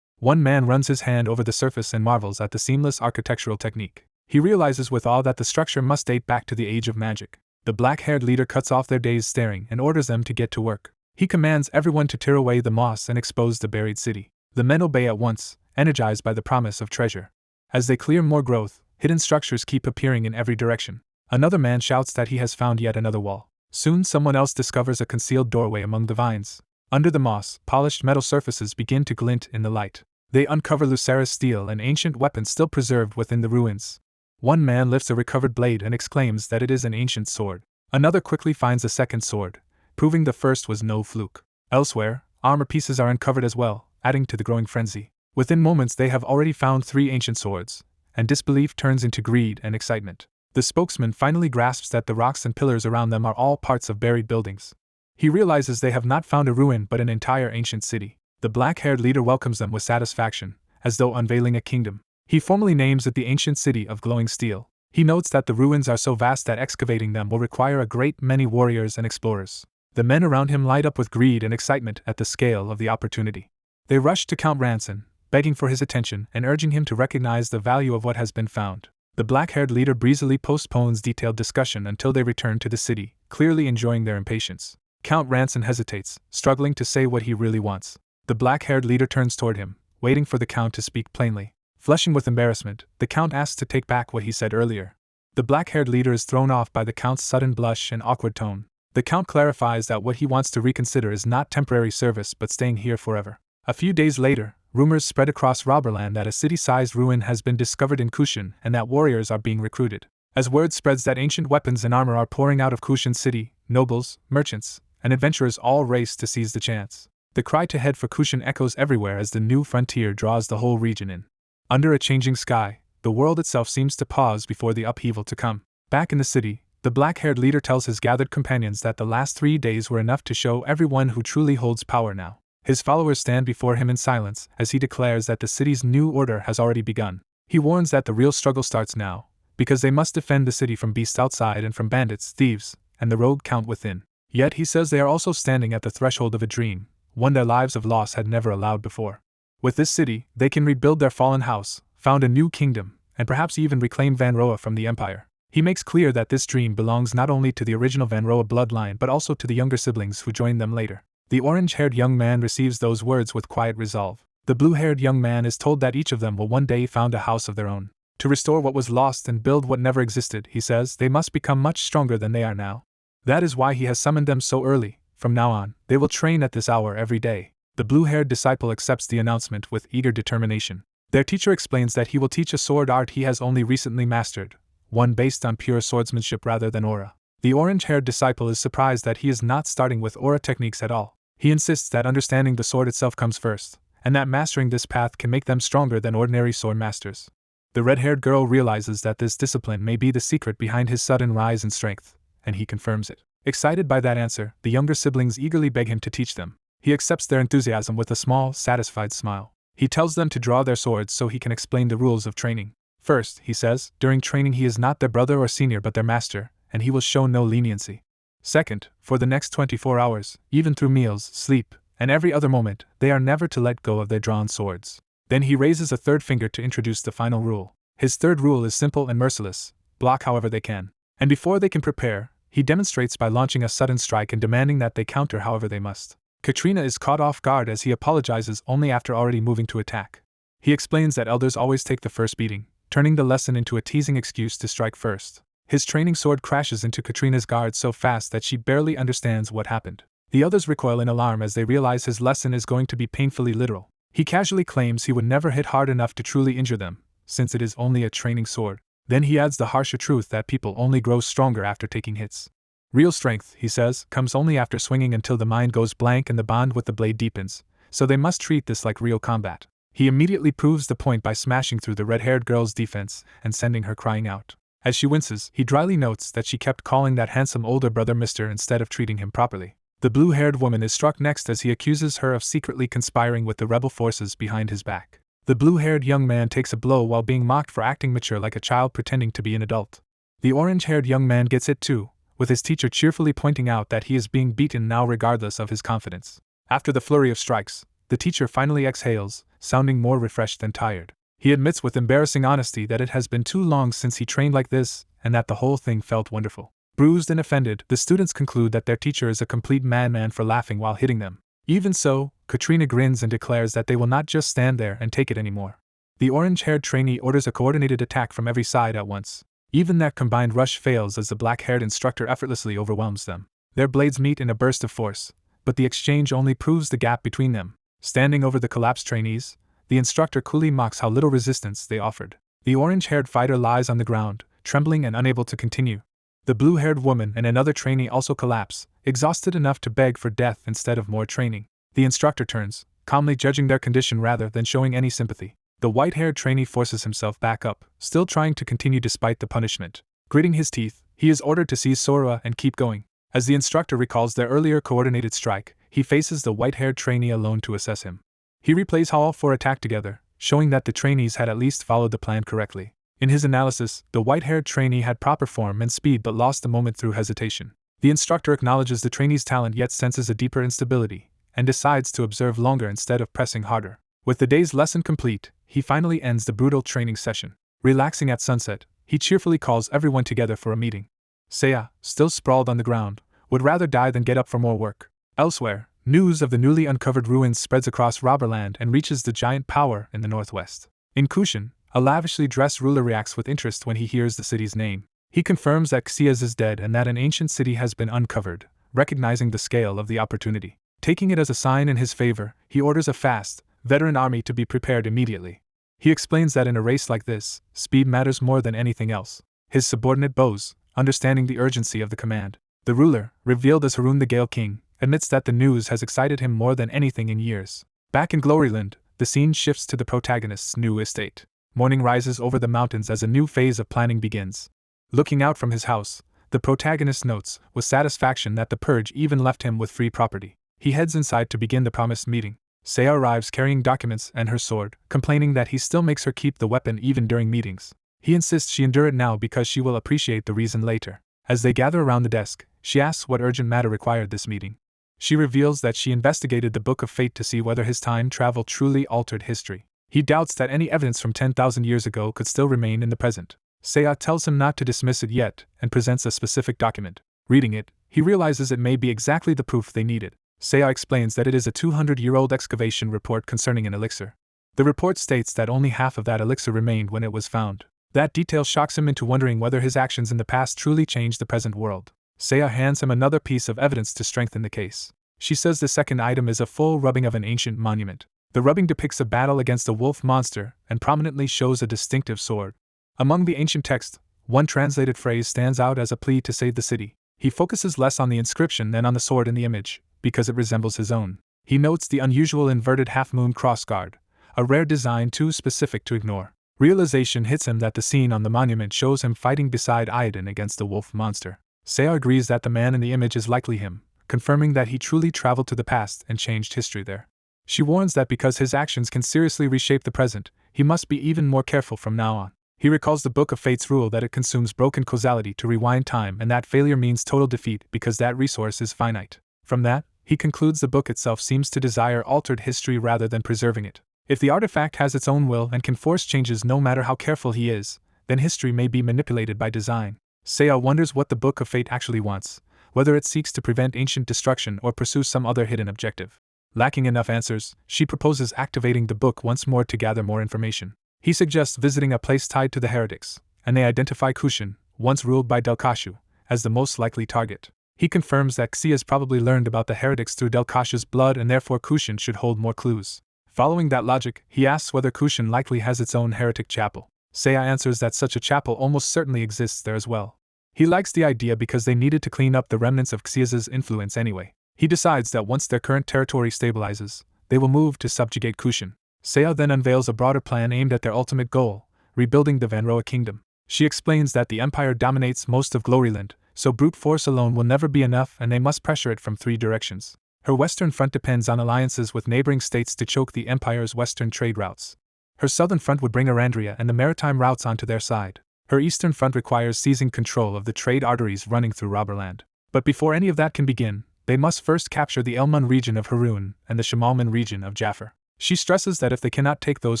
One man runs his hand over the surface and marvels at the seamless architectural technique. He realizes with awe that the structure must date back to the age of magic. The black-haired leader cuts off their days staring and orders them to get to work. He commands everyone to tear away the moss and expose the buried city. The men obey at once, energized by the promise of treasure. As they clear more growth, hidden structures keep appearing in every direction. Another man shouts that he has found yet another wall. Soon someone else discovers a concealed doorway among the vines. Under the moss, polished metal surfaces begin to glint in the light. They uncover Lucera's steel and ancient weapons still preserved within the ruins. One man lifts a recovered blade and exclaims that it is an ancient sword. Another quickly finds a second sword, proving the first was no fluke. Elsewhere, armor pieces are uncovered as well, adding to the growing frenzy. Within moments they have already found 3 ancient swords, and disbelief turns into greed and excitement. The spokesman finally grasps that the rocks and pillars around them are all parts of buried buildings. He realizes they have not found a ruin but an entire ancient city. The black-haired leader welcomes them with satisfaction, as though unveiling a kingdom. He formally names it the ancient city of glowing steel. He notes that the ruins are so vast that excavating them will require a great many warriors and explorers. The men around him light up with greed and excitement at the scale of the opportunity. They rush to Count Ranson, begging for his attention and urging him to recognize the value of what has been found. The black-haired leader breezily postpones detailed discussion until they return to the city, clearly enjoying their impatience. Count Ranson hesitates, struggling to say what he really wants. The black-haired leader turns toward him, waiting for the Count to speak plainly. Flushing with embarrassment, the Count asks to take back what he said earlier. The black-haired leader is thrown off by the Count's sudden blush and awkward tone. The Count clarifies that what he wants to reconsider is not temporary service but staying here forever. A few days later, rumors spread across Robberland that a city-sized ruin has been discovered in Kushan and that warriors are being recruited. As word spreads that ancient weapons and armor are pouring out of Kushan City, nobles, merchants, and adventurers all race to seize the chance. The cry to head for Kushan echoes everywhere as the new frontier draws the whole region in. Under a changing sky, the world itself seems to pause before the upheaval to come. Back in the city, the black-haired leader tells his gathered companions that the last 3 days were enough to show everyone who truly holds power now. His followers stand before him in silence as he declares that the city's new order has already begun. He warns that the real struggle starts now, because they must defend the city from beasts outside and from bandits, thieves, and the rogue Count within. Yet he says they are also standing at the threshold of a dream, one their lives of loss had never allowed before. With this city, they can rebuild their fallen house, found a new kingdom, and perhaps even reclaim Vanroa from the Empire. He makes clear that this dream belongs not only to the original Vanroa bloodline but also to the younger siblings who joined them later. The orange-haired young man receives those words with quiet resolve. The blue-haired young man is told that each of them will one day found a house of their own. To restore what was lost and build what never existed, he says, they must become much stronger than they are now. That is why he has summoned them so early. From now on, they will train at this hour every day. The blue-haired disciple accepts the announcement with eager determination. Their teacher explains that he will teach a sword art he has only recently mastered, one based on pure swordsmanship rather than aura. The orange-haired disciple is surprised that he is not starting with aura techniques at all. He insists that understanding the sword itself comes first, and that mastering this path can make them stronger than ordinary sword masters. The red-haired girl realizes that this discipline may be the secret behind his sudden rise in strength, and he confirms it. Excited by that answer, the younger siblings eagerly beg him to teach them. He accepts their enthusiasm with a small, satisfied smile. He tells them to draw their swords so he can explain the rules of training. First, he says, during training he is not their brother or senior but their master, and he will show no leniency. Second, for the next 24 hours, even through meals, sleep, and every other moment, they are never to let go of their drawn swords. Then he raises a third finger to introduce the final rule. His third rule is simple and merciless: block however they can. And before they can prepare, he demonstrates by launching a sudden strike and demanding that they counter however they must. Katrina is caught off guard as he apologizes only after already moving to attack. He explains that elders always take the first beating, turning the lesson into a teasing excuse to strike first. His training sword crashes into Katrina's guard so fast that she barely understands what happened. The others recoil in alarm as they realize his lesson is going to be painfully literal. He casually claims he would never hit hard enough to truly injure them, since it is only a training sword. Then he adds the harsher truth that people only grow stronger after taking hits. Real strength, he says, comes only after swinging until the mind goes blank and the bond with the blade deepens, so they must treat this like real combat. He immediately proves the point by smashing through the red-haired girl's defense and sending her crying out. As she winces, he dryly notes that she kept calling that handsome older brother Mr. instead of treating him properly. The blue-haired woman is struck next as he accuses her of secretly conspiring with the rebel forces behind his back. The blue-haired young man takes a blow while being mocked for acting mature like a child pretending to be an adult. The orange-haired young man gets it too, with his teacher cheerfully pointing out that he is being beaten now regardless of his confidence. After the flurry of strikes, the teacher finally exhales, sounding more refreshed than tired. He admits with embarrassing honesty that it has been too long since he trained like this, and that the whole thing felt wonderful. Bruised and offended, the students conclude that their teacher is a complete madman for laughing while hitting them. Even so, Katrina grins and declares that they will not just stand there and take it anymore. The orange-haired trainee orders a coordinated attack from every side at once. Even that combined rush fails as the black-haired instructor effortlessly overwhelms them. Their blades meet in a burst of force, but the exchange only proves the gap between them. Standing over the collapsed trainees, the instructor coolly mocks how little resistance they offered. The orange-haired fighter lies on the ground, trembling and unable to continue. The blue-haired woman and another trainee also collapse, exhausted enough to beg for death instead of more training. The instructor turns, calmly judging their condition rather than showing any sympathy. The white-haired trainee forces himself back up, still trying to continue despite the punishment. Gritting his teeth, he is ordered to seize Sora and keep going. As the instructor recalls their earlier coordinated strike, he faces the white-haired trainee alone to assess him. He replays how all four attacked together, showing that the trainees had at least followed the plan correctly. In his analysis, the white-haired trainee had proper form and speed but lost the moment through hesitation. The instructor acknowledges the trainee's talent yet senses a deeper instability, and decides to observe longer instead of pressing harder. With the day's lesson complete, he finally ends the brutal training session. Relaxing at sunset, he cheerfully calls everyone together for a meeting. Seiya, still sprawled on the ground, would rather die than get up for more work. Elsewhere, news of the newly uncovered ruins spreads across Robberland and reaches the giant power in the northwest. In Kushin, a lavishly dressed ruler reacts with interest when he hears the city's name. He confirms that Xiaz is dead and that an ancient city has been uncovered, recognizing the scale of the opportunity. Taking it as a sign in his favor, he orders a fast, veteran army to be prepared immediately. He explains that in a race like this, speed matters more than anything else. His subordinate bows, understanding the urgency of the command. The ruler, revealed as Harun the Gale King, admits that the news has excited him more than anything in years. Back in Gloryland, the scene shifts to the protagonist's new estate. Morning rises over the mountains as a new phase of planning begins. Looking out from his house, the protagonist notes, with satisfaction, that the purge even left him with free property. He heads inside to begin the promised meeting. Seiya arrives carrying documents and her sword, complaining that he still makes her keep the weapon even during meetings. He insists she endure it now because she will appreciate the reason later. As they gather around the desk, she asks what urgent matter required this meeting. She reveals that she investigated the Book of Fate to see whether his time travel truly altered history. He doubts that any evidence from 10,000 years ago could still remain in the present. Seiya tells him not to dismiss it yet, and presents a specific document. Reading it, he realizes it may be exactly the proof they needed. Seiya explains that it is a 200-year-old excavation report concerning an elixir. The report states that only half of that elixir remained when it was found. That detail shocks him into wondering whether his actions in the past truly changed the present world. Seiya hands him another piece of evidence to strengthen the case. She says the second item is a full rubbing of an ancient monument. The rubbing depicts a battle against a wolf monster and prominently shows a distinctive sword. Among the ancient text, one translated phrase stands out as a plea to save the city. He focuses less on the inscription than on the sword in the image, because it resembles his own. He notes the unusual inverted half-moon crossguard, a rare design too specific to ignore. Realization hits him that the scene on the monument shows him fighting beside Iodin against the wolf monster. Seiya agrees that the man in the image is likely him, confirming that he truly traveled to the past and changed history there. She warns that because his actions can seriously reshape the present, he must be even more careful from now on. He recalls the Book of Fate's rule that it consumes broken causality to rewind time and that failure means total defeat because that resource is finite. From that, he concludes the book itself seems to desire altered history rather than preserving it. If the artifact has its own will and can force changes no matter how careful he is, then history may be manipulated by design. Seiya wonders what the Book of Fate actually wants, whether it seeks to prevent ancient destruction or pursue some other hidden objective. Lacking enough answers, she proposes activating the book once more to gather more information. He suggests visiting a place tied to the heretics, and they identify Kushin, once ruled by Delkashu, as the most likely target. He confirms that Xiaz probably learned about the heretics through Delkashu's blood and therefore Kushin should hold more clues. Following that logic, he asks whether Kushin likely has its own heretic chapel. Seiya answers that such a chapel almost certainly exists there as well. He likes the idea because they needed to clean up the remnants of Xiaz's influence anyway. He decides that once their current territory stabilizes, they will move to subjugate Kushan. Seiya then unveils a broader plan aimed at their ultimate goal, rebuilding the Vanroa kingdom. She explains that the empire dominates most of Gloryland, so brute force alone will never be enough and they must pressure it from 3 directions. Her western front depends on alliances with neighboring states to choke the empire's western trade routes. Her southern front would bring Arandria and the maritime routes onto their side. Her eastern front requires seizing control of the trade arteries running through Robberland. But before any of that can begin, they must first capture the Elmun region of Harun and the Shamalman region of Jafar. She stresses that if they cannot take those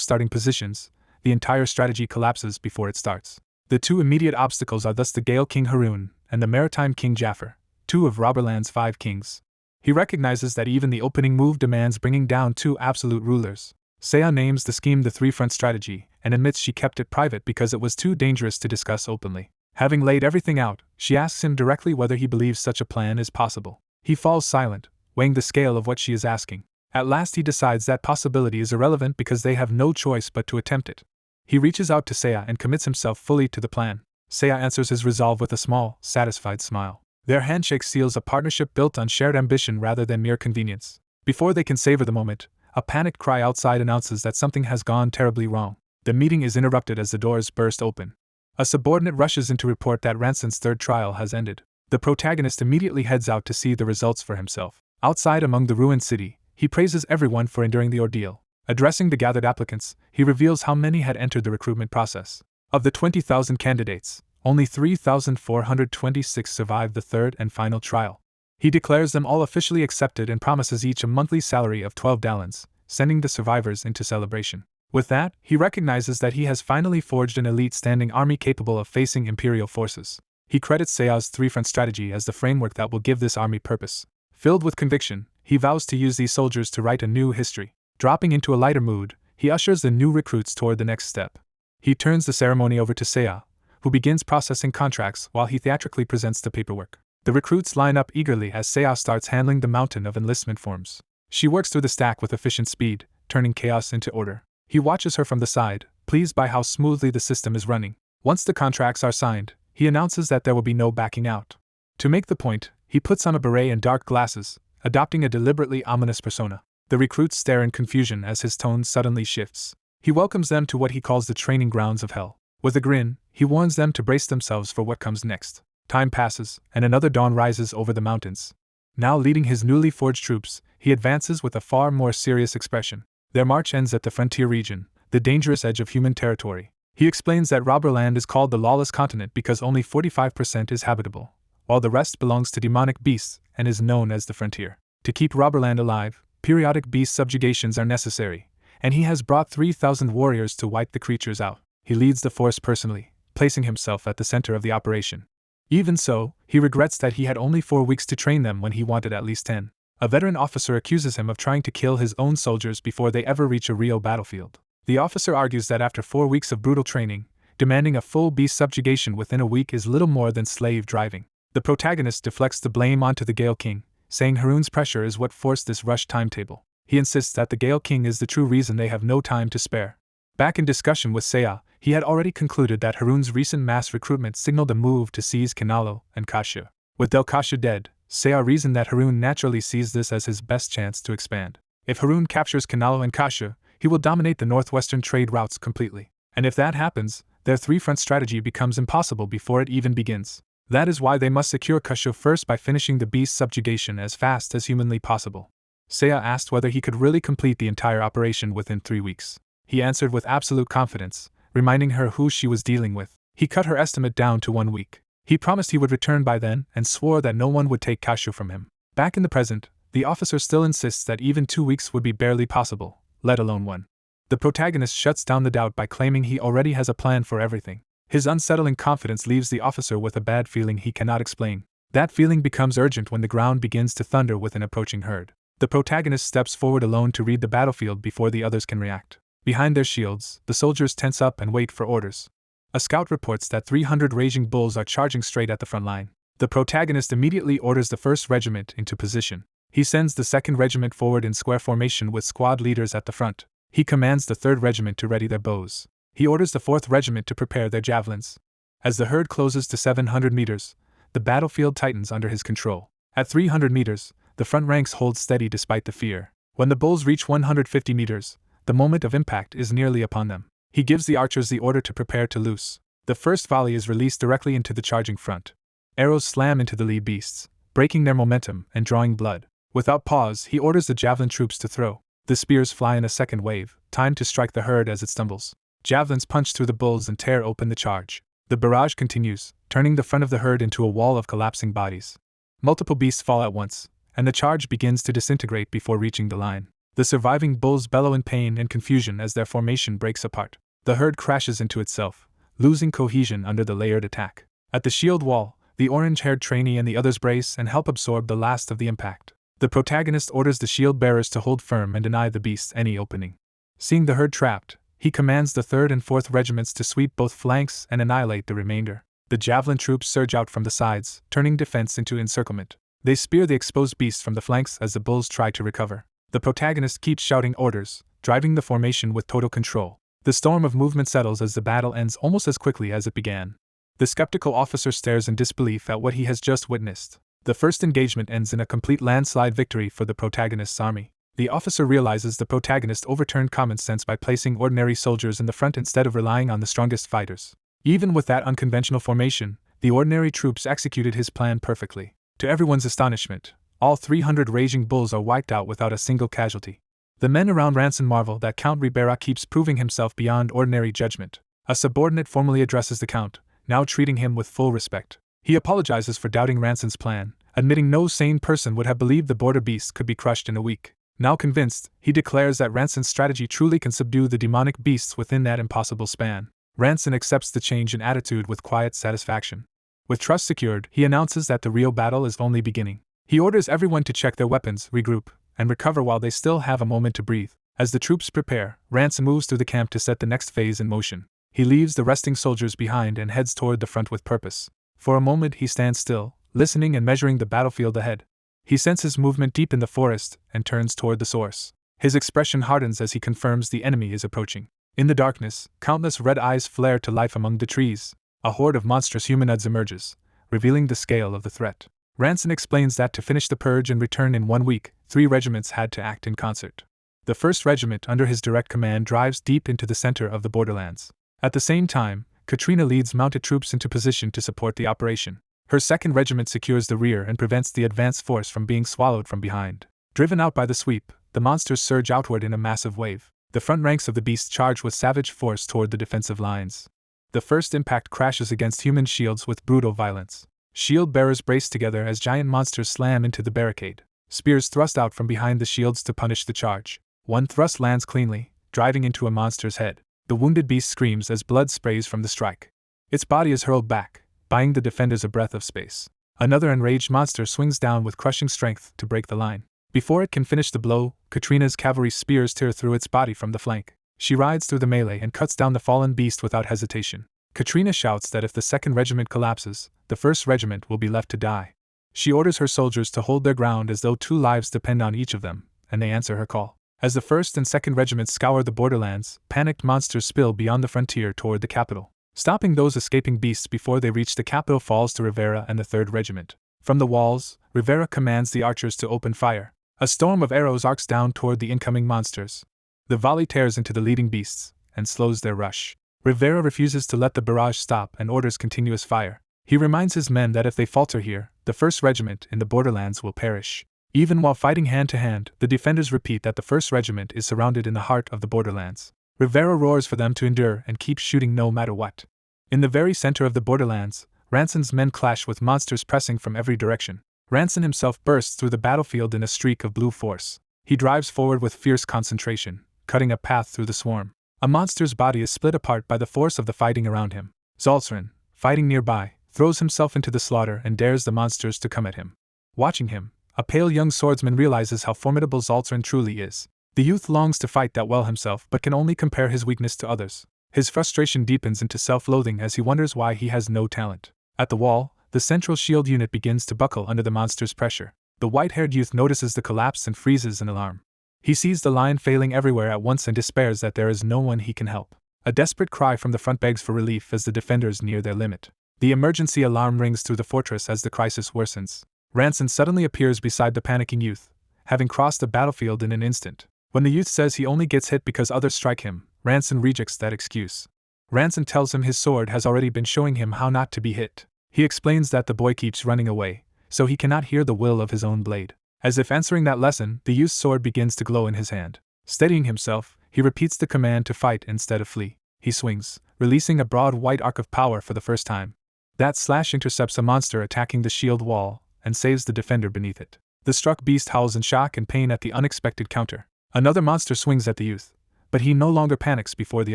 starting positions, the entire strategy collapses before it starts. The 2 immediate obstacles are thus the Gale King Harun and the Maritime King Jafar, 2 of Robberland's 5 kings. He recognizes that even the opening move demands bringing down 2 absolute rulers. Seiya names the scheme the 3-front strategy and admits she kept it private because it was too dangerous to discuss openly. Having laid everything out, she asks him directly whether he believes such a plan is possible. He falls silent, weighing the scale of what she is asking. At last he decides that possibility is irrelevant because they have no choice but to attempt it. He reaches out to Seiya and commits himself fully to the plan. Seiya answers his resolve with a small, satisfied smile. Their handshake seals a partnership built on shared ambition rather than mere convenience. Before they can savor the moment, a panicked cry outside announces that something has gone terribly wrong. The meeting is interrupted as the doors burst open. A subordinate rushes in to report that Ranson's 3rd trial has ended. The protagonist immediately heads out to see the results for himself. Outside among the ruined city, he praises everyone for enduring the ordeal. Addressing the gathered applicants, he reveals how many had entered the recruitment process. Of the 20,000 candidates, only 3,426 survived the 3rd and final trial. He declares them all officially accepted and promises each a monthly salary of 12 dalens, sending the survivors into celebration. With that, he recognizes that he has finally forged an elite standing army capable of facing imperial forces. He credits Seiya's 3-front strategy as the framework that will give this army purpose. Filled with conviction, he vows to use these soldiers to write a new history. Dropping into a lighter mood, he ushers the new recruits toward the next step. He turns the ceremony over to Seiya, who begins processing contracts while he theatrically presents the paperwork. The recruits line up eagerly as Seiya starts handling the mountain of enlistment forms. She works through the stack with efficient speed, turning chaos into order. He watches her from the side, pleased by how smoothly the system is running. Once the contracts are signed, he announces that there will be no backing out. To make the point, he puts on a beret and dark glasses, adopting a deliberately ominous persona. The recruits stare in confusion as his tone suddenly shifts. He welcomes them to what he calls the training grounds of hell. With a grin, he warns them to brace themselves for what comes next. Time passes, and another dawn rises over the mountains. Now leading his newly forged troops, he advances with a far more serious expression. Their march ends at the frontier region, the dangerous edge of human territory. He explains that Robberland is called the Lawless Continent because only 45% is habitable, while the rest belongs to demonic beasts and is known as the frontier. To keep Robberland alive, periodic beast subjugations are necessary, and he has brought 3,000 warriors to wipe the creatures out. He leads the force personally, placing himself at the center of the operation. Even so, he regrets that he had only 4 weeks to train them when he wanted at least 10. A veteran officer accuses him of trying to kill his own soldiers before they ever reach a real battlefield. The officer argues that after 4 weeks of brutal training, demanding a full beast subjugation within a week is little more than slave driving. The protagonist deflects the blame onto the Gale King, saying Harun's pressure is what forced this rushed timetable. He insists that the Gale King is the true reason they have no time to spare. Back in discussion with Seiya, he had already concluded that Harun's recent mass recruitment signaled a move to seize Kanalo and Kasha. With Del Kasha dead, Seiya reasoned that Harun naturally sees this as his best chance to expand. If Harun captures Kanalo and Kasha, he will dominate the northwestern trade routes completely. And if that happens, their 3-front strategy becomes impossible before it even begins. That is why they must secure Kasha first by finishing the beast subjugation as fast as humanly possible. Seiya asked whether he could really complete the entire operation within 3 weeks. He answered with absolute confidence, reminding her who she was dealing with. He cut her estimate down to 1 week. He promised he would return by then and swore that no one would take Kashu from him. Back in the present, the officer still insists that even 2 weeks would be barely possible, let alone 1. The protagonist shuts down the doubt by claiming he already has a plan for everything. His unsettling confidence leaves the officer with a bad feeling he cannot explain. That feeling becomes urgent when the ground begins to thunder with an approaching herd. The protagonist steps forward alone to read the battlefield before the others can react. Behind their shields, the soldiers tense up and wait for orders. A scout reports that 300 raging bulls are charging straight at the front line. The protagonist immediately orders the 1st regiment into position. He sends the 2nd regiment forward in square formation with squad leaders at the front. He commands the 3rd regiment to ready their bows. He orders the 4th regiment to prepare their javelins. As the herd closes to 700 meters, the battlefield tightens under his control. At 300 meters, the front ranks hold steady despite the fear. When the bulls reach 150 meters, the moment of impact is nearly upon them. He gives the archers the order to prepare to loose. The first volley is released directly into the charging front. Arrows slam into the lead beasts, breaking their momentum and drawing blood. Without pause, he orders the javelin troops to throw. The spears fly in a second wave, timed to strike the herd as it stumbles. Javelins punch through the bulls and tear open the charge. The barrage continues, turning the front of the herd into a wall of collapsing bodies. Multiple beasts fall at once, and the charge begins to disintegrate before reaching the line. The surviving bulls bellow in pain and confusion as their formation breaks apart. The herd crashes into itself, losing cohesion under the layered attack. At the shield wall, the orange-haired trainee and the others brace and help absorb the last of the impact. The protagonist orders the shield bearers to hold firm and deny the beasts any opening. Seeing the herd trapped, he commands the 3rd and 4th regiments to sweep both flanks and annihilate the remainder. The javelin troops surge out from the sides, turning defense into encirclement. They spear the exposed beasts from the flanks as the bulls try to recover. The protagonist keeps shouting orders, driving the formation with total control. The storm of movement settles as the battle ends almost as quickly as it began. The skeptical officer stares in disbelief at what he has just witnessed. The first engagement ends in a complete landslide victory for the protagonist's army. The officer realizes the protagonist overturned common sense by placing ordinary soldiers in the front instead of relying on the strongest fighters. Even with that unconventional formation, the ordinary troops executed his plan perfectly. To everyone's astonishment, all 300 raging bulls are wiped out without a single casualty. The men around Ranson marvel that Count Ribera keeps proving himself beyond ordinary judgment. A subordinate formally addresses the Count, now treating him with full respect. He apologizes for doubting Ranson's plan, admitting no sane person would have believed the border beasts could be crushed in a week. Now convinced, he declares that Ranson's strategy truly can subdue the demonic beasts within that impossible span. Ranson accepts the change in attitude with quiet satisfaction. With trust secured, he announces that the real battle is only beginning. He orders everyone to check their weapons, regroup, and recover while they still have a moment to breathe. As the troops prepare, Ranson moves through the camp to set the next phase in motion. He leaves the resting soldiers behind and heads toward the front with purpose. For a moment he stands still, listening and measuring the battlefield ahead. He senses movement deep in the forest and turns toward the source. His expression hardens as he confirms the enemy is approaching. In the darkness, countless red eyes flare to life among the trees. A horde of monstrous humanoids emerges, revealing the scale of the threat. Ranson explains that to finish the purge and return in 1 week, 3 regiments had to act in concert. The 1st regiment under his direct command drives deep into the center of the borderlands. At the same time, Katrina leads mounted troops into position to support the operation. Her 2nd regiment secures the rear and prevents the advance force from being swallowed from behind. Driven out by the sweep, the monsters surge outward in a massive wave. The front ranks of the beasts charge with savage force toward the defensive lines. The first impact crashes against human shields with brutal violence. Shield bearers brace together as giant monsters slam into the barricade. Spears thrust out from behind the shields to punish the charge. One thrust lands cleanly, driving into a monster's head. The wounded beast screams as blood sprays from the strike. Its body is hurled back, buying the defenders a breath of space. Another enraged monster swings down with crushing strength to break the line. Before it can finish the blow, Katrina's cavalry spears tear through its body from the flank. She rides through the melee and cuts down the fallen beast without hesitation. Katrina shouts that if the 2nd regiment collapses, the 1st regiment will be left to die. She orders her soldiers to hold their ground as though 2 lives depend on each of them, and they answer her call. As the 1st and 2nd regiments scour the borderlands, panicked monsters spill beyond the frontier toward the capital. Stopping those escaping beasts before they reach the capital falls to Rivera and the 3rd regiment. From the walls, Rivera commands the archers to open fire. A storm of arrows arcs down toward the incoming monsters. The volley tears into the leading beasts and slows their rush. Rivera refuses to let the barrage stop and orders continuous fire. He reminds his men that if they falter here, the 1st regiment in the borderlands will perish. Even while fighting hand to hand, the defenders repeat that the 1st regiment is surrounded in the heart of the borderlands. Rivera roars for them to endure and keep shooting no matter what. In the very center of the borderlands, Ranson's men clash with monsters pressing from every direction. Ranson himself bursts through the battlefield in a streak of blue force. He drives forward with fierce concentration, cutting a path through the swarm. A monster's body is split apart by the force of the fighting around him. Zaltzrin, fighting nearby, throws himself into the slaughter and dares the monsters to come at him. Watching him, a pale young swordsman realizes how formidable Zaltzrin truly is. The youth longs to fight that well himself but can only compare his weakness to others. His frustration deepens into self-loathing as he wonders why he has no talent. At the wall, the central shield unit begins to buckle under the monster's pressure. The white-haired youth notices the collapse and freezes in alarm. He sees the line failing everywhere at once and despairs that there is no one he can help. A desperate cry from the front begs for relief as the defenders near their limit. The emergency alarm rings through the fortress as the crisis worsens. Ranson suddenly appears beside the panicking youth, having crossed the battlefield in an instant. When the youth says he only gets hit because others strike him, Ranson rejects that excuse. Ranson tells him his sword has already been showing him how not to be hit. He explains that the boy keeps running away, so he cannot hear the will of his own blade. As if answering that lesson, the youth's sword begins to glow in his hand. Steadying himself, he repeats the command to fight instead of flee. He swings, releasing a broad white arc of power for the first time. That slash intercepts a monster attacking the shield wall and saves the defender beneath it. The struck beast howls in shock and pain at the unexpected counter. Another monster swings at the youth, but he no longer panics before the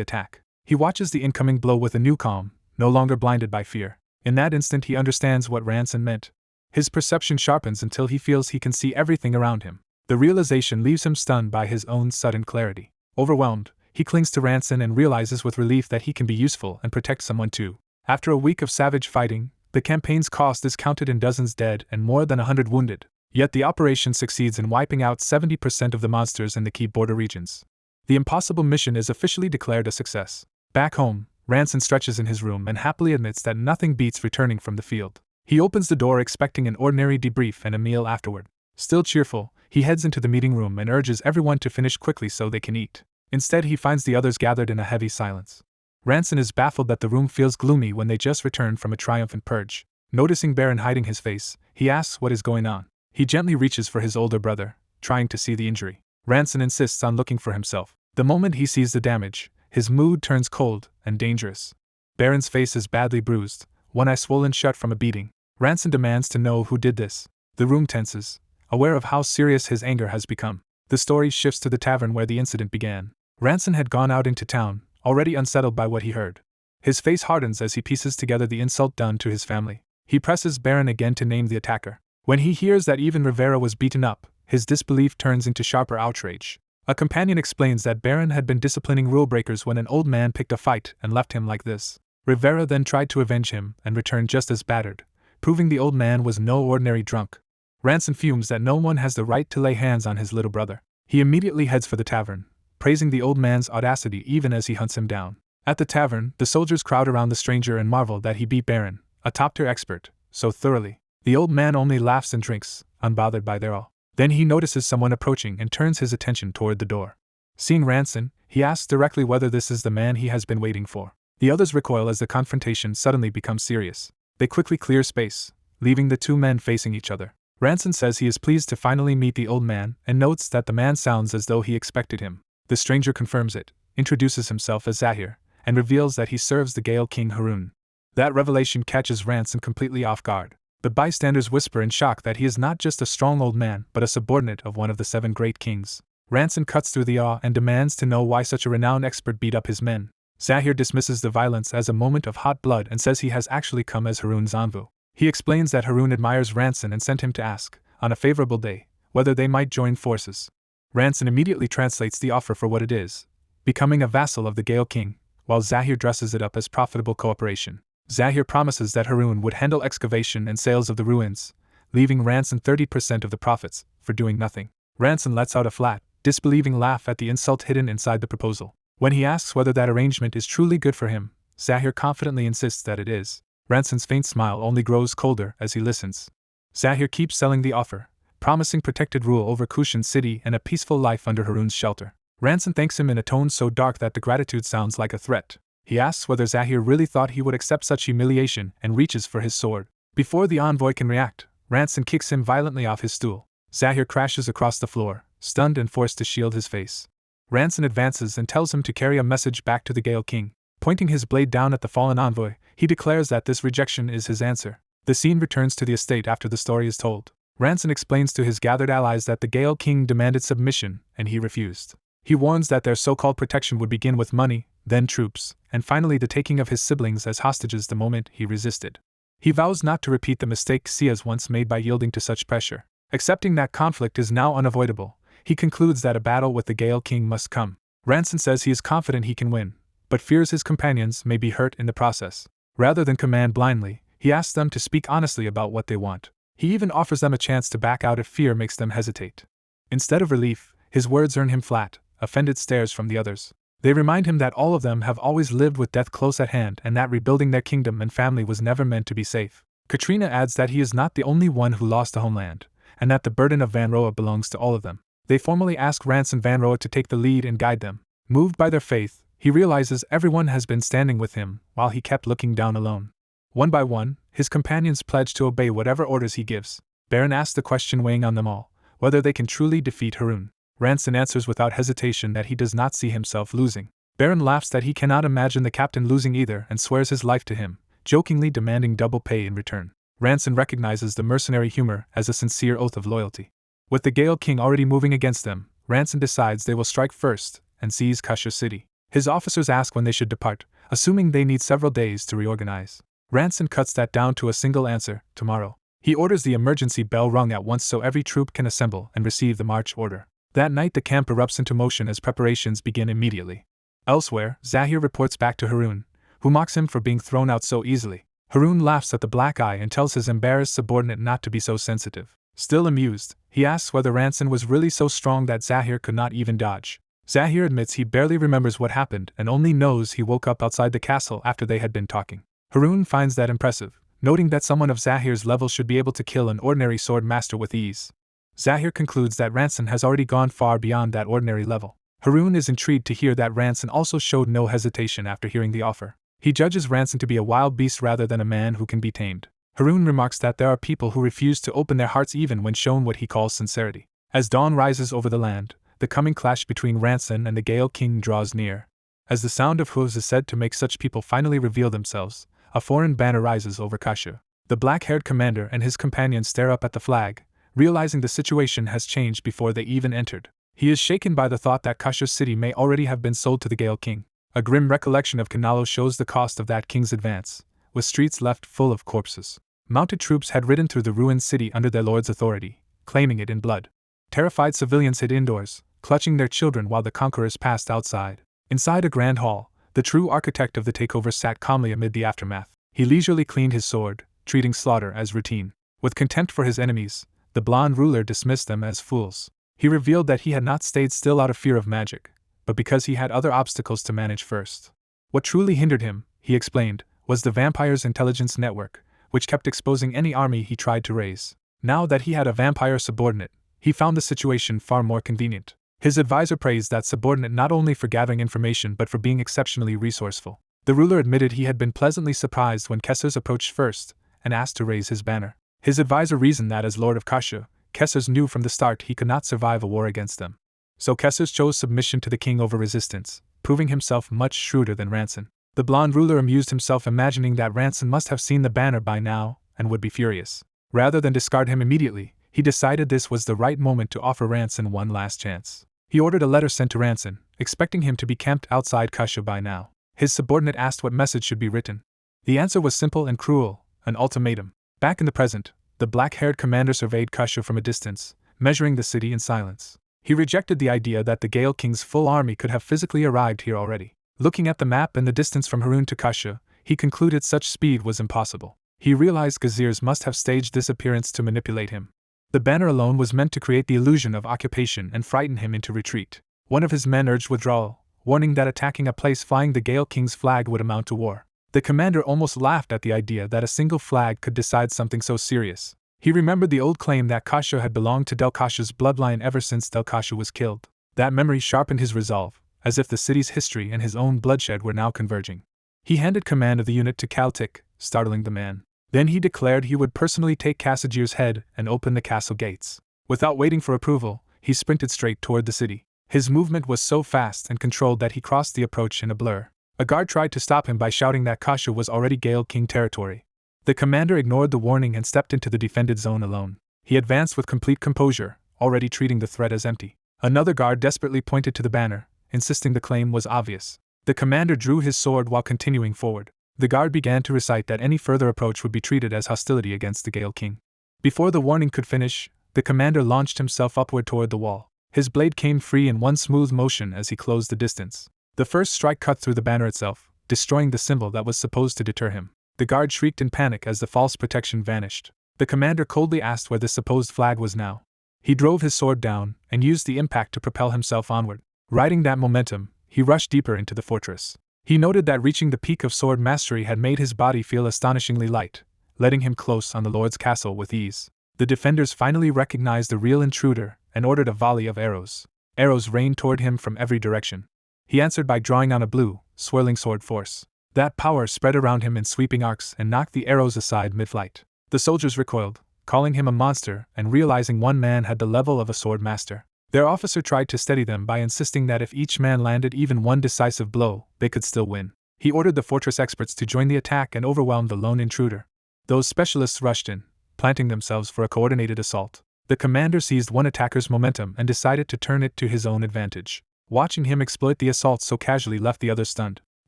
attack. He watches the incoming blow with a new calm, no longer blinded by fear. In that instant he understands what Ranson meant. His perception sharpens until he feels he can see everything around him. The realization leaves him stunned by his own sudden clarity. Overwhelmed, he clings to Ranson and realizes with relief that he can be useful and protect someone too. After a week of savage fighting, the campaign's cost is counted in dozens dead and more than 100 wounded. Yet the operation succeeds in wiping out 70% of the monsters in the key border regions. The impossible mission is officially declared a success. Back home, Ranson stretches in his room and happily admits that nothing beats returning from the field. He opens the door expecting an ordinary debrief and a meal afterward. Still cheerful, he heads into the meeting room and urges everyone to finish quickly so they can eat. Instead, he finds the others gathered in a heavy silence. Ranson is baffled that the room feels gloomy when they just returned from a triumphant purge. Noticing Baron hiding his face, he asks what is going on. He gently reaches for his older brother, trying to see the injury. Ranson insists on looking for himself. The moment he sees the damage, his mood turns cold and dangerous. Baron's face is badly bruised, one eye swollen shut from a beating. Ranson demands to know who did this. The room tenses, aware of how serious his anger has become. The story shifts to the tavern where the incident began. Ranson had gone out into town, already unsettled by what he heard. His face hardens as he pieces together the insult done to his family. He presses Baron again to name the attacker. When he hears that even Rivera was beaten up, his disbelief turns into sharper outrage. A companion explains that Baron had been disciplining rule-breakers when an old man picked a fight and left him like this. Rivera then tried to avenge him and returned just as battered, proving the old man was no ordinary drunk. Ranson fumes that no one has the right to lay hands on his little brother. He immediately heads for the tavern, praising the old man's audacity even as he hunts him down. At the tavern, the soldiers crowd around the stranger and marvel that he beat Baron, a top-tier expert, so thoroughly. The old man only laughs and drinks, unbothered by their awe. Then he notices someone approaching and turns his attention toward the door. Seeing Ranson, he asks directly whether this is the man he has been waiting for. The others recoil as the confrontation suddenly becomes serious. They quickly clear space, leaving the two men facing each other. Ranson says he is pleased to finally meet the old man and notes that the man sounds as though he expected him. The stranger confirms it, introduces himself as Zahir, and reveals that he serves the Gale King Harun. That revelation catches Ranson completely off guard. The bystanders whisper in shock that he is not just a strong old man but a subordinate of one of the 7 great kings. Ranson cuts through the awe and demands to know why such a renowned expert beat up his men. Zahir dismisses the violence as a moment of hot blood and says he has actually come as Harun's envoy. He explains that Harun admires Ranson and sent him to ask, on a favorable day, whether they might join forces. Ranson immediately translates the offer for what it is, becoming a vassal of the Gale King, while Zahir dresses it up as profitable cooperation. Zahir promises that Harun would handle excavation and sales of the ruins, leaving Ranson 30% of the profits, for doing nothing. Ranson lets out a flat, disbelieving laugh at the insult hidden inside the proposal. When he asks whether that arrangement is truly good for him, Zahir confidently insists that it is. Ranson's faint smile only grows colder as he listens. Zahir keeps selling the offer, promising protected rule over Kushan City and a peaceful life under Harun's shelter. Ranson thanks him in a tone so dark that the gratitude sounds like a threat. He asks whether Zahir really thought he would accept such humiliation and reaches for his sword. Before the envoy can react, Ranson kicks him violently off his stool. Zahir crashes across the floor, stunned and forced to shield his face. Ranson advances and tells him to carry a message back to the Gale King. Pointing his blade down at the fallen envoy, he declares that this rejection is his answer. The scene returns to the estate after the story is told. Ranson explains to his gathered allies that the Gale King demanded submission, and he refused. He warns that their so-called protection would begin with money, then troops, and finally the taking of his siblings as hostages the moment he resisted. He vows not to repeat the mistake Sias once made by yielding to such pressure. Accepting that conflict is now unavoidable, he concludes that a battle with the Gale King must come. Ranson says he is confident he can win, but fears his companions may be hurt in the process. Rather than command blindly, he asks them to speak honestly about what they want. He even offers them a chance to back out if fear makes them hesitate. Instead of relief, his words earn him flat, offended stares from the others. They remind him that all of them have always lived with death close at hand and that rebuilding their kingdom and family was never meant to be safe. Katrina adds that he is not the only one who lost the homeland, and that the burden of Van Rohe belongs to all of them. They formally ask Ranson Van Rohe to take the lead and guide them. Moved by their faith, he realizes everyone has been standing with him while he kept looking down alone. One by one, his companions pledge to obey whatever orders he gives. Baron asks the question weighing on them all, whether they can truly defeat Harun. Ranson answers without hesitation that he does not see himself losing. Baron laughs that he cannot imagine the captain losing either and swears his life to him, jokingly demanding double pay in return. Ranson recognizes the mercenary humor as a sincere oath of loyalty. With the Gale King already moving against them, Ranson decides they will strike first and seize Kasha City. His officers ask when they should depart, assuming they need several days to reorganize. Ranson cuts that down to a single answer: tomorrow. He orders the emergency bell rung at once so every troop can assemble and receive the march order. That night the camp erupts into motion as preparations begin immediately. Elsewhere, Zahir reports back to Harun, who mocks him for being thrown out so easily. Harun laughs at the black eye and tells his embarrassed subordinate not to be so sensitive. Still amused, he asks whether Ranson was really so strong that Zahir could not even dodge. Zahir admits he barely remembers what happened and only knows he woke up outside the castle after they had been talking. Harun finds that impressive, noting that someone of Zahir's level should be able to kill an ordinary Swordmaster with ease. Zahir concludes that Ranson has already gone far beyond that ordinary level. Harun is intrigued to hear that Ranson also showed no hesitation after hearing the offer. He judges Ranson to be a wild beast rather than a man who can be tamed. Harun remarks that there are people who refuse to open their hearts even when shown what he calls sincerity. As dawn rises over the land, the coming clash between Ranson and the Gale King draws near. As the sound of hooves is said to make such people finally reveal themselves, a foreign banner rises over Kasha. The black-haired commander and his companions stare up at the flag, realizing the situation has changed before they even entered. He is shaken by the thought that Kasha City may already have been sold to the Gale King. A grim recollection of Kanalo shows the cost of that king's advance, with streets left full of corpses. Mounted troops had ridden through the ruined city under their lord's authority, claiming it in blood. Terrified civilians hid indoors, clutching their children while the conquerors passed outside. Inside a grand hall, the true architect of the takeover sat calmly amid the aftermath. He leisurely cleaned his sword, treating slaughter as routine. With contempt for his enemies, the blonde ruler dismissed them as fools. He revealed that he had not stayed still out of fear of magic, but because he had other obstacles to manage first. What truly hindered him, he explained, was the vampire's intelligence network, which kept exposing any army he tried to raise. Now that he had a vampire subordinate, he found the situation far more convenient. His advisor praised that subordinate not only for gathering information but for being exceptionally resourceful. The ruler admitted he had been pleasantly surprised when Kessers approached first and asked to raise his banner. His advisor reasoned that as Lord of Kasha, Kessers knew from the start he could not survive a war against them. So Kessers chose submission to the king over resistance, proving himself much shrewder than Ranson. The blonde ruler amused himself imagining that Ranson must have seen the banner by now and would be furious. Rather than discard him immediately, he decided this was the right moment to offer Ranson one last chance. He ordered a letter sent to Ranson, expecting him to be camped outside Kasha by now. His subordinate asked what message should be written. The answer was simple and cruel: an ultimatum. Back in the present, the black-haired commander surveyed Kasha from a distance, measuring the city in silence. He rejected the idea that the Gale King's full army could have physically arrived here already. Looking at the map and the distance from Harun to Kasha, he concluded such speed was impossible. He realized Gazirs must have staged this appearance to manipulate him. The banner alone was meant to create the illusion of occupation and frighten him into retreat. One of his men urged withdrawal, warning that attacking a place flying the Gale King's flag would amount to war. The commander almost laughed at the idea that a single flag could decide something so serious. He remembered the old claim that Kasha had belonged to Del Kasha's bloodline ever since Del Kasha was killed. That memory sharpened his resolve, as if the city's history and his own bloodshed were now converging. He handed command of the unit to Kaltik, startling the man. Then he declared he would personally take Kassagir's head and open the castle gates. Without waiting for approval, he sprinted straight toward the city. His movement was so fast and controlled that he crossed the approach in a blur. A guard tried to stop him by shouting that Kasha was already Gale King territory. The commander ignored the warning and stepped into the defended zone alone. He advanced with complete composure, already treating the threat as empty. Another guard desperately pointed to the banner, insisting the claim was obvious. The commander drew his sword while continuing forward. The guard began to recite that any further approach would be treated as hostility against the Gale King. Before the warning could finish, the commander launched himself upward toward the wall. His blade came free in one smooth motion as he closed the distance. The first strike cut through the banner itself, destroying the symbol that was supposed to deter him. The guard shrieked in panic as the false protection vanished. The commander coldly asked where the supposed flag was now. He drove his sword down and used the impact to propel himself onward. Riding that momentum, he rushed deeper into the fortress. He noted that reaching the peak of sword mastery had made his body feel astonishingly light, letting him close on the Lord's castle with ease. The defenders finally recognized the real intruder and ordered a volley of arrows. Arrows rained toward him from every direction. He answered by drawing on a blue, swirling sword force. That power spread around him in sweeping arcs and knocked the arrows aside mid-flight. The soldiers recoiled, calling him a monster and realizing one man had the level of a Swordmaster. Their officer tried to steady them by insisting that if each man landed even one decisive blow, they could still win. He ordered the fortress experts to join the attack and overwhelm the lone intruder. Those specialists rushed in, planting themselves for a coordinated assault. The commander seized one attacker's momentum and decided to turn it to his own advantage. Watching him exploit the assault so casually left the others stunned.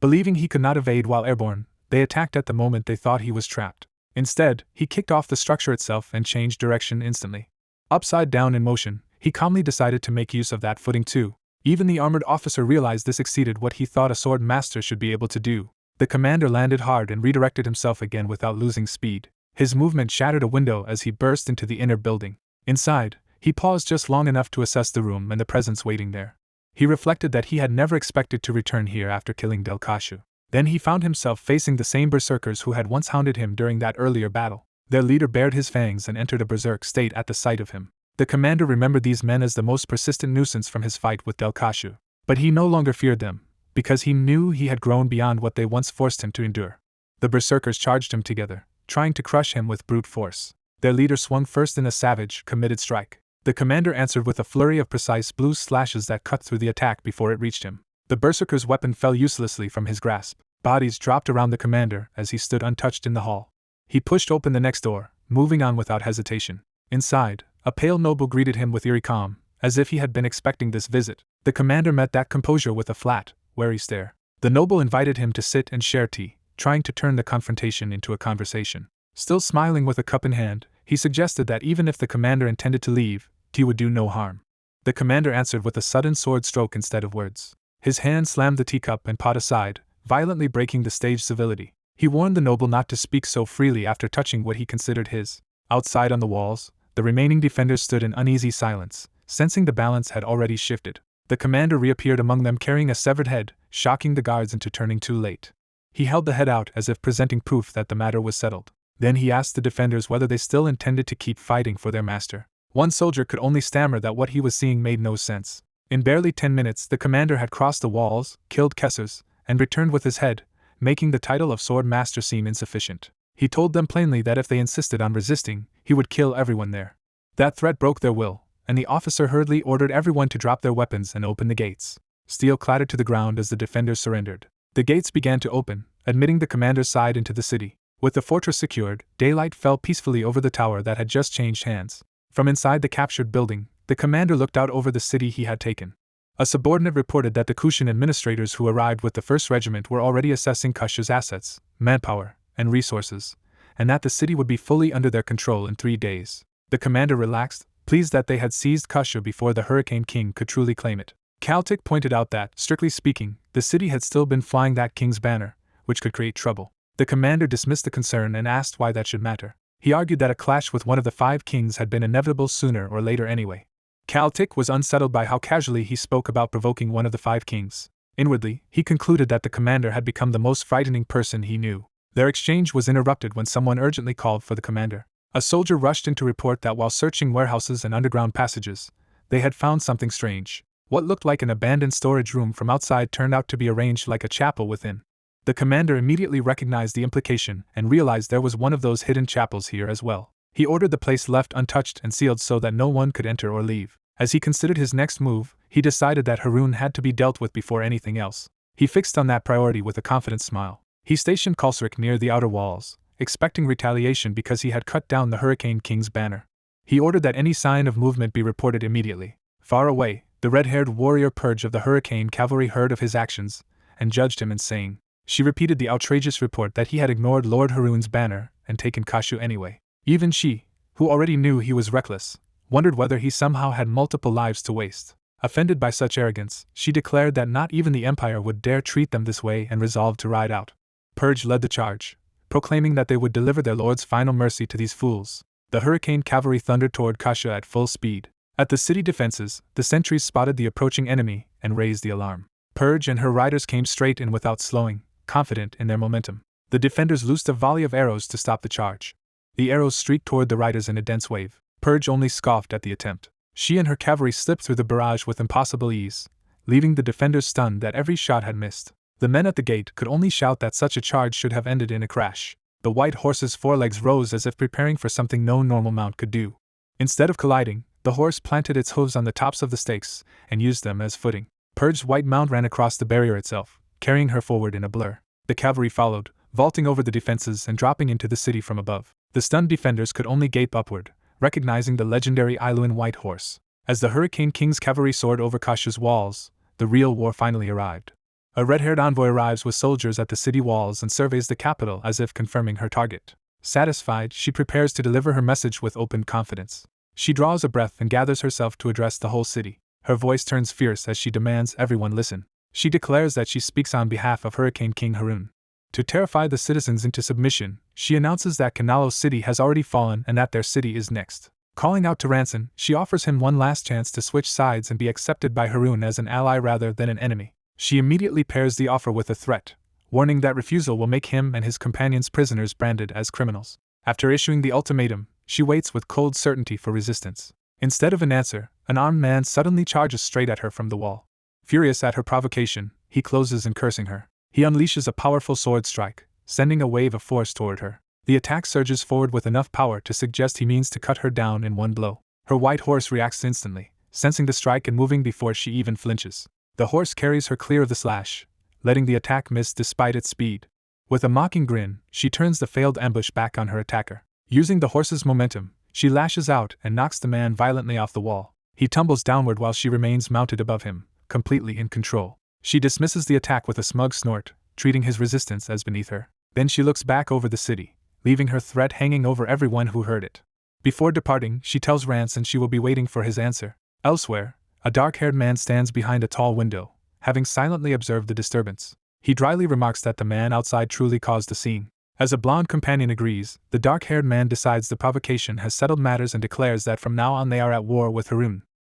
Believing he could not evade while airborne, they attacked at the moment they thought he was trapped. Instead, he kicked off the structure itself and changed direction instantly. Upside down in motion, he calmly decided to make use of that footing too. Even the armored officer realized this exceeded what he thought a sword master should be able to do. The commander landed hard and redirected himself again without losing speed. His movement shattered a window as he burst into the inner building. Inside, he paused just long enough to assess the room and the presence waiting there. He reflected that he had never expected to return here after killing Del Kashu. Then he found himself facing the same berserkers who had once hounded him during that earlier battle. Their leader bared his fangs and entered a berserk state at the sight of him. The commander remembered these men as the most persistent nuisance from his fight with Del Kashu. But he no longer feared them, because he knew he had grown beyond what they once forced him to endure. The berserkers charged him together, trying to crush him with brute force. Their leader swung first in a savage, committed strike. The commander answered with a flurry of precise blue slashes that cut through the attack before it reached him. The berserker's weapon fell uselessly from his grasp. Bodies dropped around the commander as he stood untouched in the hall. He pushed open the next door, moving on without hesitation. Inside, a pale noble greeted him with eerie calm, as if he had been expecting this visit. The commander met that composure with a flat, wary stare. The noble invited him to sit and share tea, trying to turn the confrontation into a conversation. Still smiling with a cup in hand, he suggested that even if the commander intended to leave, tea would do no harm. The commander answered with a sudden sword stroke instead of words. His hand slammed the teacup and pot aside, violently breaking the staged civility. He warned the noble not to speak so freely after touching what he considered his. Outside on the walls, the remaining defenders stood in uneasy silence, sensing the balance had already shifted. The commander reappeared among them carrying a severed head, shocking the guards into turning too late. He held the head out as if presenting proof that the matter was settled. Then he asked the defenders whether they still intended to keep fighting for their master. One soldier could only stammer that what he was seeing made no sense. In barely 10 minutes, the commander had crossed the walls, killed Kessers, and returned with his head, making the title of Swordmaster seem insufficient. He told them plainly that if they insisted on resisting, he would kill everyone there. That threat broke their will, and the officer hurriedly ordered everyone to drop their weapons and open the gates. Steel clattered to the ground as the defenders surrendered. The gates began to open, admitting the commander's side into the city. With the fortress secured, daylight fell peacefully over the tower that had just changed hands. From inside the captured building, the commander looked out over the city he had taken. A subordinate reported that the Kushan administrators who arrived with the 1st Regiment were already assessing Kusha's assets, manpower, and resources, and that the city would be fully under their control in 3 days. The commander relaxed, pleased that they had seized Kusha before the Hurricane King could truly claim it. Kaltik pointed out that, strictly speaking, the city had still been flying that king's banner, which could create trouble. The commander dismissed the concern and asked why that should matter. He argued that a clash with one of the 5 kings had been inevitable sooner or later anyway. Kaltik was unsettled by how casually he spoke about provoking one of the 5 kings. Inwardly, he concluded that the commander had become the most frightening person he knew. Their exchange was interrupted when someone urgently called for the commander. A soldier rushed in to report that while searching warehouses and underground passages, they had found something strange. What looked like an abandoned storage room from outside turned out to be arranged like a chapel within. The commander immediately recognized the implication and realized there was one of those hidden chapels here as well. He ordered the place left untouched and sealed so that no one could enter or leave. As he considered his next move, he decided that Harun had to be dealt with before anything else. He fixed on that priority with a confident smile. He stationed Kalsrik near the outer walls, expecting retaliation because he had cut down the Hurricane King's banner. He ordered that any sign of movement be reported immediately. Far away, the red-haired warrior Purge of the Hurricane Cavalry heard of his actions and judged him insane. She repeated the outrageous report that he had ignored Lord Harun's banner and taken Kashu anyway. Even she, who already knew he was reckless, wondered whether he somehow had multiple lives to waste. Offended by such arrogance, she declared that not even the Empire would dare treat them this way and resolved to ride out. Purge led the charge, proclaiming that they would deliver their lord's final mercy to these fools. The Hurricane Cavalry thundered toward Kasha at full speed. At the city defenses, the sentries spotted the approaching enemy and raised the alarm. Purge and her riders came straight in without slowing, confident in their momentum. The defenders loosed a volley of arrows to stop the charge. The arrows streaked toward the riders in a dense wave. Purge only scoffed at the attempt. She and her cavalry slipped through the barrage with impossible ease, leaving the defenders stunned that every shot had missed. The men at the gate could only shout that such a charge should have ended in a crash. The white horse's forelegs rose as if preparing for something no normal mount could do. Instead of colliding, the horse planted its hooves on the tops of the stakes and used them as footing. Purge's white mount ran across the barrier itself, carrying her forward in a blur. The cavalry followed, vaulting over the defenses and dropping into the city from above. The stunned defenders could only gape upward, recognizing the legendary Ailuan white horse. As the Hurricane King's cavalry soared over Kasha's walls, the real war finally arrived. A red-haired envoy arrives with soldiers at the city walls and surveys the capital as if confirming her target. Satisfied, she prepares to deliver her message with open confidence. She draws a breath and gathers herself to address the whole city. Her voice turns fierce as she demands everyone listen. She declares that she speaks on behalf of Hurricane King Harun. To terrify the citizens into submission, she announces that Kanalo City has already fallen and that their city is next. Calling out to Ranson, she offers him one last chance to switch sides and be accepted by Harun as an ally rather than an enemy. She immediately pairs the offer with a threat, warning that refusal will make him and his companions prisoners branded as criminals. After issuing the ultimatum, she waits with cold certainty for resistance. Instead of an answer, an armed man suddenly charges straight at her from the wall. Furious at her provocation, he closes in cursing her. He unleashes a powerful sword strike, sending a wave of force toward her. The attack surges forward with enough power to suggest he means to cut her down in one blow. Her white horse reacts instantly, sensing the strike and moving before she even flinches. The horse carries her clear of the slash, letting the attack miss despite its speed. With a mocking grin, she turns the failed ambush back on her attacker. Using the horse's momentum, she lashes out and knocks the man violently off the wall. He tumbles downward while she remains mounted above him, completely in control. She dismisses the attack with a smug snort, treating his resistance as beneath her. Then she looks back over the city, leaving her threat hanging over everyone who heard it. Before departing, she tells Ranson she will be waiting for his answer. Elsewhere, a dark-haired man stands behind a tall window, having silently observed the disturbance. He dryly remarks that the man outside truly caused the scene. As a blonde companion agrees, the dark-haired man decides the provocation has settled matters and declares that from now on they are at war with Harun.